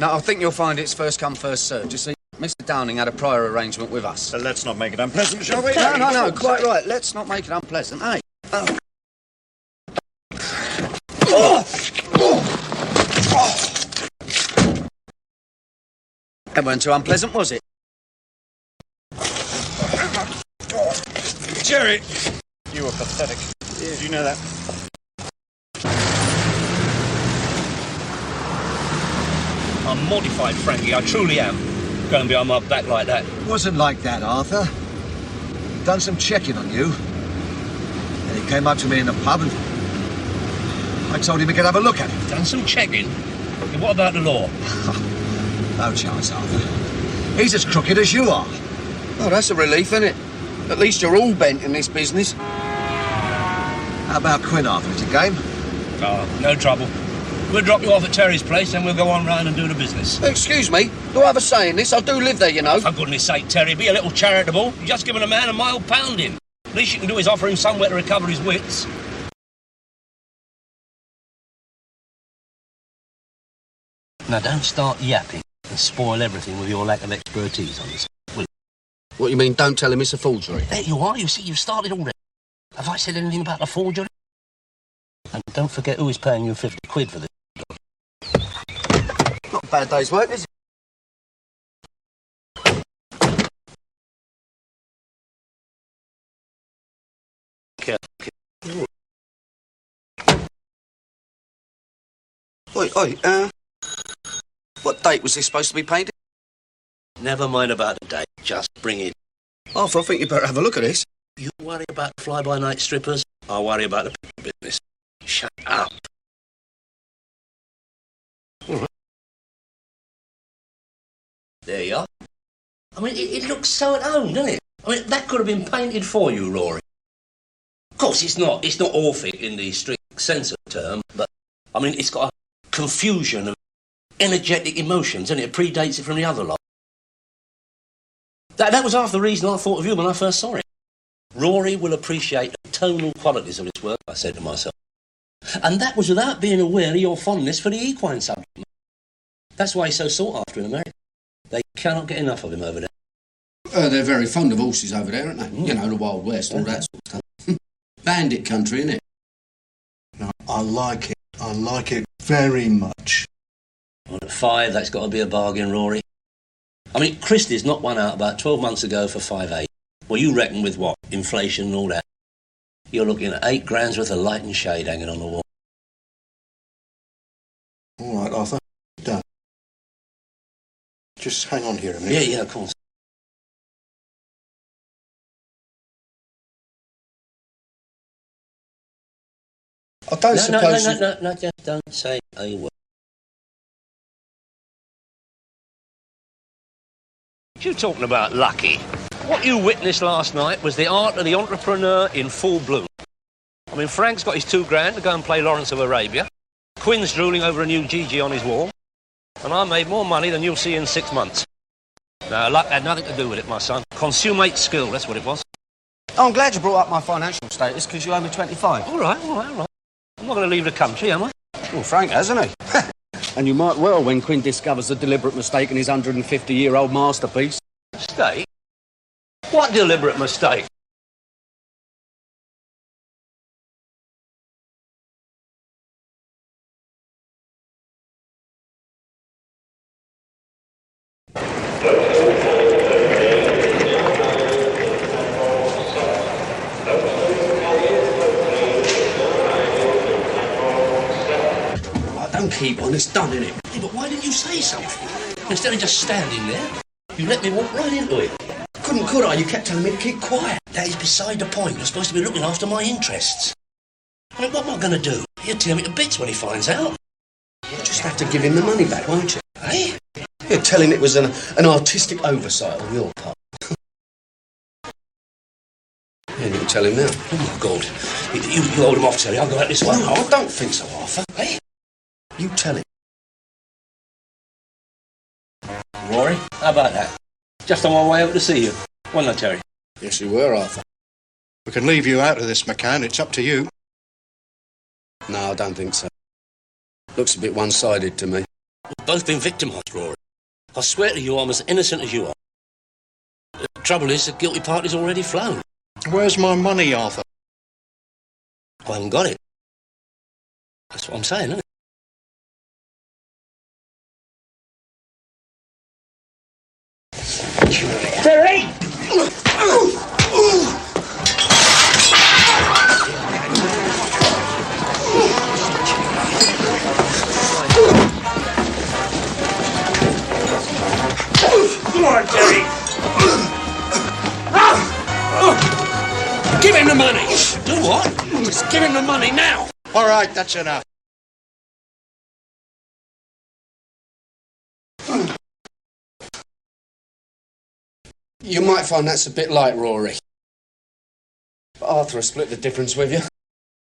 No, I think you'll find it's first come, first served. You see, Mr. Downing had a prior arrangement with us. So let's not make it unpleasant, shall we? No, quite right. Let's not make it unpleasant, eh? That weren't too unpleasant, was it? Jerry! You were pathetic. Did you know that? I'm mortified, Frankie. I truly am. Going behind my back like that. It wasn't like that, Arthur. Done some checking on you. And he came up to me in the pub and I told him he could have a look at it. Done some checking? And what about the law? No chance, Arthur. He's as crooked as you are. Oh, that's a relief, isn't it? At least you're all bent in this business. How about Quinn, Arthur? Is it game? Oh, no trouble. We'll drop you off at Terry's place, then we'll go on round and do the business. Excuse me, do I have a say in this? I do live there, you know. For goodness sake, Terry, be a little charitable. You've just given a man a mild pounding. Least you can do is offer him somewhere to recover his wits. Now, don't start yapping and spoil everything with your lack of expertise on this. What you mean, don't tell him it's a forgery? There you are, you see, you've started already. Have I said anything about the forgery? And don't forget who is paying you 50 quid for this. Not a bad day's work, is it? Oi, what date was this supposed to be painted? Never mind about the date, just bring it. Arthur, I think you better have a look at this. You worry about fly-by-night strippers, I'll worry about the business. Shut up. All right. There you are. I mean, it looks so at home, doesn't it? I mean, that could have been painted for you, Rory. Of course, it's not Orphic in the strict sense of the term, but, I mean, it's got a confusion of energetic emotions, and it predates it from the other lot. That was half the reason I thought of you when I first saw it. Rory will appreciate the tonal qualities of this work, I said to myself. And that was without being aware of your fondness for the equine subject. That's why he's so sought after in America. They cannot get enough of him over there. They're very fond of horses over there, aren't they? Mm. You know, the Wild West, all that sort of stuff. Bandit country, innit? No, I like it. I like it very much. Well, at 5, that's got to be a bargain, Rory. I mean, Christie's knocked one out about 12 months ago for 5.8. Well, you reckon with what? Inflation and all that. You're looking at 8 grand's worth of light and shade hanging on the wall. All right, Arthur. Done. Just hang on here a minute. Yeah, of course. I don't suppose... No, just don't say a word. You talking about lucky? What you witnessed last night was the art of the entrepreneur in full bloom. I mean, Frank's got his 2 grand to go and play Lawrence of Arabia. Quinn's drooling over a new GG on his wall. And I made more money than you'll see in 6 months. Now, luck had nothing to do with it, my son. Consummate skill, that's what it was. Oh, I'm glad you brought up my financial status, because you owe me 25. All right. I'm not going to leave the country, am I? Well, Frank has, hasn't he? And you might well when Quinn discovers the deliberate mistake in his 150-year-old masterpiece. Mistake? What deliberate mistake? Don't keep on, it's done, innit? Yeah, but why didn't you say something? Instead of just standing there, you let me walk right into it. Couldn't, could I? You kept telling me to keep quiet. That is beside the point. You're supposed to be looking after my interests. I mean, what am I going to do? He'll tear me to bits when he finds out. You'll just have to give him the money back, won't you? Eh? You'll tell him it was an artistic oversight on your part. Yeah, you can tell him now. Oh, my God. You hold him off, Terry. I'll go out this way. No, I don't think so, Arthur. Eh? You tell him. Rory, how about that? Just on my way over to see you. Wasn't I, Terry? Yes, you were, Arthur. We can leave you out of this, McCann. It's up to you. No, I don't think so. Looks a bit one-sided to me. We've both been victimised, Rory. I swear to you, I'm as innocent as you are. The trouble is, the guilty party's already flown. Where's my money, Arthur? I haven't got it. That's what I'm saying, isn't it? Terry! Come on, Terry! Give him the money! Do what? Just give him the money now! All right, that's enough. You might find that's a bit light, Rory. But Arthur will split the difference with you.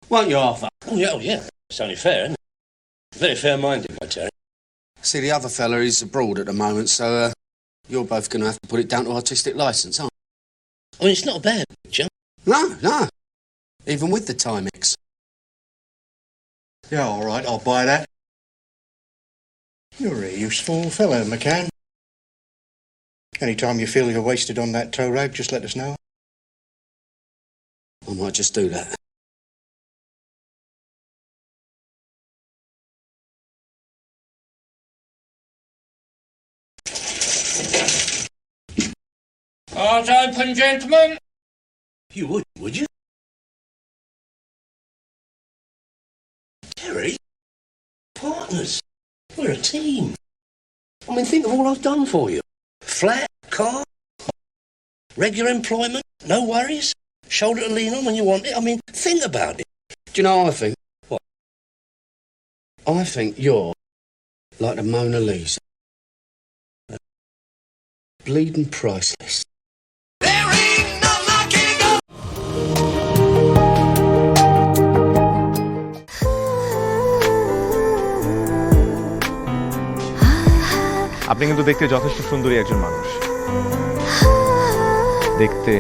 Won't you, Arthur? Oh, yeah. It's only fair, isn't it? Very fair-minded, my Terry. See, the other fella is abroad at the moment, so you're both going to have to put it down to artistic licence, aren't you? I mean, it's not a bad picture. No. Even with the Timex. Yeah, all right, I'll buy that. You're a useful fellow, McCann. Any time you feel you're wasted on that tow rag, just let us know. I might just do that. Eyes open, gentlemen. You would you? Terry? Partners. We're a team. I mean, think of all I've done for you. Flat, car, regular employment, no worries, shoulder to lean on when you want it. I mean, think about it. Do you know what I think? What? I think you're like the Mona Lisa. Bleeding priceless. আপনি কিন্তু দেখতে যথেষ্ট সুন্দরী একজন মানুষ, দেখতে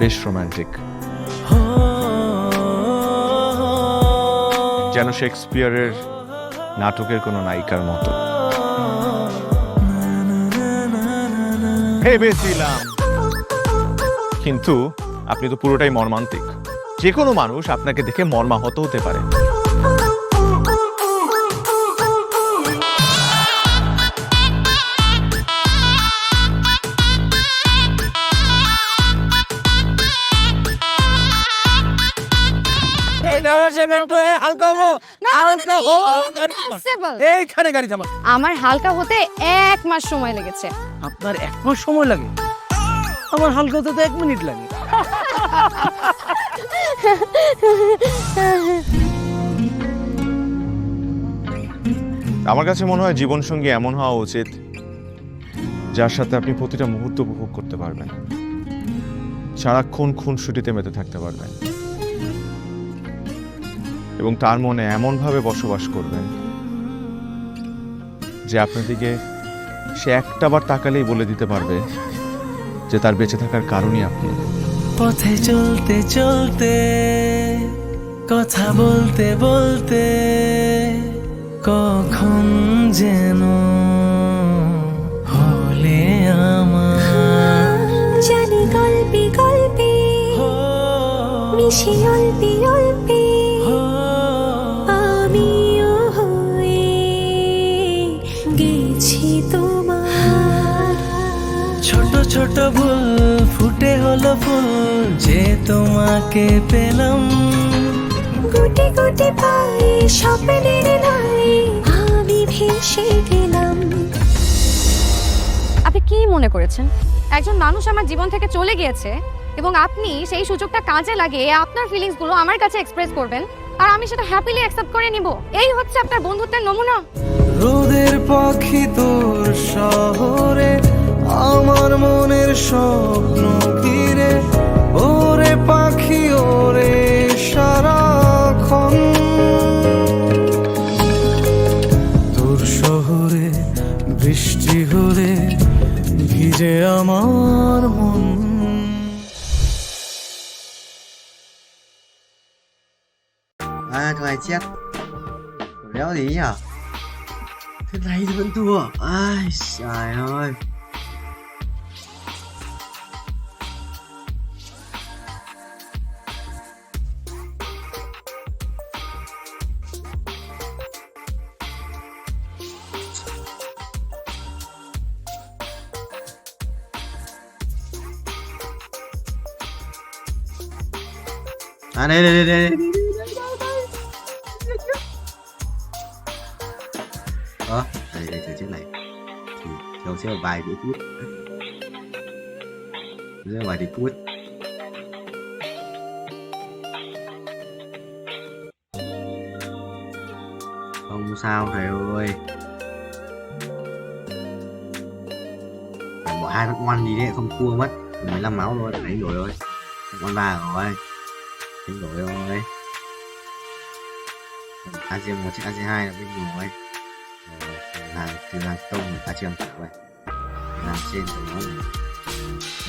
বেশ romantic, যেন শেক্সপিয়ারের নাটকের কোনো নায়িকার মতো। ভেবেছিলাম, কিন্তু আপনি তো পুরোটাই মর্মান্তিক। যে কোনো মানুষ আপনাকে দেখে মর্মাহত হতে পারে। আমার হালকা হতে 1 মাস সময় লেগেছে। আপনার 1 মাস সময় লাগে? আমার হালকা হতে তো 1 মিনিট লাগে। আমার কাছে মনে হয় জীবনসঙ্গী এমন হওয়া উচিত যার সাথে আপনি প্রতিটা মুহূর্ত উপভোগ করতে পারবেন, সারাক্ষণ খুনসুটিতে মেতে থাকতে পারবেন এবং তার মনে এমনভাবে বসবাস করবেন যে আপনার দিকে সে একটাবার তাকালেই বলে দিতে পারবে যে তার বেঁচে থাকার কারণই আপনি। পথে চলতে চলতে, কথা বলতে বলতে, কখন যেন হলে আমার, জানি গল্পে গল্পে মিশে অল্পে অল্পে আমিও হয়ে গেছি তোমার। ছোট ছোট ভুল ফুটে হলো ফুল যে তোমাকে পেলাম, গুটি গুটি পায়ে স্বপ্নের নাই আমি ভেসে গেলাম। আপনি কি মনে করেছেন একজন মানুষ আমার জীবন থেকে চলে গিয়েছে এবং আপনি সেই সুযোগটা কাজে লাগিয়ে আপনার ফিলিংস গুলো আমার কাছে এক্সপ্রেস করবেন আর আমি সেটা হ্যাপিলি অ্যাকসেপ্ট করে নিব? এই হচ্ছে আপনার বন্ধুত্বের নমুনা? রোদের পাখি তোর শহরে, আমার মনের স্বপ্ন ঘিরে, ওরে পাখি ওরে সারাক্ষণ, তোর শহরে বৃষ্টি হলে ভিজে আমার মন। Mỹ à? Thế này thì vẫn thua. Ai trời ơi. À đây. Đây chiếc này thì theo sẽ là vài đĩa phút, sẽ là vài đĩa phút. Không sao thầy ơi, phải bỏ 2 phát ngoan đi đấy, không thua mất. 15 máu thôi, đánh đổi rồi, con 3 rồi, đánh đổi rồi. AC1 chiếc AC2 là bên rồi. Hàng tông người ta trường vậy, làm trên của nó này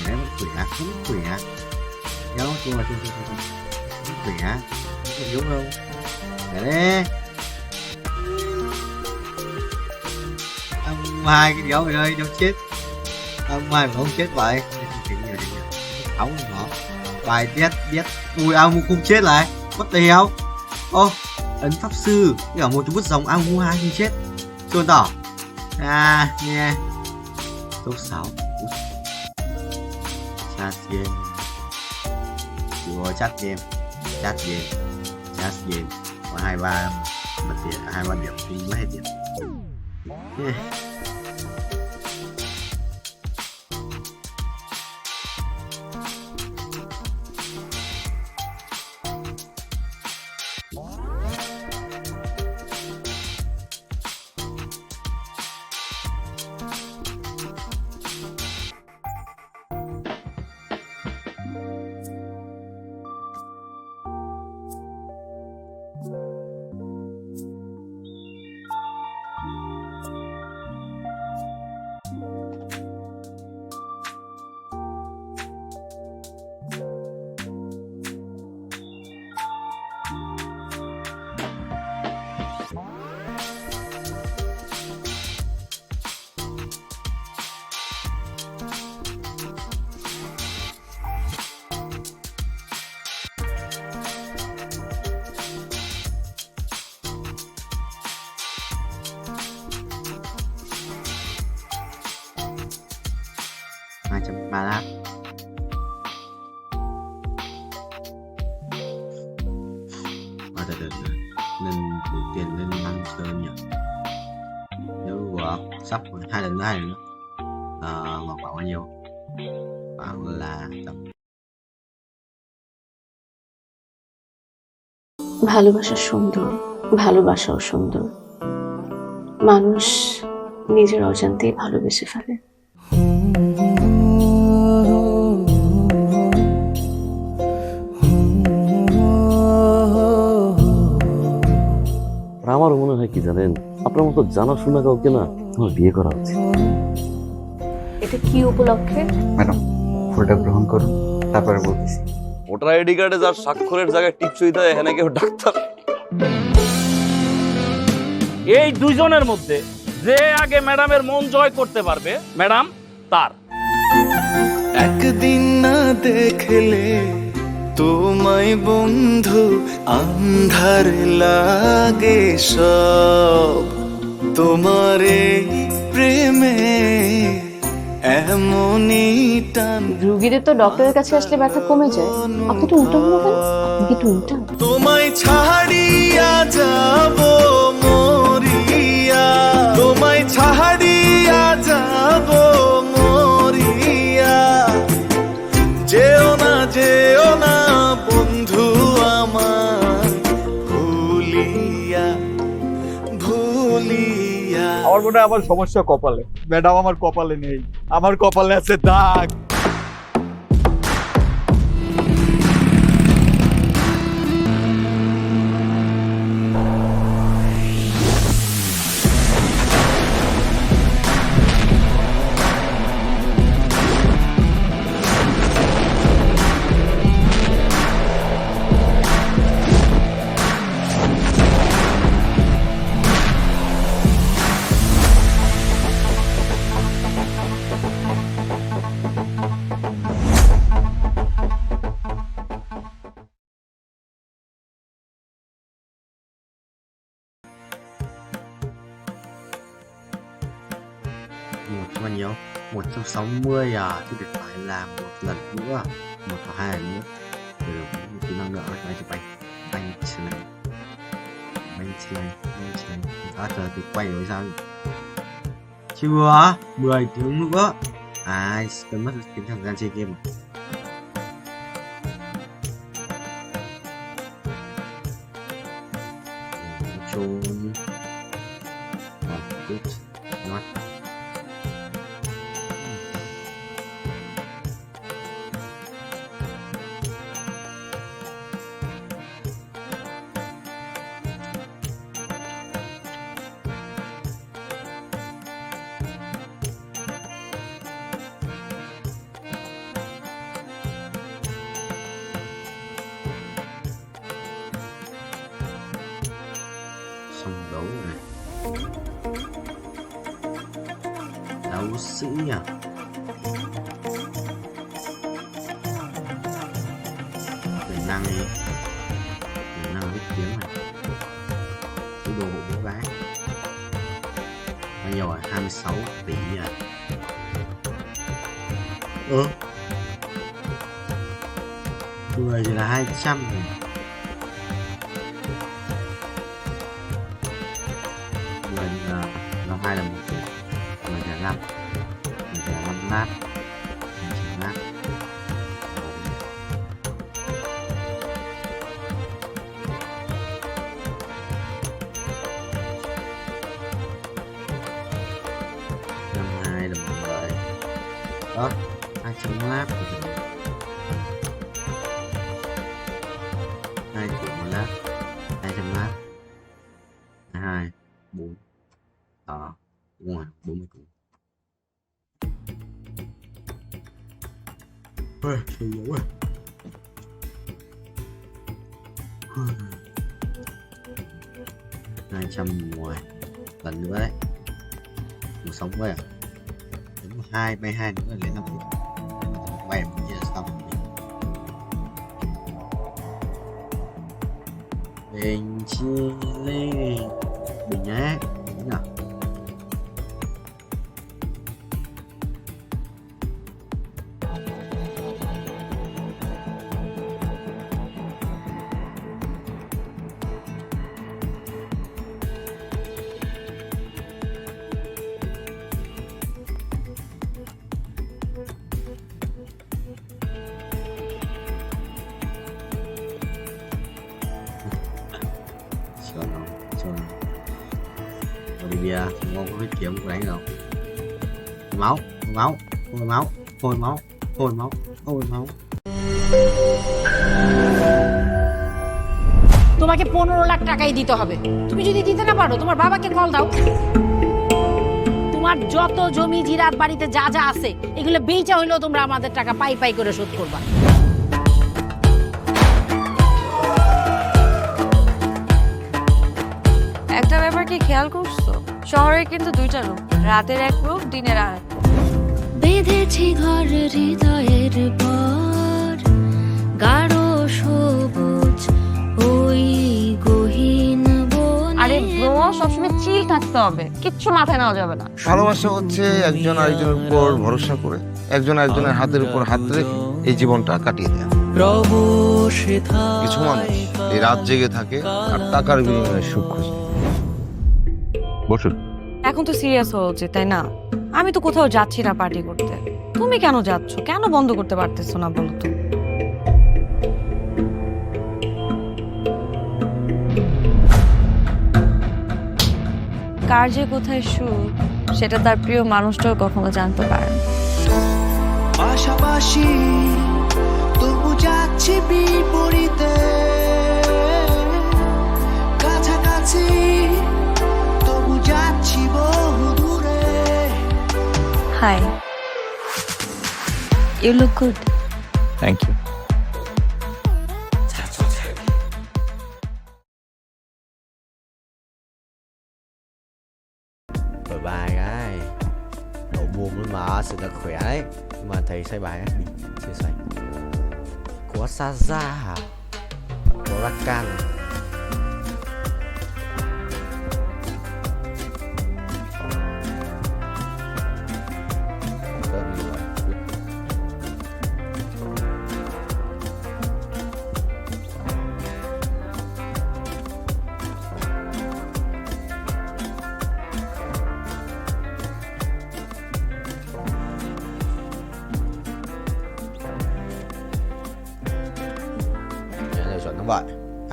đấy vẫn khỏe, vẫn khỏe, kéo tôi vẫn khỏe, không yếu đâu, để đấy. Ông hai cái đéo về đây đâu chết, ông hai mà không chết vậy, áo nó bài biết, ui ao không chết lại, what the hell, ô ấn pháp sư, cả một chút bút dòng ao hai không chết. Chuồn tỏ nghe top 6 chat game chat game có 23 bật tiền 23 điểm thì mất hết điểm. Ba lát lên đủ tiền lên năng sơn nhỉ, nếu sắp 2 lần nữa ngọc bảo bao nhiêu, bảo là tầm ভালোবাসা সুন্দর, ভালোবাসাও সুন্দর, মানুষ নিজের অজান্তেই ভালোবেসে ফেলে। আমারও মনে হয় কি জানেন, আপনার মতো জানাশোনা কাউকে না আমার বিয়ে করা উচিত। এটা কি উপলক্ষে? ম্যাডাম ফুলটা গ্রহণ করুন, তারপরে বলতেছি। ভোটার আইডি কার্ডে যার স্বাক্ষরের জায়গায় টিপসই দেয়, এখানে কেউ ডাক্তার। এই দুইজনের মধ্যে যে আগে ম্যাডামের মন জয় করতে পারবে, ম্যাডাম তার। একদিন না দেখলে তোমায় বন্ধু আন্ধার লাগে সব, তোমার এই প্রেমে এমনই টান। রোগীদের তো ডক্টরের কাছে আসলে ব্যথা কমে যায়, আপনি তো উল্টো হলো কেন? আপনি কি উল্টা? তোমায় ছাড়িয়া যাব মরিয়া, তোমায় ছাড়িয়া যাব মরিয়া, যেও না বন্ধু আমার ভুলিয়া। আমার মনে হয় আমার সমস্যা কপালে, ম্যাডাম আমার কপালে নেই, আমার কপালে আছে দাগ। một bao nhiêu? 160 à? Thì được phải làm một lần nữa, một hoặc hai lần nữa. Rồi một kỹ năng nữa là chụp ảnh, banh slide. À trời, tôi quay rồi sao? Chưa, 10 tiếng nữa. À, cần mất tính thời gian chơi game. Trốn. Good. Not. Xong đấu này. Đấu sĩ à? Quyền năng viết tiếng này. Cái đồ bộ bố gái. Bao nhiêu rồi? 26 tỷ à? Người thì là 200 này. Nó 2 là 1 tỷ, 10 là 5, 10 là 5 lát, 100 lát. Năm 2 là 10. Đó, 200 lát. 2 tỷ 1 lát, 200 lát. 2, 4. Đó, đúng rồi, 40 củ. Sôi dữ à. Hai 210 lần nữa đấy. Một sống với à? Đúng 2, bay 2 nữa là lên 5 phút. Bay một chia xong. Bình chi lên. Bình nhé. Bình nào. Olivia, ngon có biết chuyện của bạn đâu. Máu. তোমাকে 15 লাখ টাকাই দিতে হবে। তুমি যদি দিতে না পারো তোমার বাবাকে কল দাও। তোমার যত জমি জিরাত বাড়িতে যা যা আছে এগুলো বেচা হইলেও তোমরা আমাদের টাকা পাই পাই করে শোধ করবা। একটা ব্যাপার কি খেয়াল করছো? শহরে কিন্তু দুইটা রূপ, রাতের এক রূপ, দিনের আর এক রূপ। বেঁধেছি ঘর হৃদয়ের পর, গাঢ় সবুজ ওই গহীন বনে। আরে ব্রো, সবসময় চিল থাকতে হবে, কিচ্ছু মাথায় নেওয়া যাবে না। ভালোবাসা হচ্ছে একজন আরেকজনের উপর ভরসা করে, একজন আরেকজনের হাতের উপর হাত রেখে এই জীবনটা কাটিয়ে দেয়। কিছু মানুষ এই রাত জেগে থাকে আর টাকার বিনিময়ে সুখ খোঁজে। বসুন। এখন তো সিরিয়াস হওয়া উচিত, তাই না? আমি তো কোথাও যাচ্ছি না পার্টি করতে। তুমি কেন যাচ্ছ? কেন বন্ধ করতে পারতেছো না বলো তো? কার যে কোথায় সুখ সেটা তার প্রিয় মানুষটাও কখনো জানতে পারে না। পাশাপাশি তবু যাচ্ছি বিপরীতে, কাছাকাছি তবু যাচ্ছি বহু দূরে। Hi, you look good. Thank you. Rồi bài cái độ buồn lên mà sự là khỏe đấy, nhưng mà thầy xây bài đi chia sẻ có Saza hả, có Rakan,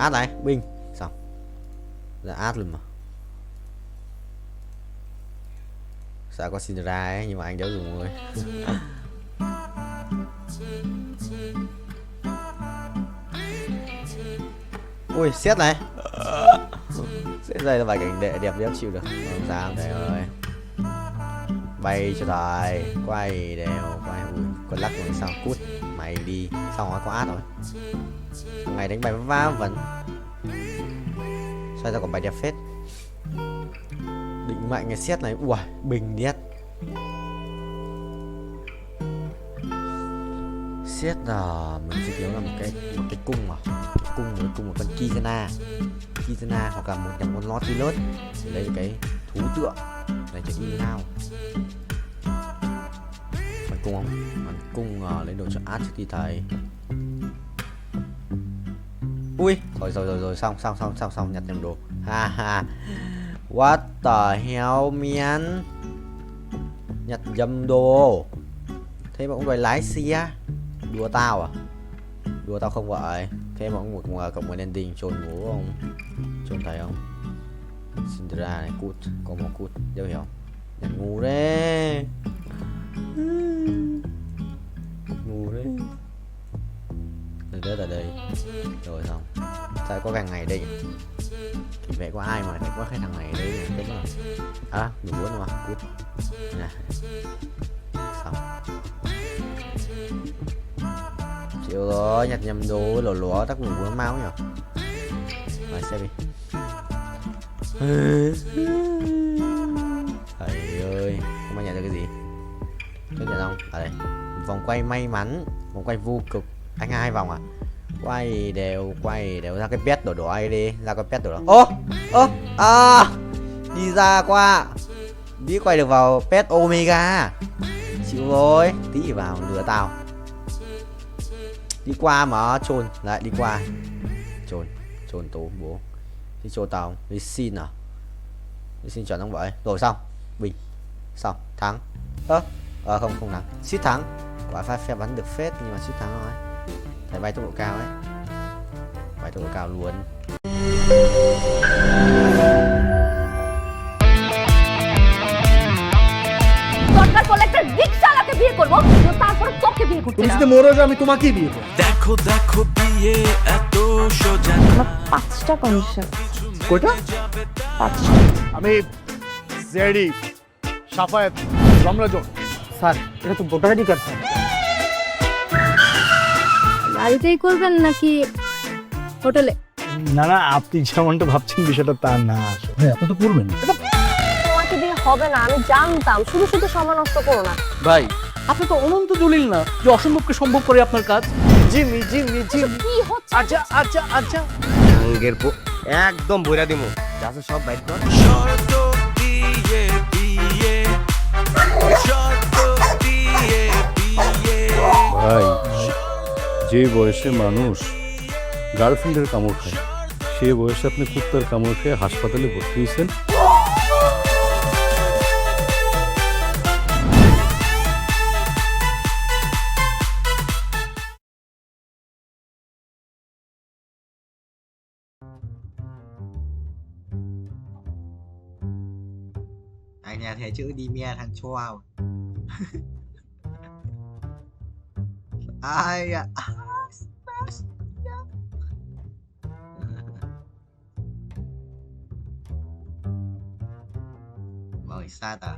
Át này, Bình. Xong. Là át luôn mà. Sợ có xin ra ấy, nhưng mà anh đéo dùng rồi. Ui, xét này. Xét đây là vài cảnh đệ đẹp đéo chịu được. Không sao, thầy ơi. Bay cho thầy. Quay đều, quay. Ui, con lắc rồi sao, cút. Mày đi, xong rồi có át rồi. Thằng này đánh bài va vẫn. Sao ra còn bài đẹp phết. Định mạnh cái xét này. Ui, bình điết. Xét là mình sẽ thiếu là một cái cung mà. Cung một con Kizana hoặc là một con Nautilus. Lấy cái thú tượng để cho in nào. Bắn cung không? Bắn cung lấy đồ cho át trước khi thầy. Ui, rồi xong nhặt nhầm đồ. Ha ha. What the hell man. Nhặt nhầm đồ. Thế mà cũng đòi lái xe. Đùa tao à? Đùa tao không vậy. Thế mà cũng một cộng một ending trồn ngủ không? Trồn thầy không? Cinderella này cút. Có một cút. Đâu hiểu. Nhặt ngủ đấy. Ngủ đấy. Rớt ở đây. Rồi xong. Sao có thằng này đây nhỉ? Thì vậy có ai mà lại có cái thằng này đây nhỉ? Đúng rồi. À, đủ bốn mà. Cút. Nè. Xong. Chịu rồi, nhặt nhầm đồ lỗ tắc ngủ nó mau nhỉ. Mày xem đi. Thầy ơi, không ai nhận được cái gì. Có nhận không? Ở đây. Vòng quay may mắn, vòng quay vô cực. Anh 2 vòng à? Quay đều ra cái pet đỏ ấy đi, ra cái pet đỏ đó. Đi ra qua. Đi quay được vào pet Omega. Chịu rồi, tí vào lừa tao. Đi qua mà trồn lại đi qua. Trồn tố bố. Đi trồn tao, đi xin à? Đi xin chuẩn không vậy? Rồi xong, Bình. Xong, thắng. Không thắng. Suýt thắng. Quả phép bắn được phết nhưng mà suýt thắng thôi. Thầy bay tốc độ cao ấy. Bay tốc độ cao luôn. দরকার পড়লে একটা রিকশাওয়ালাকে বিয়ে করবো, তারপর তোকে বিয়ে করতে তুমি যদি মরে যাও আমি তোমাকেই বিয়ে করব। দেখো দেখো বিয়ে এত সোজা। আমার 5টা কন্ডিশন। কয়টা? 5টা। আমি জেডি সাফায়েত রমরাজন। স্যার এটা তো ভোটার আইডি কার্ড স্যার। বাড়িতেই করবেন নাকি হোটেলে? না না, আপনি যেমনটা ভাবছেন বিষয়টা তা না। ভাই আপনি তো করবেন। তোমাকে দিয়ে হবে না, আমি জানতাম। শুধু শুধু সময় নষ্ট করো না। ভাই আপনি তো অনন্ত দলিল না যে অসম্ভবকে সম্ভব করে আপনার কাজ। জিমি কি হচ্ছে? আচ্ছা আঙ্গের একদম বইরা দিমু। যাচ্ছে সব বাইর কর। শর্ত দিয়ে বিয়ে, শর্ত দিয়ে বিয়ে। ভাই যে বয়সে মানুষ গার্লফ্রেন্ডের কামড় খায়, সে বয়সে আপনি কুত্তার কামড় খেয়ে হাসপাতালে ভর্তি হয়েছেন। Anh nhà thế chữ đi me thằng choao. Ai à? Rồi xa tà.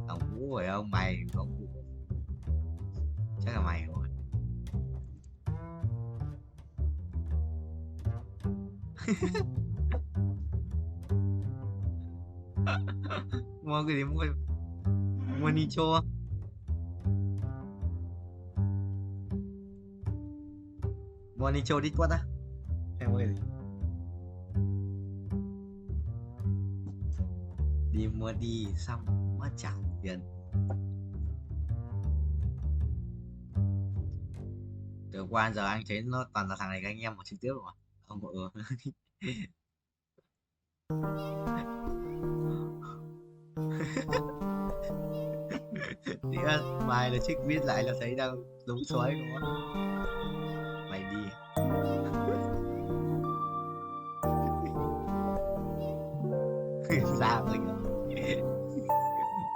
Ông Vũ rồi ông mày, ông Vũ. Chắc là mày rồi. Mua cái gì mua Nicho. Mua Nicho đi quát á. Em mua cái gì? Đi mua đi xong mất trả tiền. Từ qua giờ anh thấy nó toàn là thằng này các anh em một trực tiếp rồi. Ông bộ bài là check viết lại là thấy đang đúng xoáy đúng không? Mày đi.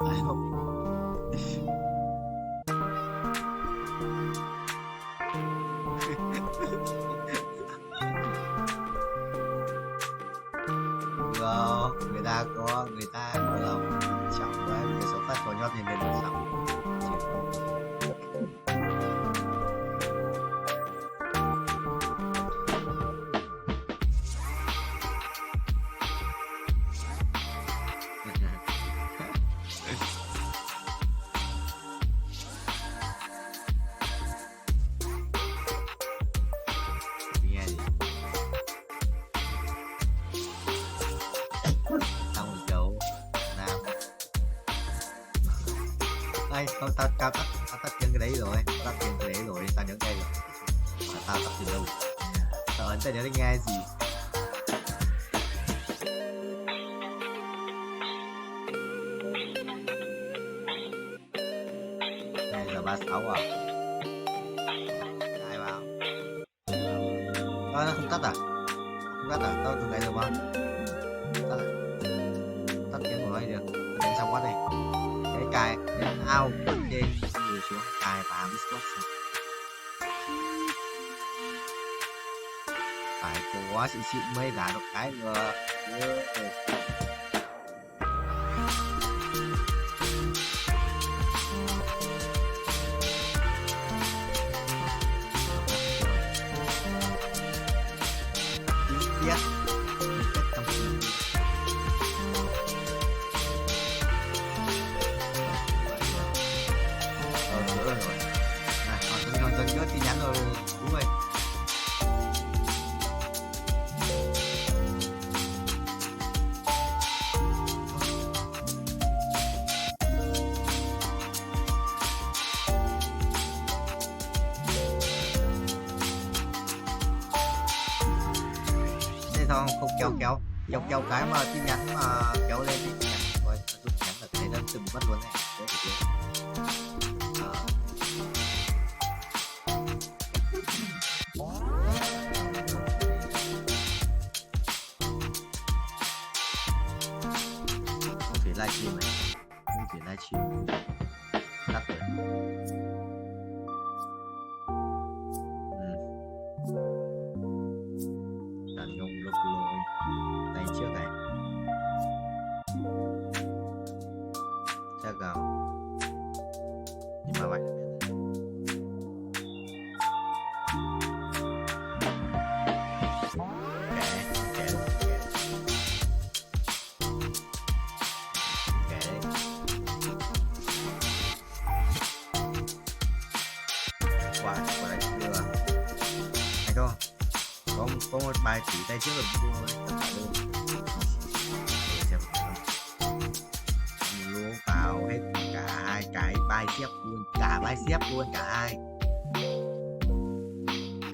Ai không? Rồi, người ta có lòng trọng đấy, cái số phát có nhót nhìn lên là xong. Nghe gì? Tao một chỗ nào đây tao tắt chân cái đấy rồi, tắt chân cái đấy rồi, tao nhấn đây rồi mà tao tắt từ đâu, tao ấn tao nhớ đến nghe gì. Đây giờ 36 à, ai vào nó không tắt à, không tắt à, tao từ nãy giờ mà tắt à, tắt tiếng của nó được, tao đánh xong quá đây, cái cài nhấn ao trên người xuống cài và Discord phải có xịn mới đá được cái nữa. Yes. Sửa rồi. Còn tin nhắn rồi, đúng rồi. Thế thôi không kéo cái mà tin nhắn mà kéo lên thì tin nhắn rồi, tin nhắn là cái nó từng mất luôn này. Đấy thì livestream này, không thể livestream tắt rồi. Đàn ngông lục lôi tay trước này, chắc gào nhưng mà vậy có một bài chỉ tay trước là vui tập cả đơn xem lúa vào hết cả hai cái bài xếp luôn, cả bài xếp luôn, cả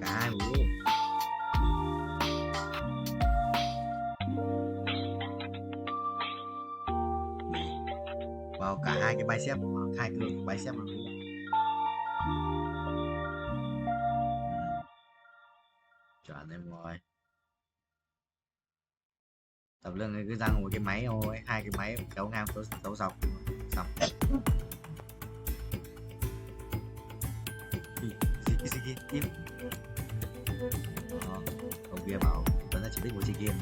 hai luôn vào cả hai cái bài xếp, hai cái bài xếp luôn. Chuẩn em rồi, tập lưng này cứ răng một cái máy thôi, hai cái máy kéo ngang kéo dọc xong. Gì kia ông kia bảo vẫn là chỉ thích ngồi chơi game.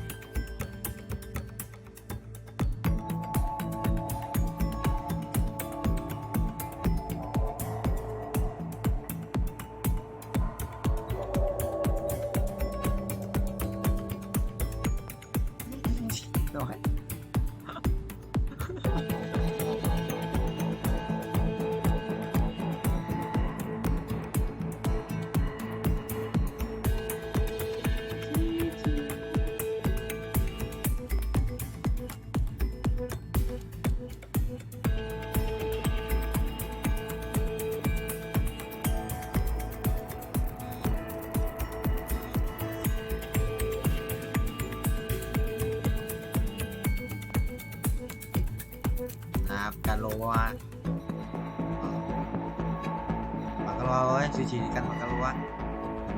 Caloa ơi, duy trì căn bằng caloa.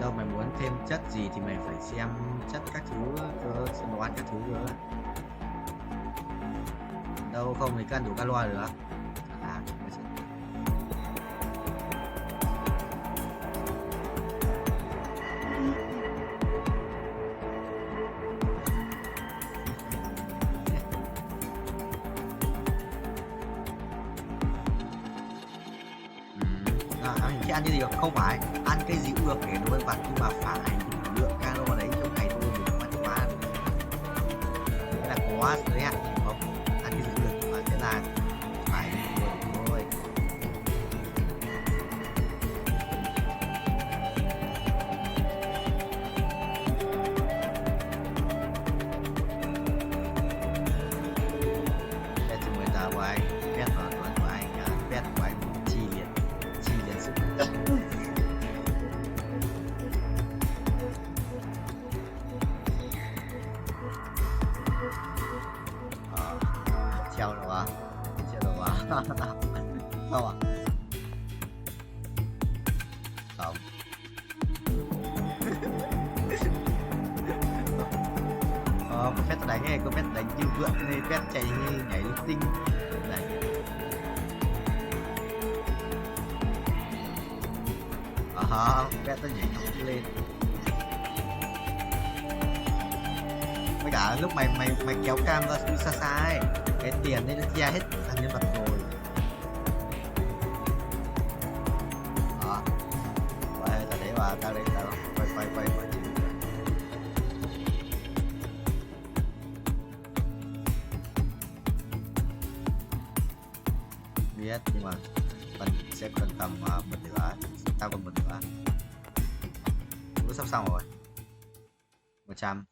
Đâu mày muốn thêm chất gì thì mày phải xem chất các thứ cơ, xem đoán các thứ nữa. Đâu không thì cân đủ caloa được. Anh thích ăn cái gì không? Không phải ăn cái gì cũng được để nó vân vặt, nhưng mà phải lượng calo đấy trong ngày thôi, mình không ăn quá ăn. Thế là quá giới hạn không? Ăn cái gì cũng được nhưng mà thế là phải vừa thôi. Đây thì người ta của anh, biết vào tuần của anh, biết của anh chi liền sức. Treo rồi à? Treo rồi à? Không à? Không. Có phép đánh này, có phép đánh như vượn này, phép chạy như nhảy linh tinh này. Phép nó nhảy nhót lên. Với cả lúc mày kéo cam ra xa xa ấy, cái tiền đấy nó chia hết sang nhân vật rồi. Đó. Vậy là đấy mà tao đây tao quay chữ. Biết nhưng mà mình sẽ còn tầm một nữa, tao còn một nữa. Cũng sắp xong rồi. 100.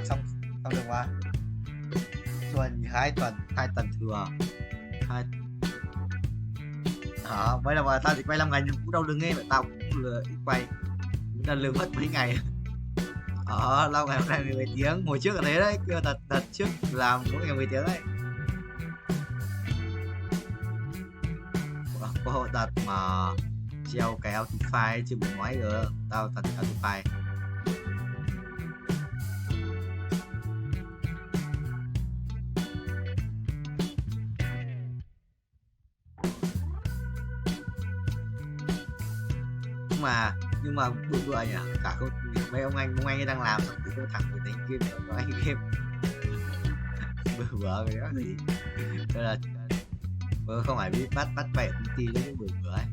Xong được mà. Hai tuần thừa. Vậy là mà tao chỉ quay 5 ngày nhưng cũng đâu đừng nghe mà tao cũng lừa quay. Cũng đã lừa mất mấy ngày. Lâu ngày hôm nay 10 tiếng, hồi trước là thế đấy, cứ thật trước làm mỗi ngày 10 tiếng đấy. Có đặt mà treo cái Autify chứ đừng nói rồi, tao đặt Autify. Nhưng mà bữa anh à, cả mấy ông anh ấy đang làm xong thì có thằng người đánh game nó anh game bữa cái đó gì, đây là không phải biết bắt bẻ công ty đấy, bữa ấy.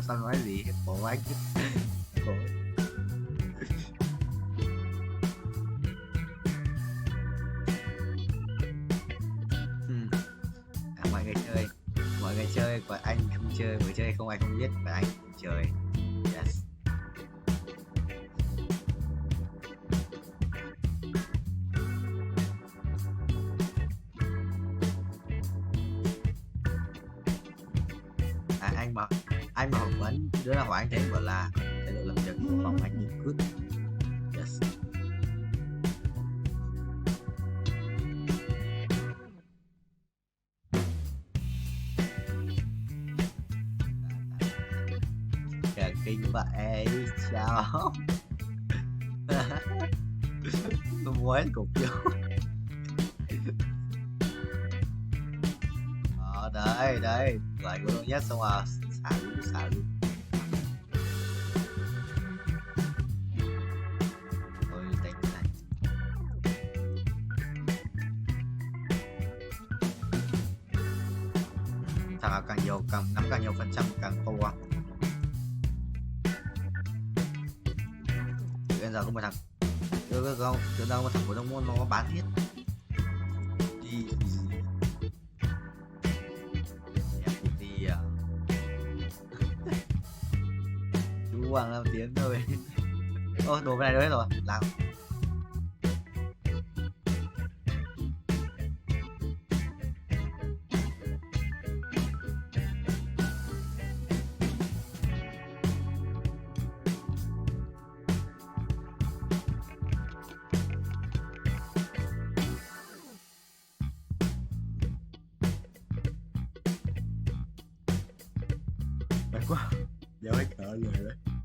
Sao nói gì khổ anh khổ. Mọi người chơi còn anh không chơi, người chơi không ai không biết và anh không chơi. Yes. Anh mà phỏng vấn đứa nào hỏi anh thế bảo là thái độ làm việc của phòng anh như good. Yes. Kinh vậy chào. Tôi muốn cục vô. Đây lại của tôi nhất xong rồi xả luôn. Tôi đánh cái này. Thằng nào càng nhiều nắm càng nhiều phần trăm càng to. Bây giờ có một thằng chưa đâu một thằng của đông môn nó bán hết đi chú Hoàng làm tiếng thôi. Đồ cái này đấy rồi làm quá, đéo hết cỡ lời đấy.